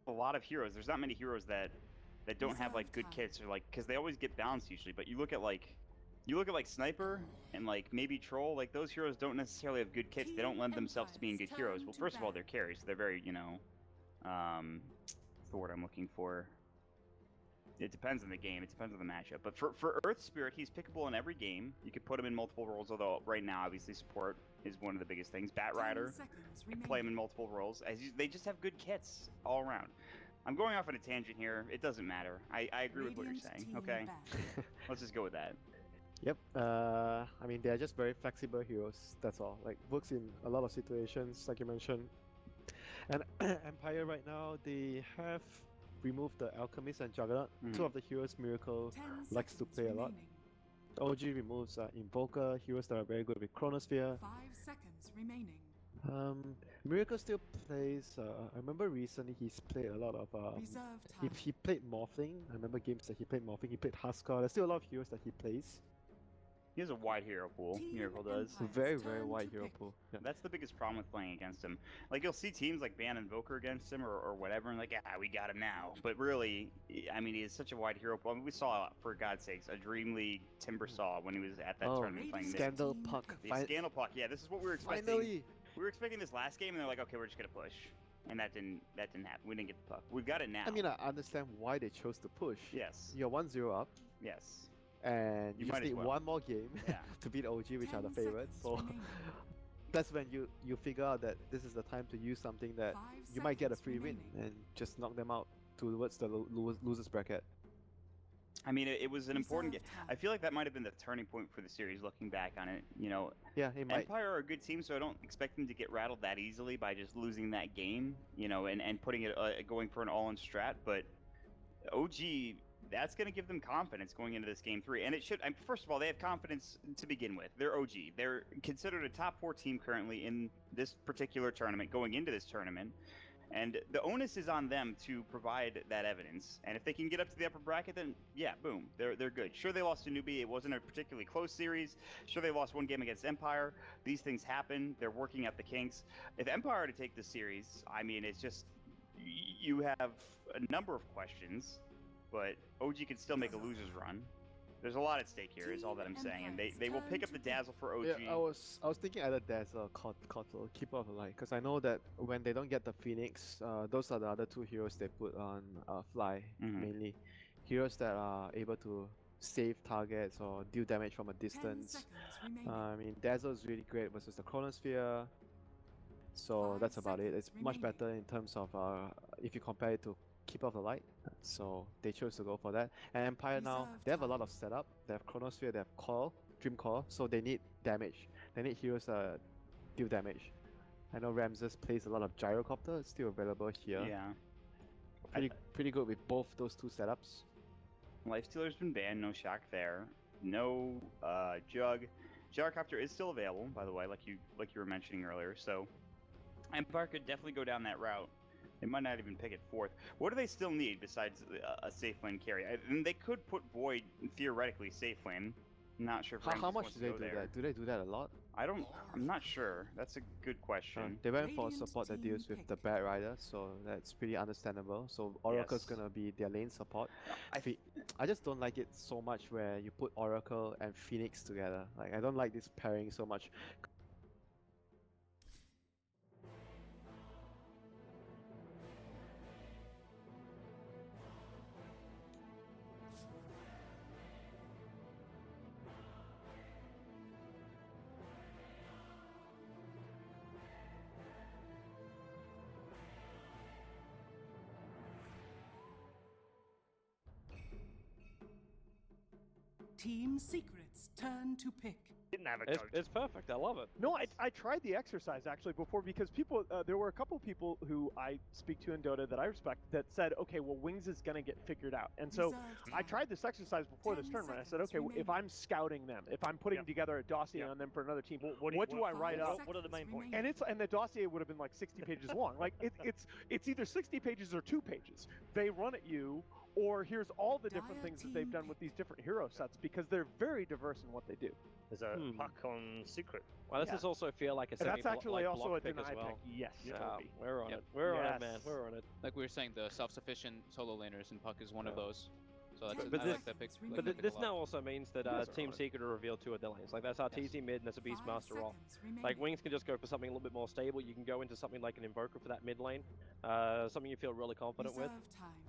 A lot of heroes. There's not many heroes that don't have like good kits, or like, because they always get balanced usually. But you look at like Sniper and like maybe Troll. Like those heroes don't necessarily have good kits. They don't lend themselves to being good heroes. Well, first of all, they're carries. They're very, what's the word I'm looking for? It depends on the game. It depends on the matchup. But for Earth Spirit, he's pickable in every game. You could put him in multiple roles, although right now, obviously, support is one of the biggest things. Bat Rider, you can play him in multiple roles. They just have good kits all around. I'm going off on a tangent here. It doesn't matter. I agree with what you're saying, okay? Let's just go with that. Yep. I mean, they're just very flexible heroes. That's all. Like, works in a lot of situations, like you mentioned. And Empire right now, they have removed the Alchemist and Juggernaut. Two of the heroes Miracle likes to play a lot. OG removes Invoker, heroes that are very good with Chronosphere. 5 seconds remaining. Miracle still plays. I remember recently he's played a lot of. He played Morphling. I remember games that he played Morphling. He played Huskar. There's still a lot of heroes that he plays. He has a wide hero pool. Miracle does. Very wide hero pool. Yeah. That's the biggest problem with playing against him. Like, you'll see teams like ban Invoker against him or whatever, and like, we got him now. But really, I mean, he has such a wide hero pool. I mean, we saw, for God's sakes, a Dream League Timbersaw when he was at that tournament playing Scandal Puck. Scandal Puck. Yeah, this is what we were expecting. Finally. We were expecting this last game, and they're like, okay, we're just gonna push. And that didn't happen. We didn't get the puck. We've got it now. I mean, I understand why they chose to push. Yes. You're 1-0 up. Yes. And you just need one more game to beat OG, which are the favorites. So that's when you figure out that this is the time to use something that you might get a free win and just knock them out towards the losers bracket. I mean, it was an important game. I feel like that might have been the turning point for the series, looking back on it. You know, yeah, it might. Empire are a good team, so I don't expect them to get rattled that easily by just losing that game, you know, and putting it going for an all-in strat. But OG, that's going to give them confidence going into this game 3. And it should, first of all, they have confidence to begin with. They're OG. They're considered a top 4 team currently in this particular tournament, going into this tournament. And the onus is on them to provide that evidence. And if they can get up to the upper bracket, then yeah, boom, they're good. Sure, they lost to Newbie. It wasn't a particularly close series. Sure, they lost one game against Empire. These things happen. They're working out the kinks. If Empire are to take the series, I mean, it's just, you have a number of questions, but OG could still make a loser's run. There's a lot at stake here, is all that I'm saying, and they will pick up the Dazzle for OG. Yeah, I was thinking either Dazzle or Kotal, Keeper of the Light, because I know that when they don't get the Phoenix, those are the other 2 heroes they put on Fly, mainly. Heroes that are able to save targets or deal damage from a distance. I mean, Dazzle is really great versus the Chronosphere, so that's about it. It's much better in terms of if you compare it to Keeper of the Light, so they chose to go for that. And Empire now, they have a lot of setup. They have Chronosphere, they have Call, Dream Call, so they need damage. They need heroes that deal damage. I know Ramses plays a lot of Gyrocopter, it's still available here. Yeah. Pretty good with both those 2 setups. Lifestealer's been banned, no shock there. No Jug. Gyrocopter is still available, by the way, like you were mentioning earlier, so Empire could definitely go down that route. They might not even pick it 4th. What do they still need besides a safe lane carry? And they could put Void theoretically safe lane. I'm not sure if how much do they do that? Do they do that a lot? I'm not sure. That's a good question. They went for support that deals with the Bat Rider, so that's pretty understandable. So Oracle's gonna be their lane support. I just don't like it so much where you put Oracle and Phoenix together. Like, I don't like this pairing so much. Team Secrets turn to pick. Didn't have a coach. It's perfect. I love it. No, I tried the exercise actually before, because people there were a couple people who I speak to in Dota that I respect that said, okay, well, Wings is gonna get figured out. And so I tried this exercise before this tournament. I said, okay, if I'm scouting them, if I'm putting together a dossier on them for another team, what do I write up? What are the main points? And the dossier would have been like 60 pages long. Like it's either 60 pages or 2 pages. They run at you, or here's all the different things that they've done with these different hero sets, because they're very diverse in what they do. There's a puck on Secret. Well, this does also feel like a that's actually also a pick deny as well. pick. Yes, Toby. We're on it. We're on it, man. We're on it. Like we were saying, the self-sufficient solo laners in puck is one of those. So that's But I like that pick. But this now also means that Team Secret are revealed two of their lanes. Like that's RTZ mid and that's a Beastmaster off. Like Wings can just go for something a little bit more stable. You can go into something like an Invoker for that mid lane, something you feel really confident with.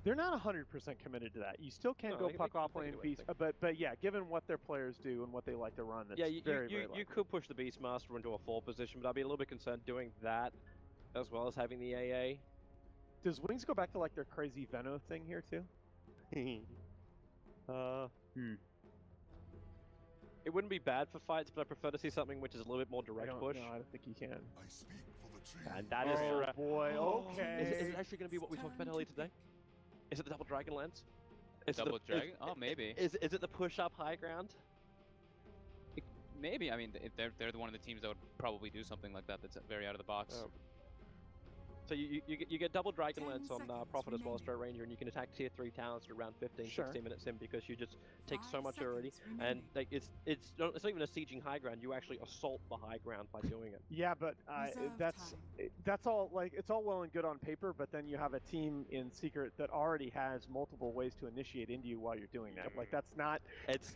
They're not 100% committed to that. You still can go puck off lane Beast, but yeah, given what their players do and what they like to run, that's very you could push the Beastmaster into a 4 position, but I'd be a little bit concerned doing that as well as having the AA. Does Wings go back to like their crazy Veno thing here too? It wouldn't be bad for fights, but I prefer to see something which is a little bit more direct push. No, I don't think you can. I speak for the tree. And that is oh boy, okay. Is it actually going to be what we talked about earlier today? Is it the double dragon lance? Double dragon? Oh, maybe. Is it the push up high ground? Maybe. I mean, they're one of the teams that would probably do something like that. That's very out of the box. Oh. So you get double Dragon Lance on Prophet as well as Stray Ranger, and you can attack tier 3 talents at around 15, 16 minutes in because you just take so much already. And like it's not even a sieging high ground. You actually assault the high ground by doing it. Yeah, but that's all like it's all well and good on paper, but then you have a team in Secret that already has multiple ways to initiate into you while you're doing that. Like that's not. It's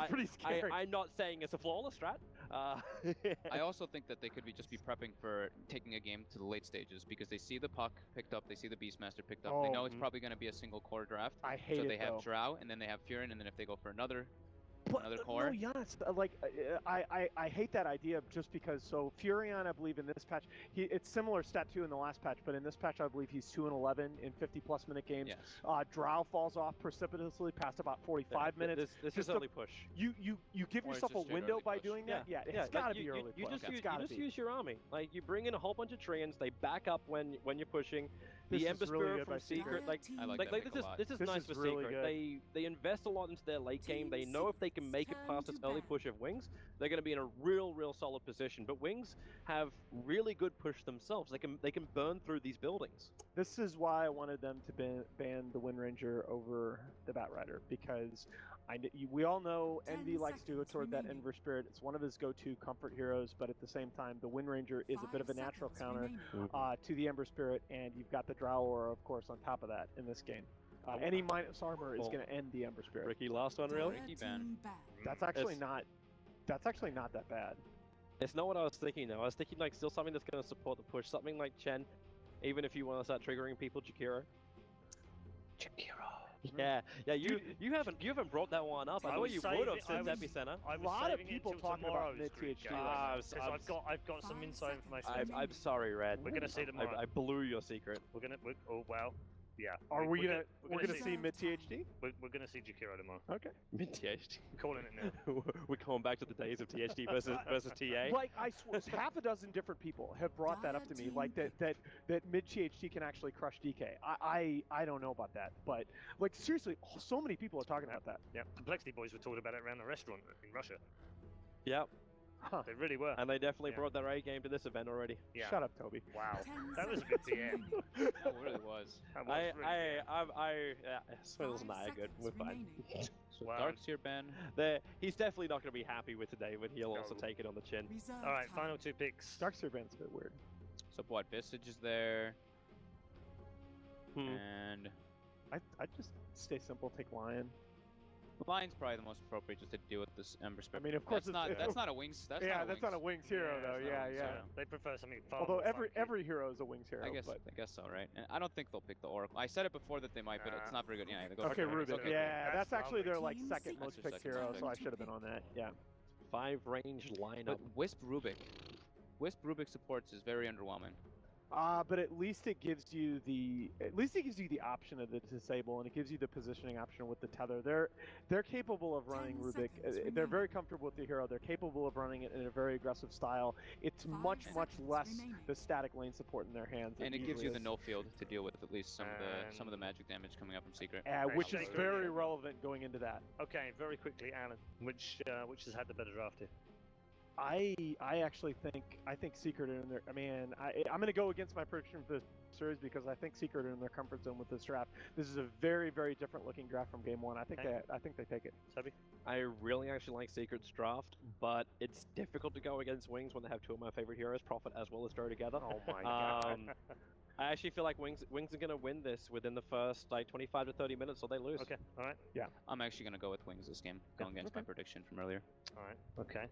pretty scary. I'm not saying it's a flawless strat. I also think that they could just be prepping for taking a game to the late stages because they see the puck picked up, they see the Beastmaster picked up. They know it's probably going to be a single core draft. I hate so it, they have though. Drow, and then they have Furin, and then if they go for another core. No, Giannis, I hate that idea just because. So Furion, I believe in this patch, it's similar stat 2 in the last patch, but in this patch I believe he's 2-11 in 50+ minute games. Yes. Drow falls off precipitously past about 45 minutes. This is early push. You give yourself a window by doing that. Yeah, it's gotta be early you push. Just use your army. Like you bring in a whole bunch of treants, they back up when you're pushing. The Ember Spirit from Secret, I like that this is nice for really Secret. Good. They invest a lot into their late game. They know if they can make it past this early push of Wings, they're going to be in a real solid position. But Wings have really good push themselves. They can burn through these buildings. This is why I wanted them to ban the Wind Ranger over the Bat Rider, because we all know Envy likes to go toward that Ember Spirit. It's one of his go-to comfort heroes, but at the same time, the Wind Ranger is a bit of a natural counter to the Ember Spirit, and you've got the Drow Aura, of course, on top of that in this game. Any minus armor is going to end the Ember Spirit. Ricky, last one, really? Ricky ban. That's actually not that bad. It's not what I was thinking, though. I was thinking, like, still something that's going to support the push. Something like Chen, even if you want to start triggering people, Jakiro. Yeah, you haven't brought that one up. I thought you would have since Epicenter. A lot of people talking about mid THD. I've got some inside information. I'm sorry, Red. We're gonna see tomorrow. I blew your secret. Oh wow. Yeah. We're gonna see mid THD? We're gonna see Jakiro tomorrow. Okay. Mid THD. I'm calling it now. We're going back to the days of THD versus TA. Like I swear, half a dozen different people have brought that up to me. Like that mid THD can actually crush DK. I don't know about that, but like seriously, so many people are talking about that. Yeah. Complexity Boys were talking about it around the restaurant in Russia. Yep. Huh. They really were. And they definitely brought their A game to this event already. Yeah. Shut up, Toby. Wow. That was a good PM. That really was. Swindle's and I are good. We're fine. Wow. Dark's here, Ben. He's definitely not going to be happy with today, but he'll also take it on the chin. All right, final 2 picks. Dark's here, Ben's a bit weird. So what? Visage is there. And I just stay simple. Take Lion. Lion's probably the most appropriate just to deal with this Ember Spirit. I mean, of course, that's not a Wings. That's not a Wings hero, though. Yeah. They prefer something far. Although every hero is a Wings hero. I guess so, right? And I don't think they'll pick the Oracle. I said it before that they might, but it's not very good. Yeah, they go okay, Ruben. Okay. Yeah, that's actually their like second That's most their picked second hero, most so I picked. should have been on that. Yeah. 5 range lineup. But Wisp Rubik supports is very underwhelming. But at least it gives you the option of the disable, and it gives you the positioning option with the tether. They're capable of running Rubik. They're very comfortable with the hero. They're capable of running it in a very aggressive style. It's much less the static lane support in their hands. And it gives you the no field to deal with at least some of the magic damage coming up from Secret. Which is very relevant going into that. Okay, very quickly, Alan. Which has had the better draft here? I actually think Secret are in there. I mean, I'm going to go against my prediction for this series because I think Secret are in their comfort zone with this draft. This is a very, very different looking draft from game one. I think they take it. Sabi? I really actually like Secret's draft, but it's difficult to go against Wings when they have two of my favorite heroes, Prophet as well as Joe together. Oh my god. I actually feel like Wings are going to win this within the first like 25 to 30 minutes, or they lose. Okay, all right. Yeah. I'm actually going to go with Wings this game, going against my prediction from earlier. All right, okay.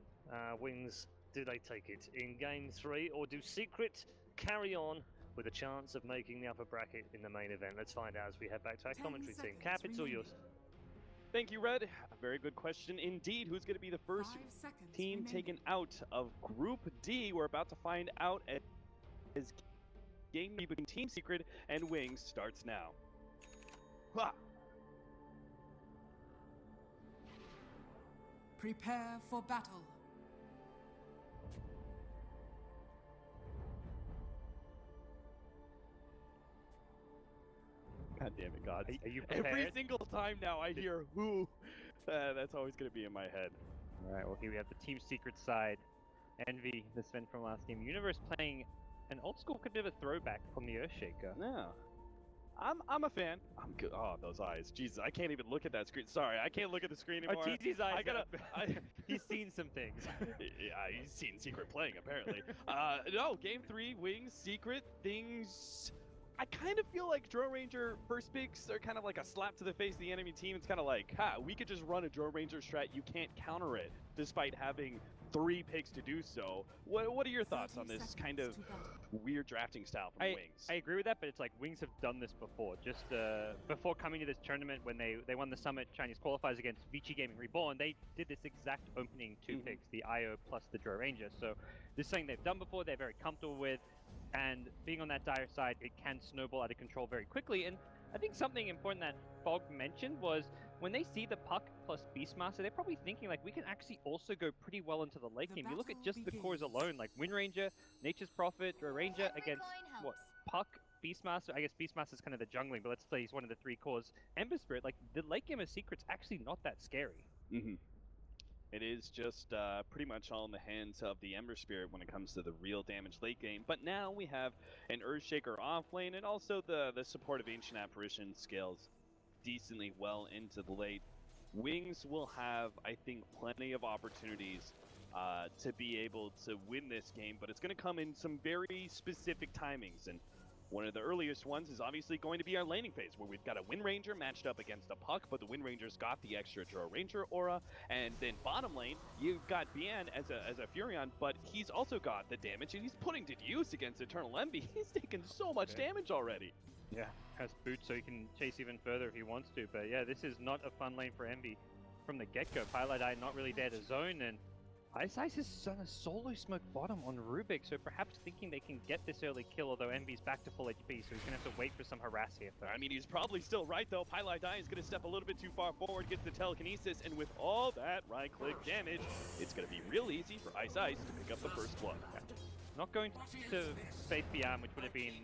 Wings, do they take it in game 3, or do Secret carry on with a chance of making the upper bracket in the main event? Let's find out as we head back to our commentary team. Cap, it's all yours. Thank you, Red. A very good question indeed. Who's going to be the first team taken out of Group D? We're about to find out as game between Team Secret and Wings starts now. Ha! Prepare for battle. God damn it, God. Are you prepared? Every single time now I hear who, that's always going to be in my head. All right, well, here we have the Team Secret side. Envy, the Sven from last game. Universe playing an old school kind of a throwback from the Earthshaker. Yeah. I'm a fan. I'm good. Oh, those eyes. Jesus, I can't even look at that screen. Sorry, I can't look at the screen anymore. TZ's eyes. I gotta. He's seen some things. Yeah, he's seen Secret playing apparently. No, game 3, Wings, Secret, things. I kind of feel like Drone Ranger first picks are kind of like a slap to the face of the enemy team. It's kind of like, we could just run a Drone Ranger strat. You can't counter it, despite having 3 picks to do so. What are your thoughts on this kind of weird drafting style from Wings? I agree with that, but it's like Wings have done this before. Just before coming to this tournament, when they won the Summit Chinese qualifiers against Vici Gaming Reborn, they did this exact opening 2 picks, the IO plus the Drone Ranger. So this is something they've done before, they're very comfortable with. And being on that dire side, it can snowball out of control very quickly. And I think something important that Fog mentioned was when they see the Puck plus Beastmaster, they're probably thinking like we can actually also go pretty well into the late game. You look at just the cores alone, like Wind Ranger, Nature's Prophet, Drone Ranger against what Puck, Beastmaster. I guess Beastmaster's kind of the jungling, but let's say he's one of the 3 cores. Ember Spirit, like the late game of Secret's actually not that scary. It is just pretty much all in the hands of the Ember Spirit when it comes to the real damage late game. But now we have an Earthshaker off lane, and also the support of Ancient Apparition scales decently well into the late. Wings will have, I think, plenty of opportunities to be able to win this game, but it's going to come in some very specific timings. And one of the earliest ones is obviously going to be our laning phase, where we've got a Wind Ranger matched up against a Puck, but the Wind Ranger's got the extra Drone Ranger aura. And then bottom lane, you've got Bian as a Furion, but he's also got the damage, and he's putting to use against Eternal Envy. He's taken so much damage already. Yeah, has boots so he can chase even further if he wants to. But yeah, this is not a fun lane for Envy from the get-go. Pilot Eye not really there to zone, and Ice has done a solo smoke bottom on Rubik, so perhaps thinking they can get this early kill, although Envy's back to full HP, so he's going to have to wait for some harass here first. I mean, he's probably still right, though. Pilot Eye is going to step a little bit too far forward, gets the telekinesis, and with all that right-click damage, it's going to be real easy for Ice to pick up the first blood. Not going to Faith Beyond, which would have been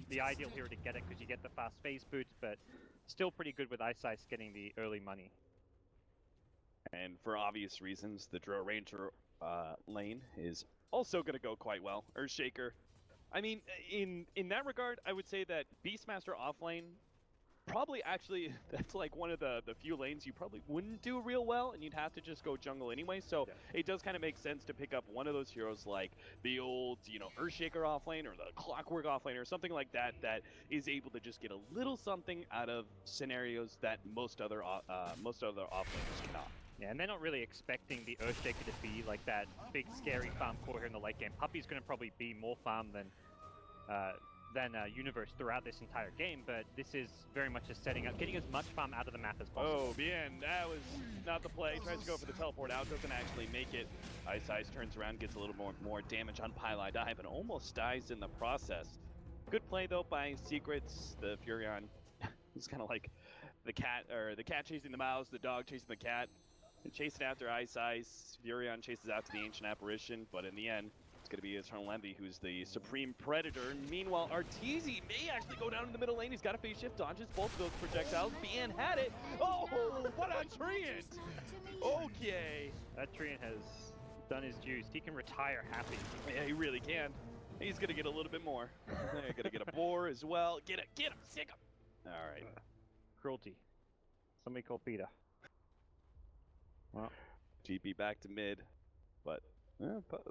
the ideal hero to get it, because you get the fast phase boots, but still pretty good with Ice getting the early money. And for obvious reasons, the Drone Ranger lane is also going to go quite well. Earthshaker, I mean, in that regard, I would say that Beastmaster offlane, probably actually, that's like one of the few lanes you probably wouldn't do real well, and you'd have to just go jungle anyway, so it does kind of make sense to pick up one of those heroes like the old, Earthshaker offlane or the Clockwork offlane or something like that, that is able to just get a little something out of scenarios that most other offlaners cannot. Yeah, and they're not really expecting the Earthshaker to be like that big scary farm core here in the late game. Puppy's going to probably be more farm than Universe throughout this entire game, but this is very much just setting up, getting as much farm out of the map as possible. Oh, Bien, that was not the play. Tries to go for the teleport out, doesn't actually make it. Ice turns around, gets a little more damage on Pilot Eye, but almost dies in the process. Good play though by Secrets. The Furion is kind of like the cat chasing the mouse, the dog chasing the cat. Chasing after Ice, Furion chases out to the Ancient Apparition, but in the end, it's going to be Eternal Envy who's the Supreme Predator. Meanwhile, Arteezy may actually go down in the middle lane. He's got a phase shift, dodges both of those projectiles. Bien had it. Oh, what a treant! Okay. That treant has done his dues. He can retire happy. Yeah, he really can. He's gonna get a little bit more. They're gonna get a boar as well. Get him, sick him. All right. Cruelty. Somebody call Peter. Well, GP back to mid, but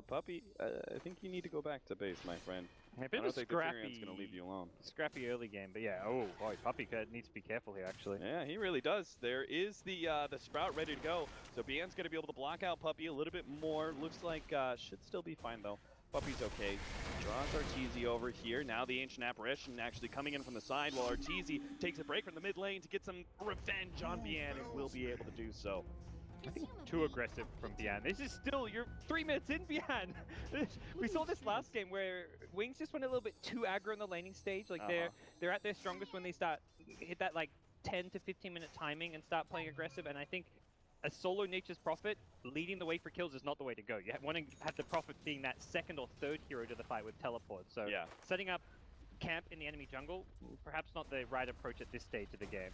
Puppy, I think you need to go back to base, my friend. a bit I of don't a think the scrappy, Furion's gonna leave you alone. scrappy early game, but yeah. Oh boy, Puppy needs to be careful here actually. Yeah, he really does. There is the Sprout ready to go, so Bian's gonna be able to block out Puppy a little bit more. Looks like should still be fine though. Puppy's okay. Draws Arteezy over here. Now the Ancient Apparition actually coming in from the side while Arteezy takes a break from the mid lane to get some revenge on Bian and will be able to do so. I think too aggressive from Bian. This is still, you're 3 minutes in, Bian. We saw this last game where Wings just went a little bit too aggro in the laning stage. Like they're at their strongest when they start hit that like 10 to 15 minute timing and start playing aggressive. And I think a solo Nature's Prophet leading the way for kills is not the way to go. You want to have the Prophet being that second or third hero to the fight with teleport. So yeah, setting up camp in the enemy jungle, perhaps not the right approach at this stage of the game.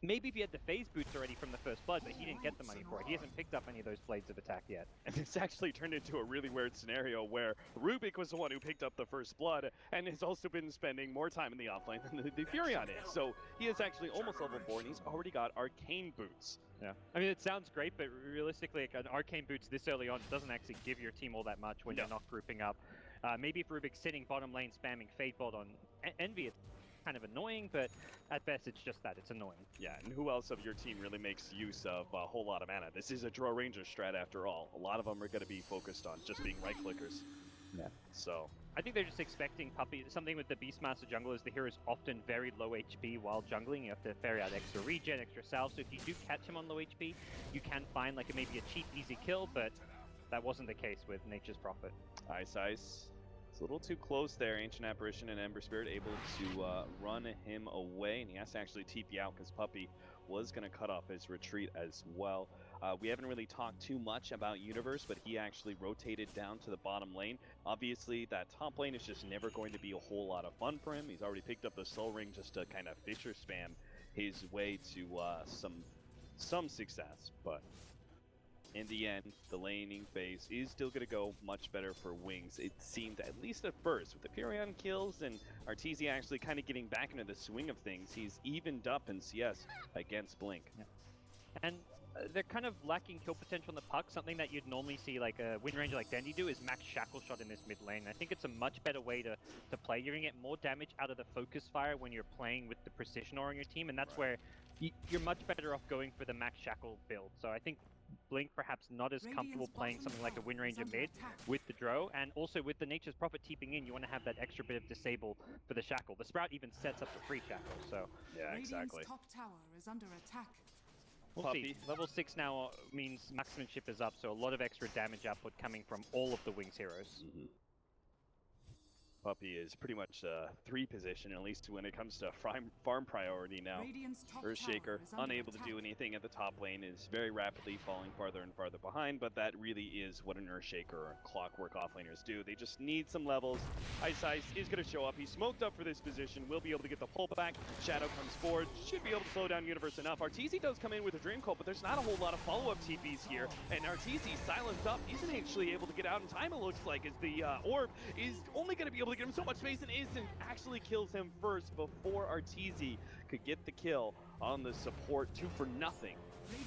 Maybe if he had the phase boots already from the first blood, but he didn't get the money for it. He hasn't picked up any of those blades of attack yet. And this actually turned into a really weird scenario where Rubik was the one who picked up the first blood and has also been spending more time in the offlane than the Furion is. So he is actually almost level 4 and he's already got arcane boots. Yeah, I mean, it sounds great, but realistically, like, an arcane boots this early on doesn't actually give your team all that much when you're not grouping up. Maybe if Rubik's sitting bottom lane spamming Fade Bolt on Envy, it's kind of annoying, but at best it's just that, it's annoying. Yeah, and who else of your team really makes use of a whole lot of mana? This is a draw ranger strat after all. A lot of them are going to be focused on just being right clickers. Yeah. So I think they're just expecting Puppy. Something with the Beastmaster jungle is the hero is often very low HP while jungling. You have to ferry out extra regen, extra salve. So if you do catch him on low HP, you can find like maybe a cheap, easy kill, but that wasn't the case with Nature's Prophet. Ice. It's a little too close there. Ancient Apparition and Ember Spirit able to run him away, and he has to actually TP out because Puppy was going to cut off his retreat as well. We haven't really talked too much about Universe, but he actually rotated down to the bottom lane. Obviously, that top lane is just never going to be a whole lot of fun for him. He's already picked up the Soul Ring just to kind of Fisher spam his way to some success, but in the end, the laning phase is still going to go much better for Wings. It seemed, at least at first, with the Furion kills and Arteezy actually kind of getting back into the swing of things, he's evened up in CS against Blink. Yeah. And they're kind of lacking kill potential in the puck. Something that you'd normally see like a Wind Ranger like Dandy do is max Shackle Shot in this mid lane. I think it's a much better way to play. You're going to get more damage out of the Focus Fire when you're playing with the Precision Aura on your team, and that's where you're much better off going for the max Shackle build. So I think Blink perhaps not as comfortable playing something like a Wind Ranger mid with the Drow, and also with the Nature's Prophet TPing in, you want to have that extra bit of disable for the Shackle. The Sprout even sets up the free Shackle, so... Yeah, exactly. Top tower is under attack. We'll see. Level 6 now means marksmanship is up, so a lot of extra damage output coming from all of the Wings heroes. Puppy is pretty much 3 position, at least when it comes to farm priority now. Earthshaker, unable to do anything at the top lane, is very rapidly falling farther and farther behind, but that really is what an Earthshaker or Clockwork offlaners do. They just need some levels. Ice is going to show up. He's smoked up for this position, will be able to get the pullback. Shadow comes forward, should be able to slow down Universe enough. Arteezy does come in with a Dream Coat, but there's not a whole lot of follow-up TPs here, and Arteezy silenced up, isn't actually able to get out in time, it looks like, as the orb is only going to be able to get him so much space, and Instant actually kills him first before Arteezy could get the kill on the support. 2 for nothing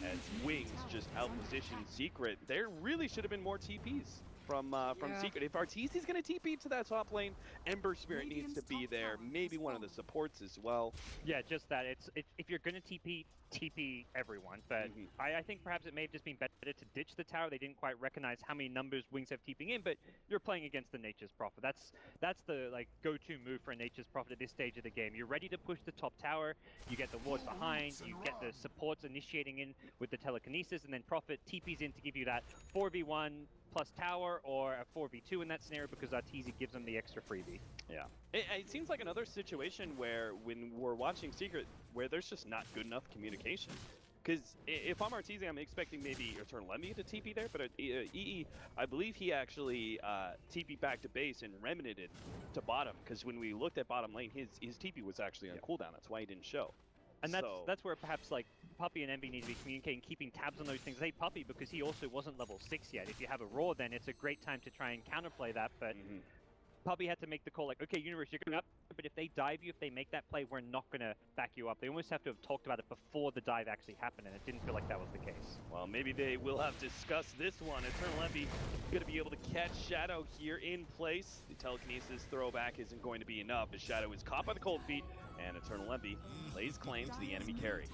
as Wings just outpositioned Secret. There really should have been more TPs from Secret. If Arteezy's going to TP to that top lane, Ember Spirit needs to be there. Maybe one of the supports as well. Yeah, just that. It's if you're going to TP everyone, but I think perhaps it may have just been better to ditch the tower. They didn't quite recognize how many numbers Wings have TPing in, but you're playing against the Nature's Prophet. That's the like go-to move for a Nature's Prophet at this stage of the game. You're ready to push the top tower, you get the ward behind, you get the supports initiating in with the telekinesis, and then Prophet TPs in to give you that 4v1 plus tower, or a 4v2 in that scenario, because Arteezy gives them the extra freebie. Yeah. It seems like another situation where, when we're watching Secret, where there's just not good enough communication. Because if I'm Arteezy, I'm expecting maybe Eternal Envy to TP there, but EE, I believe he actually TP back to base and remnanted to bottom, because when we looked at bottom lane, his TP was actually on cooldown. That's why he didn't show. And that's where perhaps like Puppy and Envy need to be communicating, keeping tabs on those things. Hey, Puppy, because he also wasn't level 6 yet. If you have a Roar, then it's a great time to try and counterplay that, but Puppy had to make the call like, okay, Universe, you're going up, but if they dive you, if they make that play, we're not going to back you up. They almost have to have talked about it before the dive actually happened, and it didn't feel like that was the case. Well, maybe they will have discussed this one. Eternal Envy going to be able to catch Shadow here in place. The telekinesis throwback isn't going to be enough as Shadow is caught by the cold feet, and Eternal Envy lays claim to the enemy carry.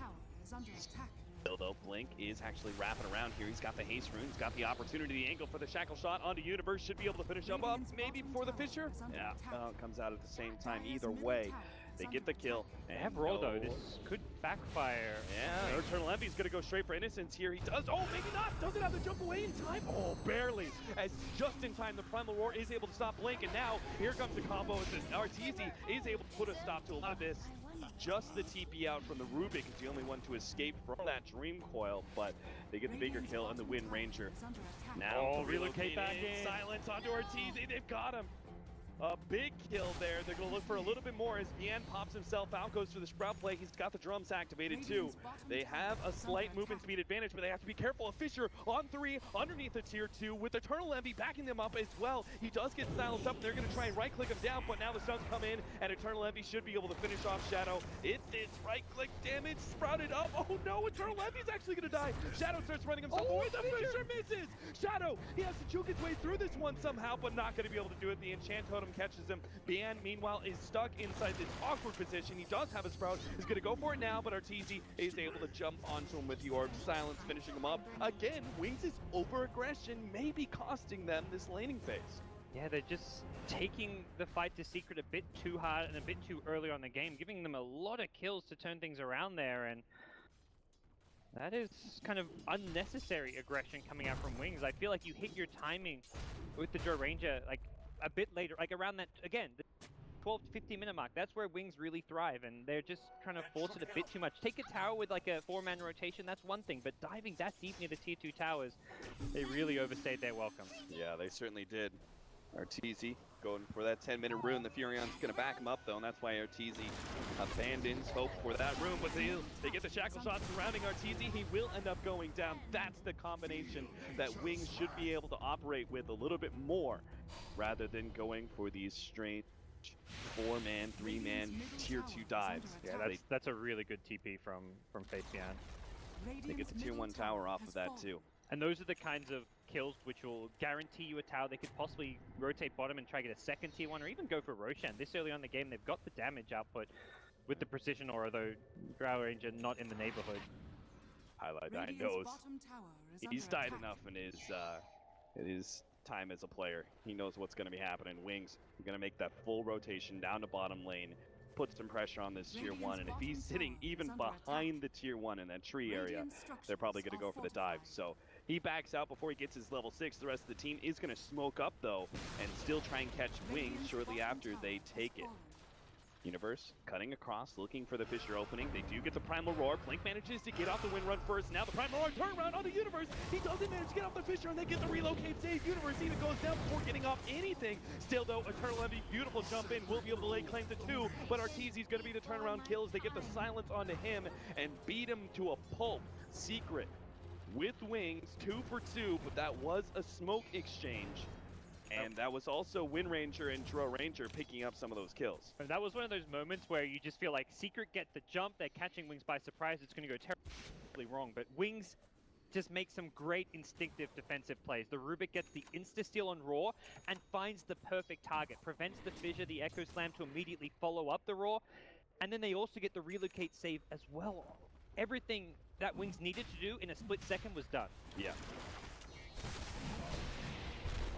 Still though, Blink is actually wrapping around here. He's got the haste rune, he's got the opportunity, the angle for the shackle shot onto Universe, should be able to finish up maybe before the Fissure. Yeah, it comes out at the same time. Either way, they get the kill. They have Roar though, this could backfire. Yeah, Eternal Envy's gonna go straight for Innocence here. He does, oh maybe not, doesn't have the jump away in time. Oh, barely, as just in time the Primal Roar is able to stop Blink, and now here comes the combo as this Arteezy is able to put a stop to a lot of this. Just the TP out from the Rubik is the only one to escape from that Dream Coil, but they get the bigger kill on the Wind Ranger. Now relocate back in. Silence onto Arteezy, they've got him. A big kill there. They're going to look for a little bit more as Bien pops himself out, goes for the Sprout play. He's got the drums activated too. They have a slight movement speed advantage, but they have to be careful. A Fissure on 3 underneath the tier 2 with Eternal Envy backing them up as well. He does get silenced up, and they're going to try and right-click him down, but now the stuns come in, and Eternal Envy should be able to finish off Shadow. It's right-click damage sprouted up. Oh no, Eternal Envy's actually going to die. Shadow starts running himself away. The Fissure misses. Shadow, he has to juke his way through this one somehow, but not going to be able to do it. The Enchant Totem catches him. Bien, meanwhile, is stuck inside this awkward position. He does have a Sprout. He's going to go for it now, but Arteezy is able to jump onto him with the Orb. Silence finishing him up. Again, Wings' over-aggression may be costing them this laning phase. Yeah, they're just taking the fight to Secret a bit too hard and a bit too early on the game, giving them a lot of kills to turn things around there, and that is kind of unnecessary aggression coming out from Wings. I feel like you hit your timing with the Joe Ranger, like, a bit later, like around that, again, the 12 to 15 minute mark. That's where Wings really thrive, and they're just trying to force it a bit too much. Take a tower with like a 4-man rotation, that's one thing, but diving that deep near the tier 2 towers, they really overstayed their welcome. Yeah, they certainly did. Arteezy going for that 10-minute rune. The Furion's going to back him up, though, and that's why Arteezy abandons hope for that rune. But they get the shackle shot surrounding Arteezy. He will end up going down. That's the combination that Wings should be able to operate with a little bit more, rather than going for these straight 4-man, 3-man tier 2 dives. Yeah, that's a really good TP from Face Beyond. They get the tier 1 tower off of that, too. And those are the kinds of kills which will guarantee you a tower. They could possibly rotate bottom and try to get a second tier 1, or even go for Roshan. This early on in the game, they've got the damage output with the precision aura, though Drow Ranger not in the neighborhood. Highlight 9 knows he's died enough in his time as a player. He knows what's going to be happening. Wings are going to make that full rotation down to bottom lane, put some pressure on this tier 1, and if he's sitting even behind the tier 1 in that tree area, they're probably going to go for the dive. So he backs out before he gets his level 6. The rest of the team is going to smoke up, though, and still try and catch Wings shortly after they take it. Universe cutting across, looking for the Fissure opening. They do get the Primal Roar. Blink manages to get off the wind run first. Now the Primal Roar turn around on the Universe. He doesn't manage to get off the Fissure, and they get the relocate save. Universe even goes down before getting off anything. Still, though, Eternal Envy, beautiful jump in, will be able to lay claim to 2, but Arteezy's going to be the turnaround kills. They get the silence onto him and beat him to a pulp. Secret with Wings, 2 for 2, but that was a smoke exchange. And that was also Wind Ranger and Drow Ranger picking up some of those kills. And that was one of those moments where you just feel like Secret get the jump, they're catching Wings by surprise, it's going to go terribly wrong. But Wings just makes some great instinctive defensive plays. The Rubik gets the insta-steal on Roar and finds the perfect target, prevents the Fissure, the Echo Slam to immediately follow up the Roar, and then they also get the relocate save as well. Everything that Wings needed to do in a split second was done. Yeah.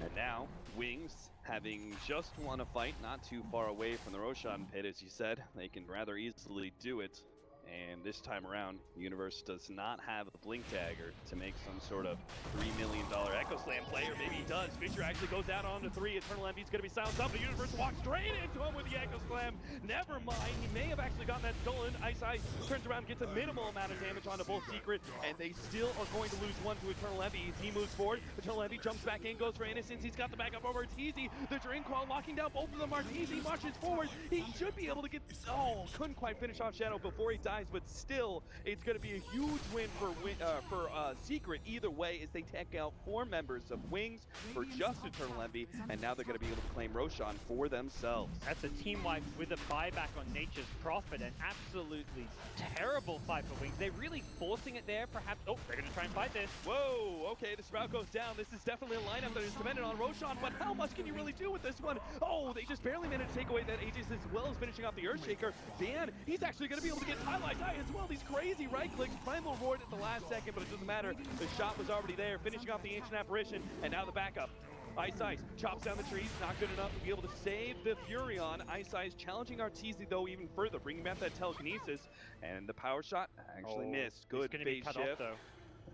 And now, Wings, having just won a fight not too far away from the Roshan pit, as you said, they can rather easily do it. And this time around, Universe does not have a Blink Dagger to make some sort of $3 million Echo Slam play, or maybe he does. Fissure actually goes down onto 3. Eternal Envy's going to be silenced up. The Universe walks straight into him with the Echo Slam. Never mind, he may have actually gotten that stolen. Ice turns around, gets a minimal amount of damage onto both Secret, and they still are going to lose 1 to Eternal Envy. As he moves forward, Eternal Envy jumps back in, goes for Innocence. He's got the backup over Arteezy. The Drain Coil locking down both of them. Arteezy marches forward. He should be able to get... Oh, couldn't quite finish off Shadow before he died. guys, but still, it's going to be a huge win for Secret either way as they take out 4 members of Wings for just Eternal Envy, and now they're going to be able to claim Roshan for themselves. That's a team wipe with a buyback on Nature's Prophet, an absolutely terrible fight for Wings. They're really forcing it there, perhaps. Oh, they're going to try and fight this. Whoa, okay, the Sprout goes down. This is definitely a lineup that is dependent on Roshan, but how much can you really do with this one? Oh, they just barely managed to take away that Aegis as well as finishing off the Earthshaker. Dan, he's actually going to be able to get Highlight Eye as well. These crazy right clicks. Primal roared at the last second, but it doesn't matter. The shot was already there, finishing off the Ancient Apparition, and now the backup. Ice chops down the trees, not good enough to be able to save the Furion. Ice challenging Arteezy though even further, bringing back that telekinesis, and the power shot actually missed. Good phase shift.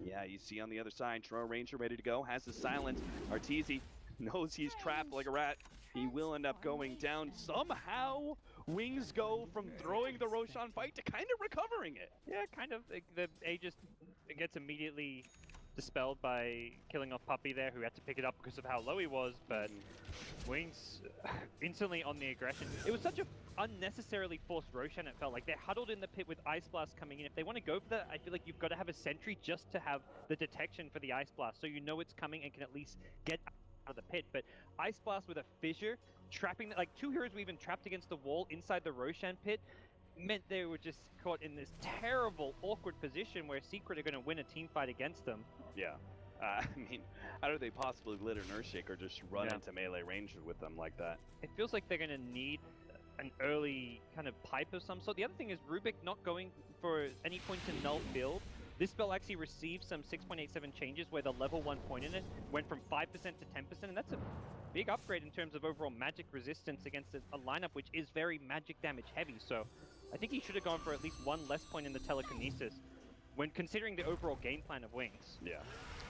Yeah, you see on the other side, Tro Ranger ready to go, has the silence. Arteezy knows he's trapped like a rat. He will end up going down. Somehow, Wings go from throwing the Roshan fight to kind of recovering it. Yeah, kind of. The Aegis gets immediately dispelled by killing off Puppey there, who had to pick it up because of how low he was, but Wings instantly on the aggression. It was such a unnecessarily forced Roshan, it felt like. They're huddled in the pit with Ice Blast coming in. If they want to go for that, I feel like you've got to have a sentry just to have the detection for the Ice Blast, so you know it's coming and can at least get out of the pit. But Ice Blast with a fissure, trapping, like 2 heroes were even trapped against the wall inside the Roshan pit, meant they were just caught in this terrible, awkward position where Secret are going to win a team fight against them. Yeah. I mean, how do they possibly let an Earthshaker just run into melee range with them like that? It feels like they're going to need an early kind of pipe of some sort. The other thing is Rubik not going for any point to null build. This spell actually received some 6.87 changes where the level 1 point in it went from 5% to 10%, and that's a big upgrade in terms of overall magic resistance against a lineup which is very magic damage heavy. So I think he should have gone for at least 1 less point in the telekinesis when considering the overall game plan of Wings. Yeah.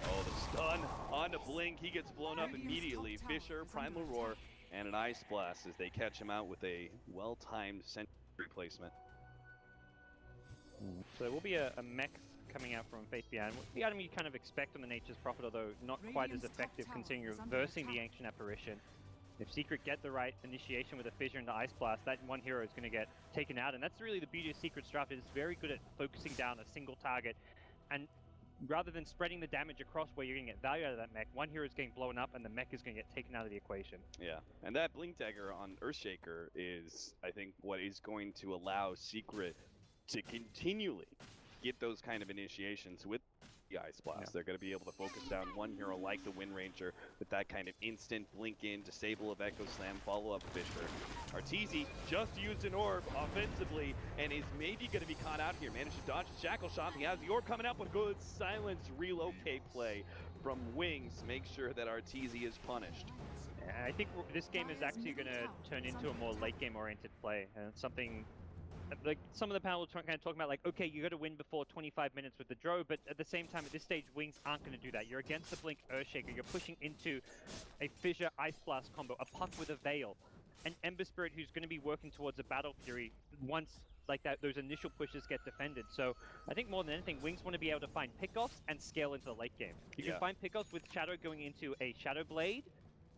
Oh, the stun on the Blink. He gets blown up immediately. Fisher, Primal Roar, and an Ice Blast as they catch him out with a well-timed sentry placement. So there will be a mech coming out from Faith Beyond. The item you kind of expect on the Nature's Prophet, although not quite as effective considering reversing the Ancient Apparition. If Secret get the right initiation with a Fissure and the Ice Blast, that one hero is going to get taken out. And that's really the beauty of Secret's draft. It's very good at focusing down a single target. And rather than spreading the damage across where you're going to get value out of that mech, one hero is getting blown up and the mech is going to get taken out of the equation. Yeah, and that Blink Dagger on Earthshaker is, I think, what is going to allow Secret to continually get those kind of initiations with the Ice Blast. Yeah. They're going to be able to focus down one hero like the Wind Ranger with that kind of instant blink in, disable of Echo Slam, follow up Fisher. Arteezy just used an orb offensively and is maybe going to be caught out here. Managed to dodge the Shackle Shot. He has the orb coming up with good silence relocate play from Wings. Make sure that Arteezy is punished. I think this game is actually going to turn into a more late game oriented play, and it's something like some of the panel were kind of talking about, like, okay, you got to win before 25 minutes with the Drow, but at the same time, at this stage, Wings aren't going to do that. You're against the Blink Earthshaker. You're pushing into a Fissure Ice Blast combo, a Puck with a Veil, an Ember Spirit who's going to be working towards a Battle Fury once like that those initial pushes get defended. So I think more than anything, Wings want to be able to find pickoffs and scale into the late game. You can find pickoffs with Shadow going into a Shadow Blade.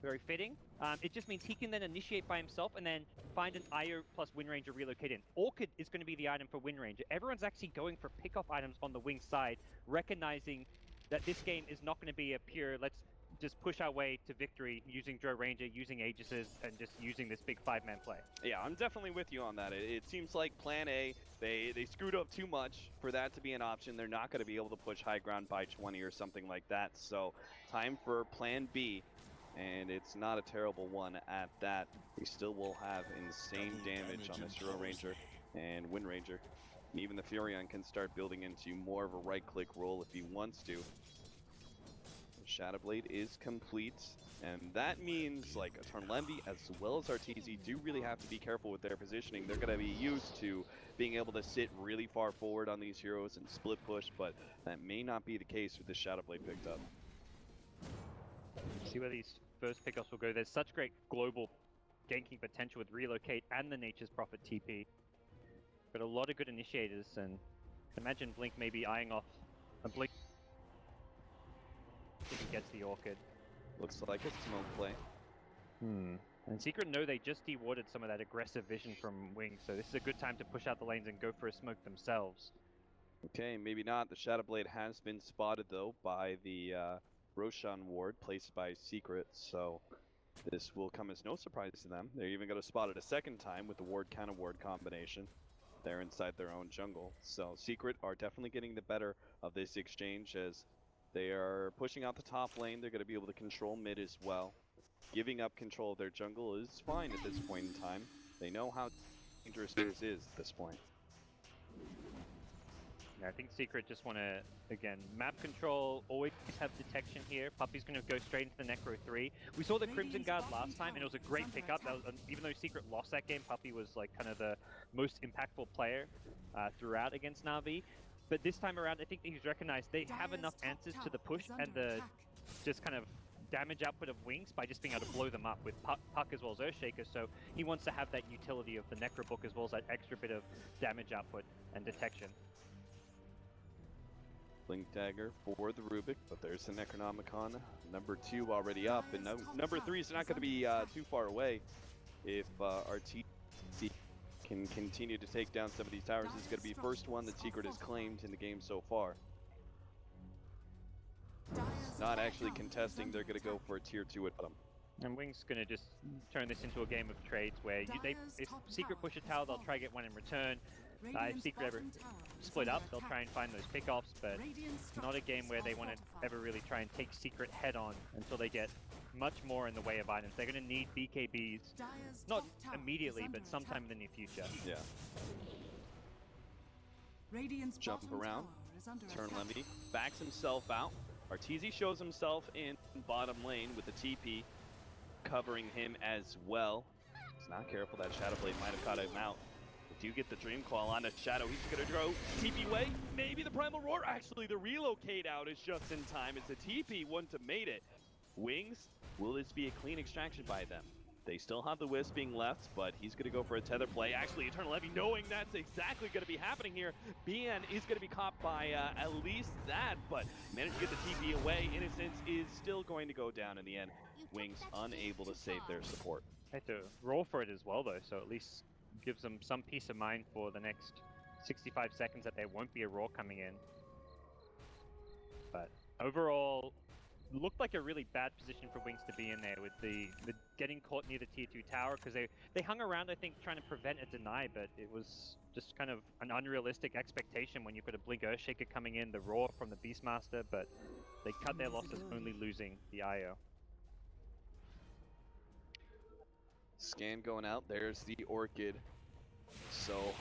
Very fitting. It just means he can then initiate by himself and then find an IO plus Wind Ranger relocate in. Orchid is going to be the item for Wind Ranger. Everyone's actually going for pick-off items on the Wing side, recognizing that this game is not going to be a pure, let's just push our way to victory using Drow Ranger, using Aegises, and just using this big 5-man play. Yeah, I'm definitely with you on that. It seems like Plan A, they screwed up too much for that to be an option. They're not going to be able to push high ground by 20 or something like that. So time for Plan B. And it's not a terrible one at that. We still will have insane damage on the Drow Ranger and Wind Ranger. And even the Furion can start building into more of a right-click role if he wants to. Shadow Blade is complete, and that means like Eternal Envy as well as Arteezy do really have to be careful with their positioning. They're going to be used to being able to sit really far forward on these heroes and split push, but that may not be the case with the Shadow Blade picked up. See where these first pickups will go. There's such great global ganking potential with Relocate and the Nature's Prophet TP. But a lot of good initiators, and imagine Blink maybe eyeing off a Blink if he gets the Orchid. Looks like a smoke play. And Secret know they just dewarded some of that aggressive vision from Wings, so this is a good time to push out the lanes and go for a smoke themselves. Okay, maybe not. The Shadow Blade has been spotted, though, by the Roshan ward placed by Secret, so this will come as no surprise to them. They're even going to spot it a second time with the ward counter ward combination. They're inside their own jungle. So Secret are definitely getting the better of this exchange as they are pushing out the top lane. They're going to be able to control mid as well. Giving up control of their jungle is fine at this point in time. They know how dangerous this is at this point. Yeah, I think Secret just want to, again, map control, always have detection here. Puppey's going to go straight into the Necro 3. We saw the Crimson Guard last time, and it was a great pickup. That was, even though Secret lost that game, Puppey was like kind of the most impactful player throughout against Na'Vi. But this time around, I think he's recognized they have enough answers to the push and the just kind of damage output of Wings by just being able to blow them up with Puck as well as Earthshaker, so he wants to have that utility of the Necro Book as well as that extra bit of damage output and detection. Blink Dagger for the Rubik, but there's the Necronomicon. Number 2 already up, and number 3 is not going to be too far away. If RT can continue to take down some of these towers, this is going to be first one that Secret has claimed in the game so far. Not actually contesting, they're going to go for a tier 2 at bottom. And Wings going to just turn this into a game of trades where if Secret push a tower, they'll try to get one in return. If Secret ever split up, they'll try and find those pickoffs, but not a game where they want to ever really try and take Secret head on until they get much more in the way of items. They're going to need BKBs, not immediately, but sometime in the near future. Yeah. Jump around, turn Lemmy, backs himself out. Arteezy shows himself in bottom lane with the TP covering him as well. He's not careful, that Shadow Blade might have caught him out. They do get the Dream Call on the Shadow. He's gonna throw TP away. Maybe the Primal Roar. Actually, the relocate out is just in time. It's a TP wouldn't have made it. Wings, will this be a clean extraction by them? They still have the Wisp being left, but he's going to go for a tether play. Actually, Eternal Levy knowing that's exactly going to be happening here. BN is going to be caught by at least that, but managed to get the TP away. Innocence is still going to go down in the end. Wings unable to save their support. They have to roll for it as well, though, so at least gives them some peace of mind for the next 65 seconds that there won't be a roar coming in. But overall, looked like a really bad position for Wings to be in there with the getting caught near the tier 2 tower, because they hung around, I think, trying to prevent a deny, but it was just kind of an unrealistic expectation when you've got a Blink Earthshaker coming in, the roar from the Beastmaster, but they cut their losses only losing the IO. Scan going out, there's the Orchid. So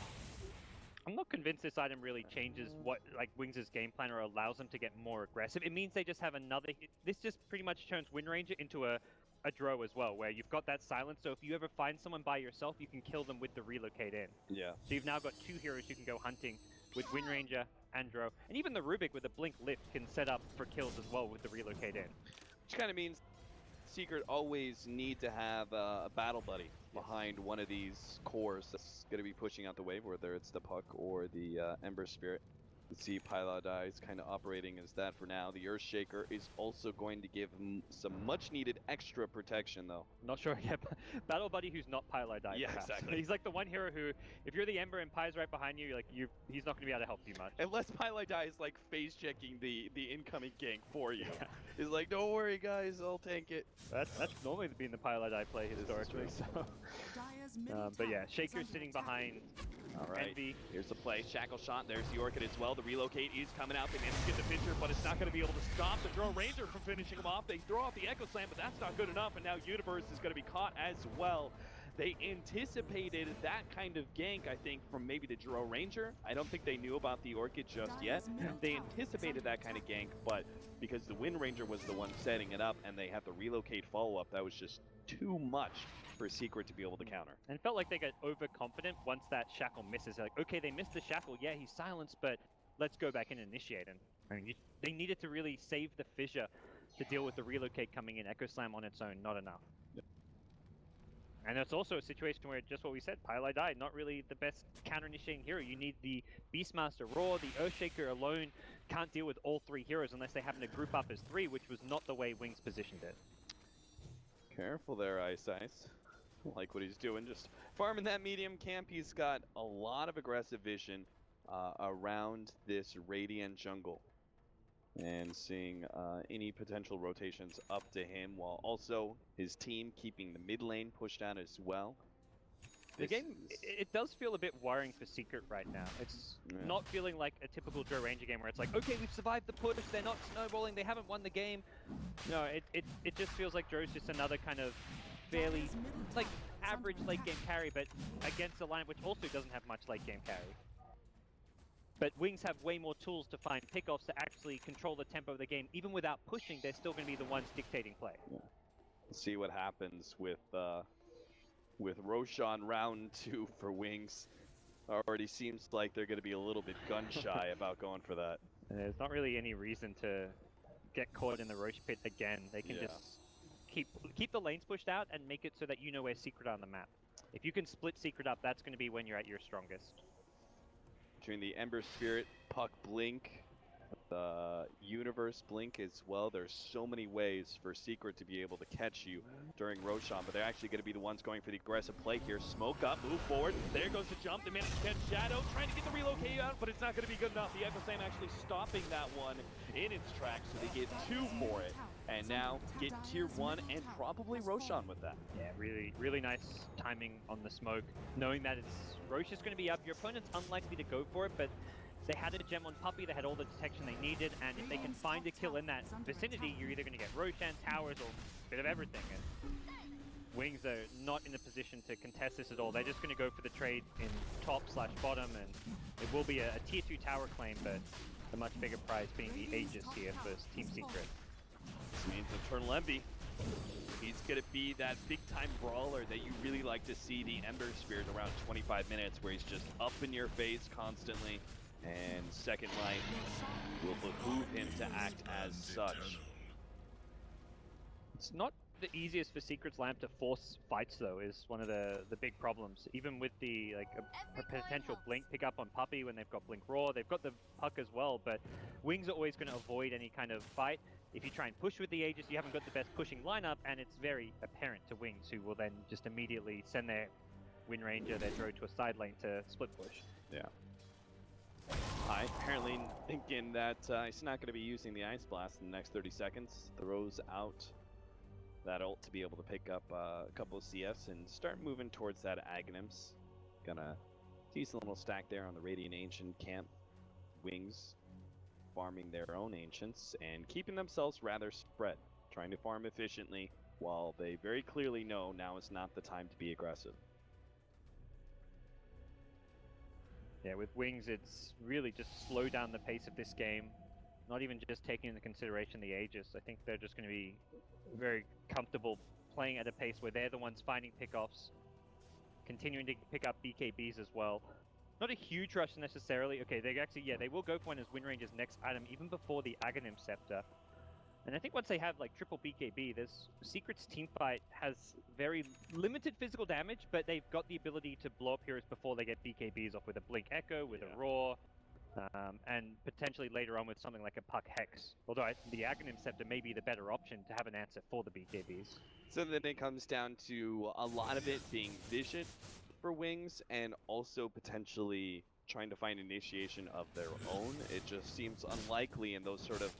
I'm not convinced this item really changes what Wings' game plan or allows them to get more aggressive. It means they just have another hit. This just pretty much turns Wind Ranger into a Drow as well, where you've got that silence, so if you ever find someone by yourself, you can kill them with the relocate in. Yeah. So you've now got 2 heroes you can go hunting with Wind Ranger and Drow. And even the Rubik with the Blink Lift can set up for kills as well with the relocate in. Which kind of means Secret always need to have a battle buddy behind one of these cores that's going to be pushing out the wave, whether it's the Puck or the Ember Spirit. You see Pylai is kind of operating as that for now. The Earthshaker is also going to give him some much needed extra protection, though. Not sure, yeah, battle buddy who's not Pylai. Yeah, exactly. He's like the one hero who, if you're the Ember and Py's right behind you, he's not going to be able to help you much. Unless Pylai is like phase checking the incoming gank for you. Yeah. He's like, don't worry guys, I'll tank it. That's normally been the Pylai play historically. So. But yeah, Shaker's sitting behind. All right, Envy. Here's the play. Shackle shot. There's the Orchid as well. The relocate is coming out. They managed to get the Pincher, but it's not going to be able to stop the Drow Ranger from finishing him off. They throw off the Echo Slam, but that's not good enough. And now Universe is going to be caught as well. They anticipated that kind of gank, I think, from maybe the Drow Ranger. I don't think they knew about the Orchid just yet. They anticipated that kind of gank, but because the Wind Ranger was the one setting it up and they had the relocate follow-up, that was just too much for Secret to be able to counter. And it felt like they got overconfident once that Shackle misses. They're like, okay, they missed the Shackle. Yeah, he's silenced, but let's go back and initiate him. I mean, they needed to really save the Fissure to deal with the relocate coming in. Echo Slam on its own, not enough. Yep. And it's also a situation where, just what we said, Pylai died, not really the best counter-initiating hero. You need the Beastmaster Roar, the Earthshaker alone can't deal with all 3 heroes unless they happen to group up as 3, which was not the way Wings positioned it. Careful there, Ice Ice. like what he's doing, just farming that medium camp. He's got a lot of aggressive vision around this Radiant jungle, and seeing any potential rotations up to him, while also his team keeping the mid lane pushed out as well. The game, it does feel a bit worrying for Secret right now. It's not feeling like a typical Joe Ranger game where it's like, okay, we've survived the push, they're not snowballing, they haven't won the game. No, it just feels like Joe's just another kind of fairly, like, average late game carry, but against a lineup which also doesn't have much late game carry. But Wings have way more tools to find pickoffs to actually control the tempo of the game. Even without pushing, they're still going to be the ones dictating play. Yeah. See what happens with Roshan round 2 for Wings. Already seems like they're going to be a little bit gun shy about going for that. And there's not really any reason to get caught in the Roche pit again. They can just keep the lanes pushed out and make it so that you know where Secret are on the map. If you can split Secret up, that's going to be when you're at your strongest. Between the Ember Spirit, Puck Blink, the Universe Blink as well, there's so many ways for Secret to be able to catch you during Roshan, but they're actually going to be the ones going for the aggressive play here. Smoke up, move forward, there goes the jump, they manage to catch Shadow, trying to get the relocate out, but it's not going to be good enough. The FSM actually stopping that one in its tracks, so they get 2 for it, and now get tier 1 and probably Roshan with that. Yeah, really, really nice timing on the smoke, knowing that it's Roche is going to be up. Your opponent's unlikely to go for it, but they had a gem on Puppey, they had all the detection they needed, and if they can find a kill in that vicinity, you're either going to get Roshan, towers, or a bit of everything. And Wings are not in a position to contest this at all. They're just going to go for the trade in top/bottom, and it will be a tier 2 tower claim, but the much bigger prize being the Aegis here for Team Secret. This means Eternal Envy, he's going to be that big-time brawler that you really like to see, the Ember Spirit around 25 minutes, where he's just up in your face constantly, and Second Light will behoove him to act as such. It's not the easiest for Secret's Lamp to force fights, though, is one of the big problems. Even with the a potential Blink pickup on Puppey when they've got Blink Raw, they've got the Puck as well, but Wings are always going to avoid any kind of fight. If you try and push with the Aegis, you haven't got the best pushing lineup, and it's very apparent to Wings, who will then just immediately send their Wind Ranger, their Drow to a side lane to split push. Yeah. I apparently thinking that he's not going to be using the Ice Blast in the next 30 seconds. Throws out that ult to be able to pick up a couple of CS and start moving towards that Aghanims. Gonna decent little stack there on the Radiant Ancient camp. Wings farming their own Ancients and keeping themselves rather spread, trying to farm efficiently while they very clearly know now is not the time to be aggressive. Yeah, with Wings, it's really just slow down the pace of this game. Not even just taking into consideration the Aegis. I think they're just going to be very comfortable playing at a pace where they're the ones finding pickoffs, continuing to pick up BKBs as well. Not a huge rush necessarily. Okay, they will go for one as Wind Ranger's next item even before the Aghanim Scepter. And I think once they have like triple BKB, Secret's teamfight has very limited physical damage, but they've got the ability to blow up heroes before they get BKBs off with a Blink Echo, with a Roar, and potentially later on with something like a Puck Hex. Although the Aghanim Scepter may be the better option to have an answer for the BKBs. So then it comes down to a lot of it being vision for Wings, and also potentially trying to find initiation of their own. It just seems unlikely in those sort of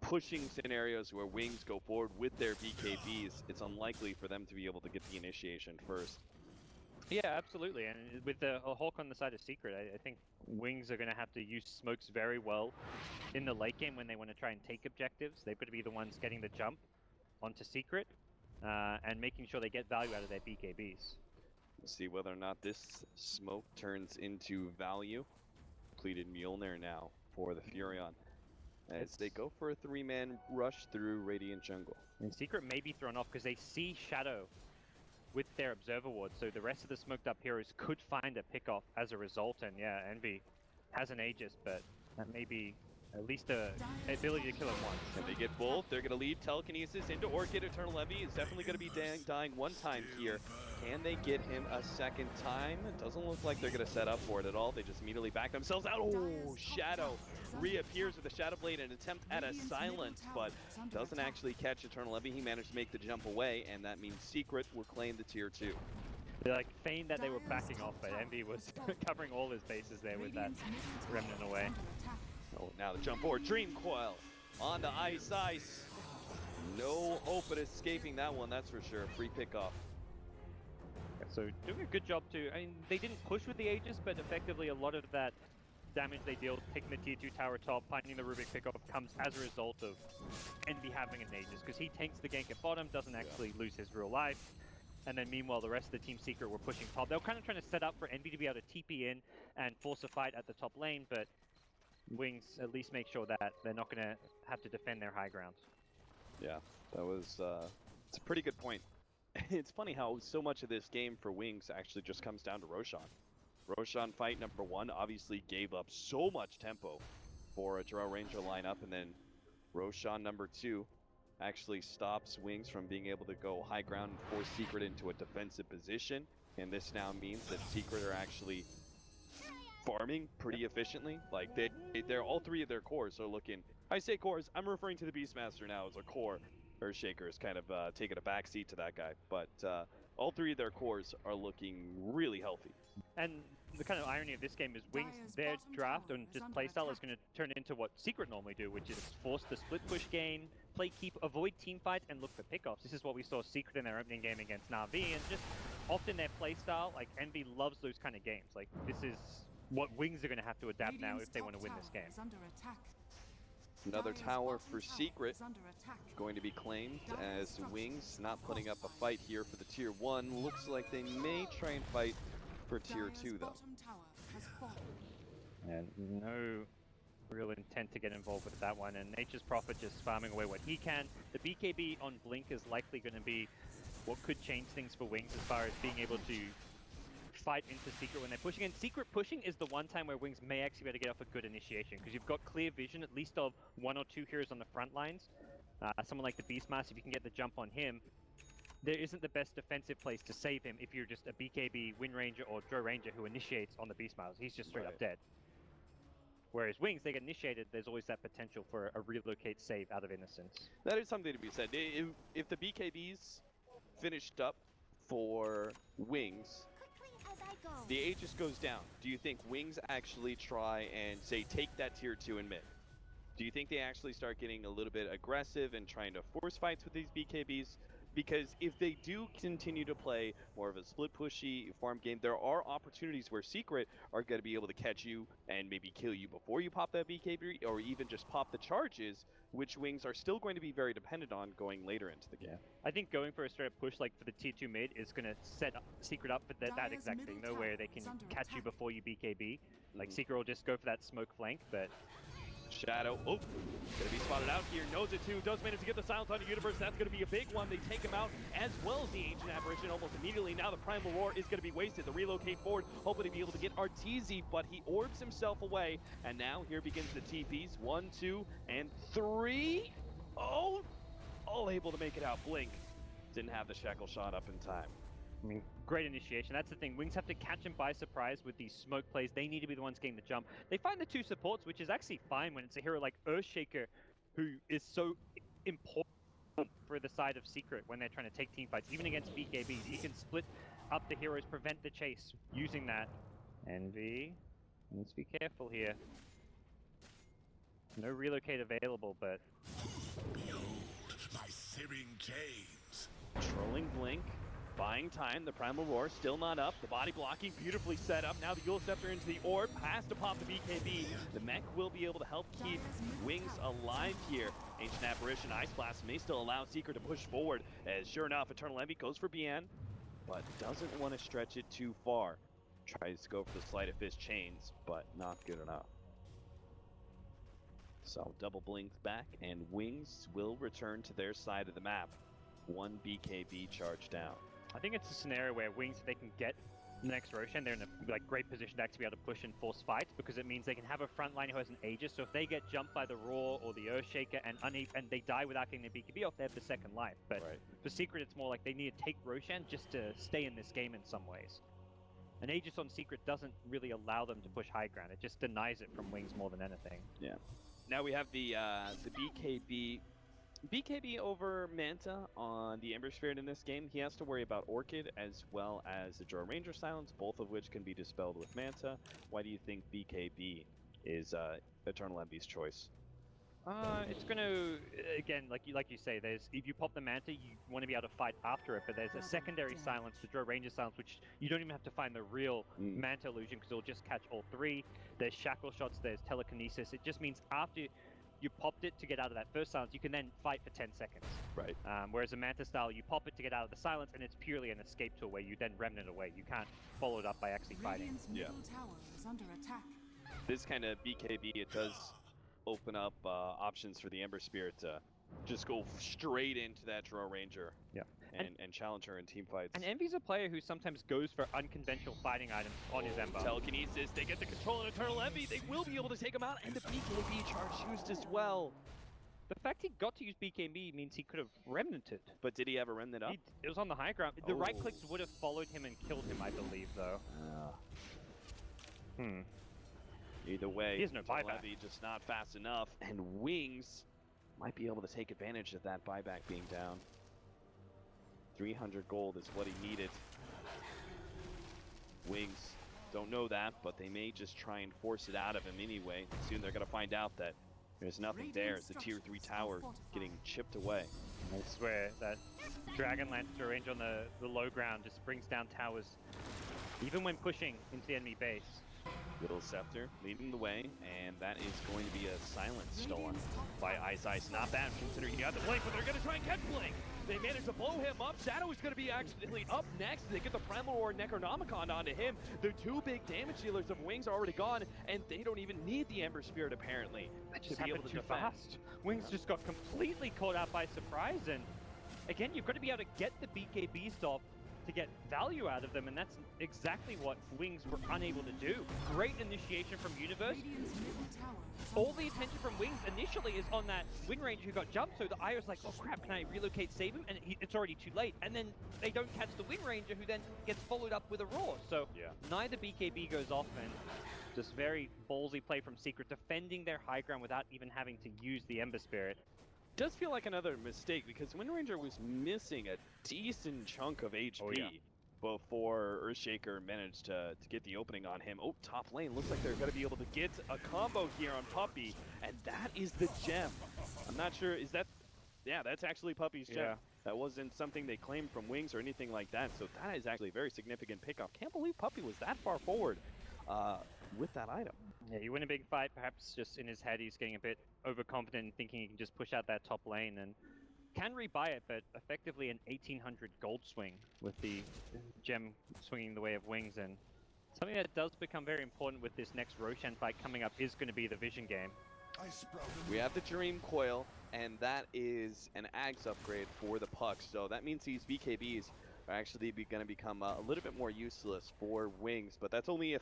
pushing scenarios where Wings go forward with their BKBs. It's unlikely for them to be able to get the initiation first. Yeah, absolutely. And with a Hawk on the side of Secret, I think Wings are going to have to use smokes very well in the late game when they want to try and take objectives. They've got to be the ones getting the jump onto Secret and making sure they get value out of their BKBs. We'll see whether or not this smoke turns into value. Completed Mjolnir now for the Furion, as they go for a 3-man rush through Radiant Jungle. And Secret may be thrown off because they see Shadow with their Observer Ward, so the rest of the smoked up heroes could find a pickoff as a result. And yeah, Envy has an Aegis, but that may be at least the ability to kill it once. Can they get both? They're going to lead Telekinesis into Orchid. Eternal Envy is definitely going to be dying one time here. Can they get him a second time? It doesn't look like they're going to set up for it at all. They just immediately back themselves out. Oh, Shadow reappears with a Shadow Blade, an attempt at a silence, but doesn't actually catch Eternal Envy. He managed to make the jump away, and that means Secret will claim the tier 2. They like feigned that they were backing off, but Envy was covering all his bases there with that Remnant away. Oh, now the jump forward. Dream Coil on the ice. No hope at escaping that one, that's for sure. Free pickoff. So doing a good job too. I mean, they didn't push with the Aegis, but effectively a lot of that damage they deal taking the tier 2 tower top, finding the Rubik pickoff comes as a result of Envy having an Aegis, because he tanks the gank at bottom, doesn't actually lose his real life. And then meanwhile, the rest of the Team Secret were pushing top. They were kind of trying to set up for Envy to be able to TP in and force a fight at the top lane, but Wings at least make sure that they're not going to have to defend their high ground. Yeah, that was it's a pretty good point. It's funny how so much of this game for Wings actually just comes down to Roshan. Roshan fight number 1 obviously gave up so much tempo for a Drow Ranger lineup, and then Roshan number 2 actually stops Wings from being able to go high ground and force Secret into a defensive position. And this now means that Secret are actually farming pretty efficiently. Like they're all 3 of their cores are looking. I say cores, I'm referring to the Beastmaster now as a core. Earthshaker is kind of taking a backseat to that guy, but all 3 of their cores are looking really healthy. And the kind of irony of this game is Wings, their draft and just playstyle is going to turn into what Secret normally do, which is force the split push gain, play keep, avoid team fights, and look for pickoffs. This is what we saw Secret in their opening game against Na'Vi, and just often their playstyle, like Envy loves those kind of games. Like this is what Wings are going to have to adapt now if they want to win this game. Another tower for Secret going to be claimed as Wings not putting up a fight here for the tier 1. Looks like they may try and fight for tier 2 though. And no real intent to get involved with that one, and Nature's Prophet just farming away what he can. The BKB on Blink is likely going to be what could change things for Wings as far as being able to fight into Secret when they're pushing. And Secret pushing is the one time where Wings may actually be able to get off a good initiation, because you've got clear vision, at least of 1 or 2 heroes on the front lines. Someone like the Beastmaster, if you can get the jump on him, there isn't the best defensive place to save him if you're just a BKB, Wind Ranger, or Drow Ranger who initiates on the Beastmaster. He's just straight up dead. Whereas Wings, they get initiated, there's always that potential for a relocate save out of Innocence. That is something to be said. If the BKBs finished up for Wings, the Aegis goes down. Do you think Wings actually try and, say, take that tier 2 in mid? Do you think they actually start getting a little bit aggressive and trying to force fights with these BKBs? Because if they do continue to play more of a split pushy farm game, there are opportunities where Secret are going to be able to catch you and maybe kill you before you pop that BKB, or even just pop the charges, which Wings are still going to be very dependent on going later into the game. Yeah. I think going for a straight up push like for the tier 2 mid is going to set up Secret up for that exact thing, though, where they can catch you before you BKB. Like Secret will just go for that smoke flank, but Shadow, gonna be spotted out here, knows it too, does manage to get the silence on the Universe, that's gonna be a big one. They take him out, as well as the Ancient Apparition almost immediately. Now the Primal Roar is gonna be wasted. The relocate forward, hoping to be able to get Arteezy, but he orbs himself away, and now here begins the TPs. 1, 2, and 3. Oh, all able to make it out. Blink didn't have the Shackle shot up in time. I mean, great initiation. That's the thing. Wings have to catch him by surprise with these smoke plays. They need to be the ones getting the jump. They find the 2 supports, which is actually fine when it's a hero like Earthshaker, who is so important for the side of Secret when they're trying to take team fights. Even against BKBs, he can split up the heroes, prevent the chase using that. Envy needs to be careful here. No relocate available, but behold my searing chains. Trolling Blink. Buying time, the Primal Roar still not up. The body blocking beautifully set up. Now the Yule Scepter into the orb, has to pop the BKB. The mech will be able to help keep Wings alive here. Ancient Apparition, Ice Blast may still allow Secret to push forward, as sure enough, Eternal Envy goes for Bian, but doesn't want to stretch it too far. Tries to go for the Sleight of Fist chains, but not good enough. So double Blink back, and Wings will return to their side of the map. 1 BKB charge down. I think it's a scenario where Wings, if they can get next Roshan, they're in a great position to actually be able to push and force fight, because it means they can have a front line who has an Aegis, so if they get jumped by the Roar or the Earthshaker and they die without getting the BKB off, they have the second life. But for Secret, it's more like they need to take Roshan just to stay in this game in some ways. An Aegis on Secret doesn't really allow them to push high ground, it just denies it from Wings more than anything. Yeah. Now we have the BKB over Manta on the Ember Spirit in this game. He has to worry about Orchid as well as the Drow Ranger Silence, both of which can be dispelled with Manta. Why do you think BKB is Eternal Envy's choice? It's going to, again, like you say, if you pop the Manta, you want to be able to fight after it, but there's a secondary silence, the Drow Ranger Silence, which you don't even have to find the real Manta illusion, because it'll just catch all three. There's Shackle Shots, there's Telekinesis. It just means after you popped it to get out of that first silence, you can then fight for 10 seconds. Right. Whereas a Manta style, you pop it to get out of the silence, and it's purely an escape tool where you then remnant away. You can't follow it up by actually fighting. Yeah. Tower is under attack. This kind of BKB, it does open up options for the Ember Spirit to just go straight into that Drow Ranger. Yeah. And challenge her in team fights. And Envy's a player who sometimes goes for unconventional fighting items on his Ember. Telekinesis, they get the control on Eternal Envy, they will be able to take him out, and the BKB charge used as well. The fact he got to use BKB means he could have remnanted. But did he ever remnant up? It was on the high ground. The right clicks would have followed him and killed him, I believe, though. Either way, he has no buyback. Envy just not fast enough, and Wings might be able to take advantage of that buyback being down. 300 gold is what he needed. Wings don't know that, but they may just try and force it out of him anyway. Soon they're going to find out that there's nothing there. It's the tier 3 tower getting chipped away. I swear that Dragonlance range on the low ground just brings down towers, even when pushing into the enemy base. Little Scepter leading the way, and that is going to be a silence stolen by Ice. Not bad considering he got the Blink, but they're going to try and catch Blink. They managed to blow him up. Shadow is going to be actually up next. They get the Primal Roar Necronomicon onto him. The two big damage dealers of Wings are already gone, and they don't even need the Ember Spirit apparently to be able to defend. Fast. Wings just got completely caught out by surprise, and again, you've got to be able to get the BKBs off to get value out of them, and that's exactly what Wings were unable to do. Great initiation from Universe. All the attention from Wings initially is on that Wind Ranger who got jumped, so the Io's like, oh crap, can I relocate, save him? And it's already too late. And then they don't catch the Wind Ranger, who then gets followed up with a Roar. So neither BKB goes off, and just very ballsy play from Secret, defending their high ground without even having to use the Ember Spirit. Does feel like another mistake, because Wind Ranger was missing a decent chunk of HP before Earthshaker managed to get the opening on him. Oh, top lane, looks like they're going to be able to get a combo here on Puppey, and that is the gem. I'm not sure, is that... Yeah, that's actually Puppey's gem. Yeah. That wasn't something they claimed from Wings or anything like that, so that is actually a very significant pickoff. Can't believe Puppey was that far forward with that item. Yeah, you win a big fight, perhaps just in his head he's getting a bit overconfident and thinking he can just push out that top lane, and can rebuy it, but effectively an 1800 gold swing with the gem swinging the way of Wings. And something that does become very important with this next Roshan fight coming up is going to be the vision game. We have the Dream Coil, and that is an Ags upgrade for the Pucks, so that means these BKBs are actually going to become a little bit more useless for Wings, but that's only if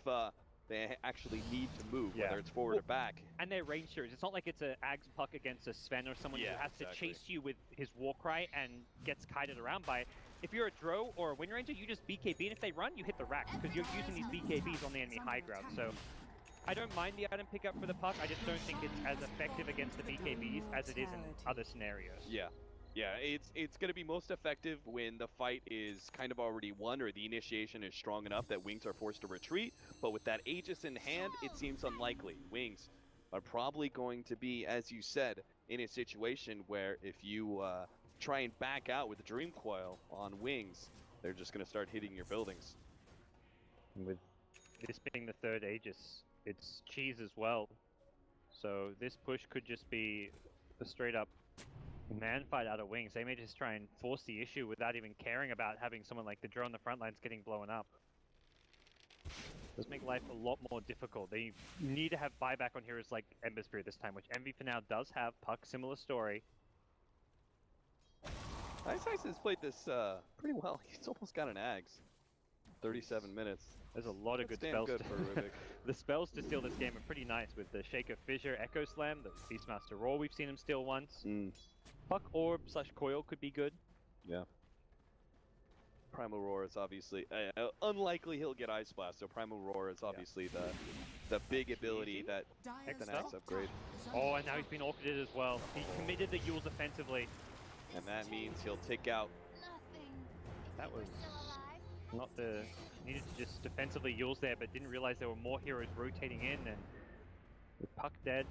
they actually need to move, whether it's forward or back. And they're range series. It's not like it's an Ags puck against a Sven or someone who has to chase you with his Warcry and gets kited around by it. If you're a Drow or a Wind Ranger, you just BKB, and if they run, you hit the racks, because you're using these BKBs on the enemy high ground. So I don't mind the item pickup for the puck, I just don't think it's as effective against the BKBs as it is in other scenarios. Yeah, it's going to be most effective when the fight is kind of already won, or the initiation is strong enough that Wings are forced to retreat. But with that Aegis in hand, it seems unlikely. Wings are probably going to be, as you said, in a situation where if you try and back out with the Dream Coil on Wings, they're just going to start hitting your buildings. With this being the third Aegis, it's cheese as well. So this push could just be a straight up man fight out of Wings. They may just try and force the issue without even caring about having someone like the Drow on the front lines getting blown up. Does make life a lot more difficult. They need to have buyback on heroes like Ember Spirit this time, which Envy for now does have. Puck, similar story. Ice has played this pretty well. He's almost got an Ags. 37 minutes. There's a lot of good Damn spells. good for Rubik. The spells to steal this game are pretty nice with the Shaker Fissure, Echo Slam, the Beastmaster Roar we've seen him steal once. Puck Orb / Coil could be good. Yeah. Primal Roar is obviously unlikely he'll get Ice Blast, so Primal Roar is obviously the big ability that the next upgrade. Oh, and now he's been orchided as well. He committed the Yules offensively. And that means he'll take out. That was not the... Needed to just defensively Yules there, but didn't realize there were more heroes rotating in, and with Puck dead,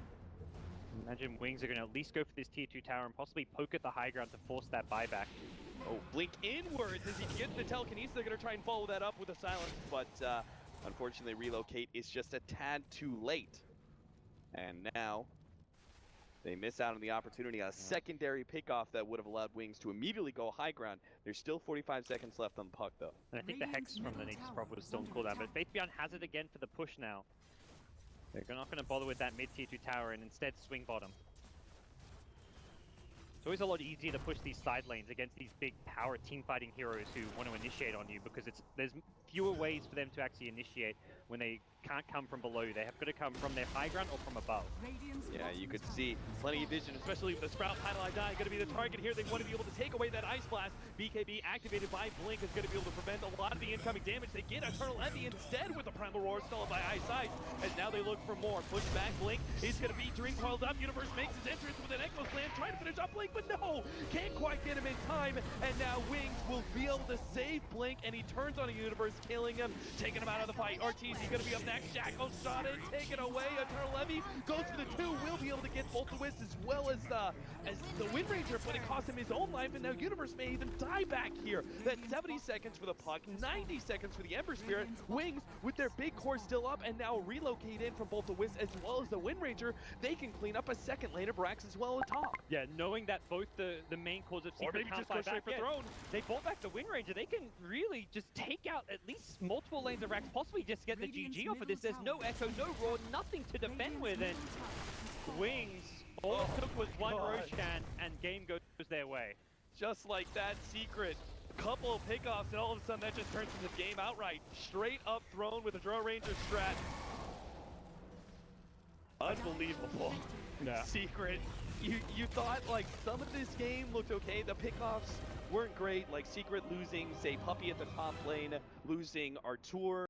imagine Wings are going to at least go for this tier 2 tower and possibly poke at the high ground to force that buyback. Oh, Blink inwards as he gets the telekinesis. They're going to try and follow that up with a silence, but unfortunately relocate is just a tad too late. And now they miss out on the opportunity, a secondary pickoff that would have allowed Wings to immediately go high ground. There's still 45 seconds left on the puck, though. And I think the Hex from the Nature's Prophet was still on cooldown, but Faith Beyond has it again for the push now. They're not going to bother with that mid-tier 2 tower and instead swing bottom. It's always a lot easier to push these side lanes against these big power team-fighting heroes who want to initiate on you, because there's fewer ways for them to actually initiate when they can't come from below you. They have got to come from their high ground or from above. Yeah, you could see plenty of vision, especially with the Sprout Pile I Die going to be the target here. They want to be able to take away that Ice Blast. BKB activated by Blink is going to be able to prevent a lot of the incoming damage. They get Eternal Envy instead with the Primal Roar stolen by Ice Ice, as now they look for more. Push back Blink. He's going to be Dream Coiled up. Universe makes his entrance with an Echo Slam, trying to finish up Blink, but no! Can't quite get him in time, and now Wings will be able to save Blink, and he turns on a Universe, killing him, taking him out of the fight. RTZ going to be up next. Shackle shot it, taken away. Eternal Envy goes for the 2, will be able to get both the Wisps as well as the Wind Ranger, but it cost him his own life, and now Universe may even die back here. That's 70 seconds for the puck, 90 seconds for the Ember Spirit. Wings, with their big core still up, and now relocate in from both the Wisp as well as the Wind Ranger, they can clean up a second lane of Brax as well on top. Yeah, knowing that both the main cause of Secret can't fight back for Throne, they bought back the Wind Ranger. They can really just take out at least multiple lanes of Rax, possibly just get the GG off of this. There's no Echo, no Roar, nothing to defend with, and Wings, all it took was one Roshan, and game goes their way. Just like that, Secret. A couple of pickoffs, and all of a sudden that just turns into the game outright. Straight up Throne with a Draw Ranger strat. Unbelievable. Yeah. Secret. You thought like some of this game looked okay. The pickoffs weren't great, like Secret losing, say, Puppy at the top lane, losing Artur.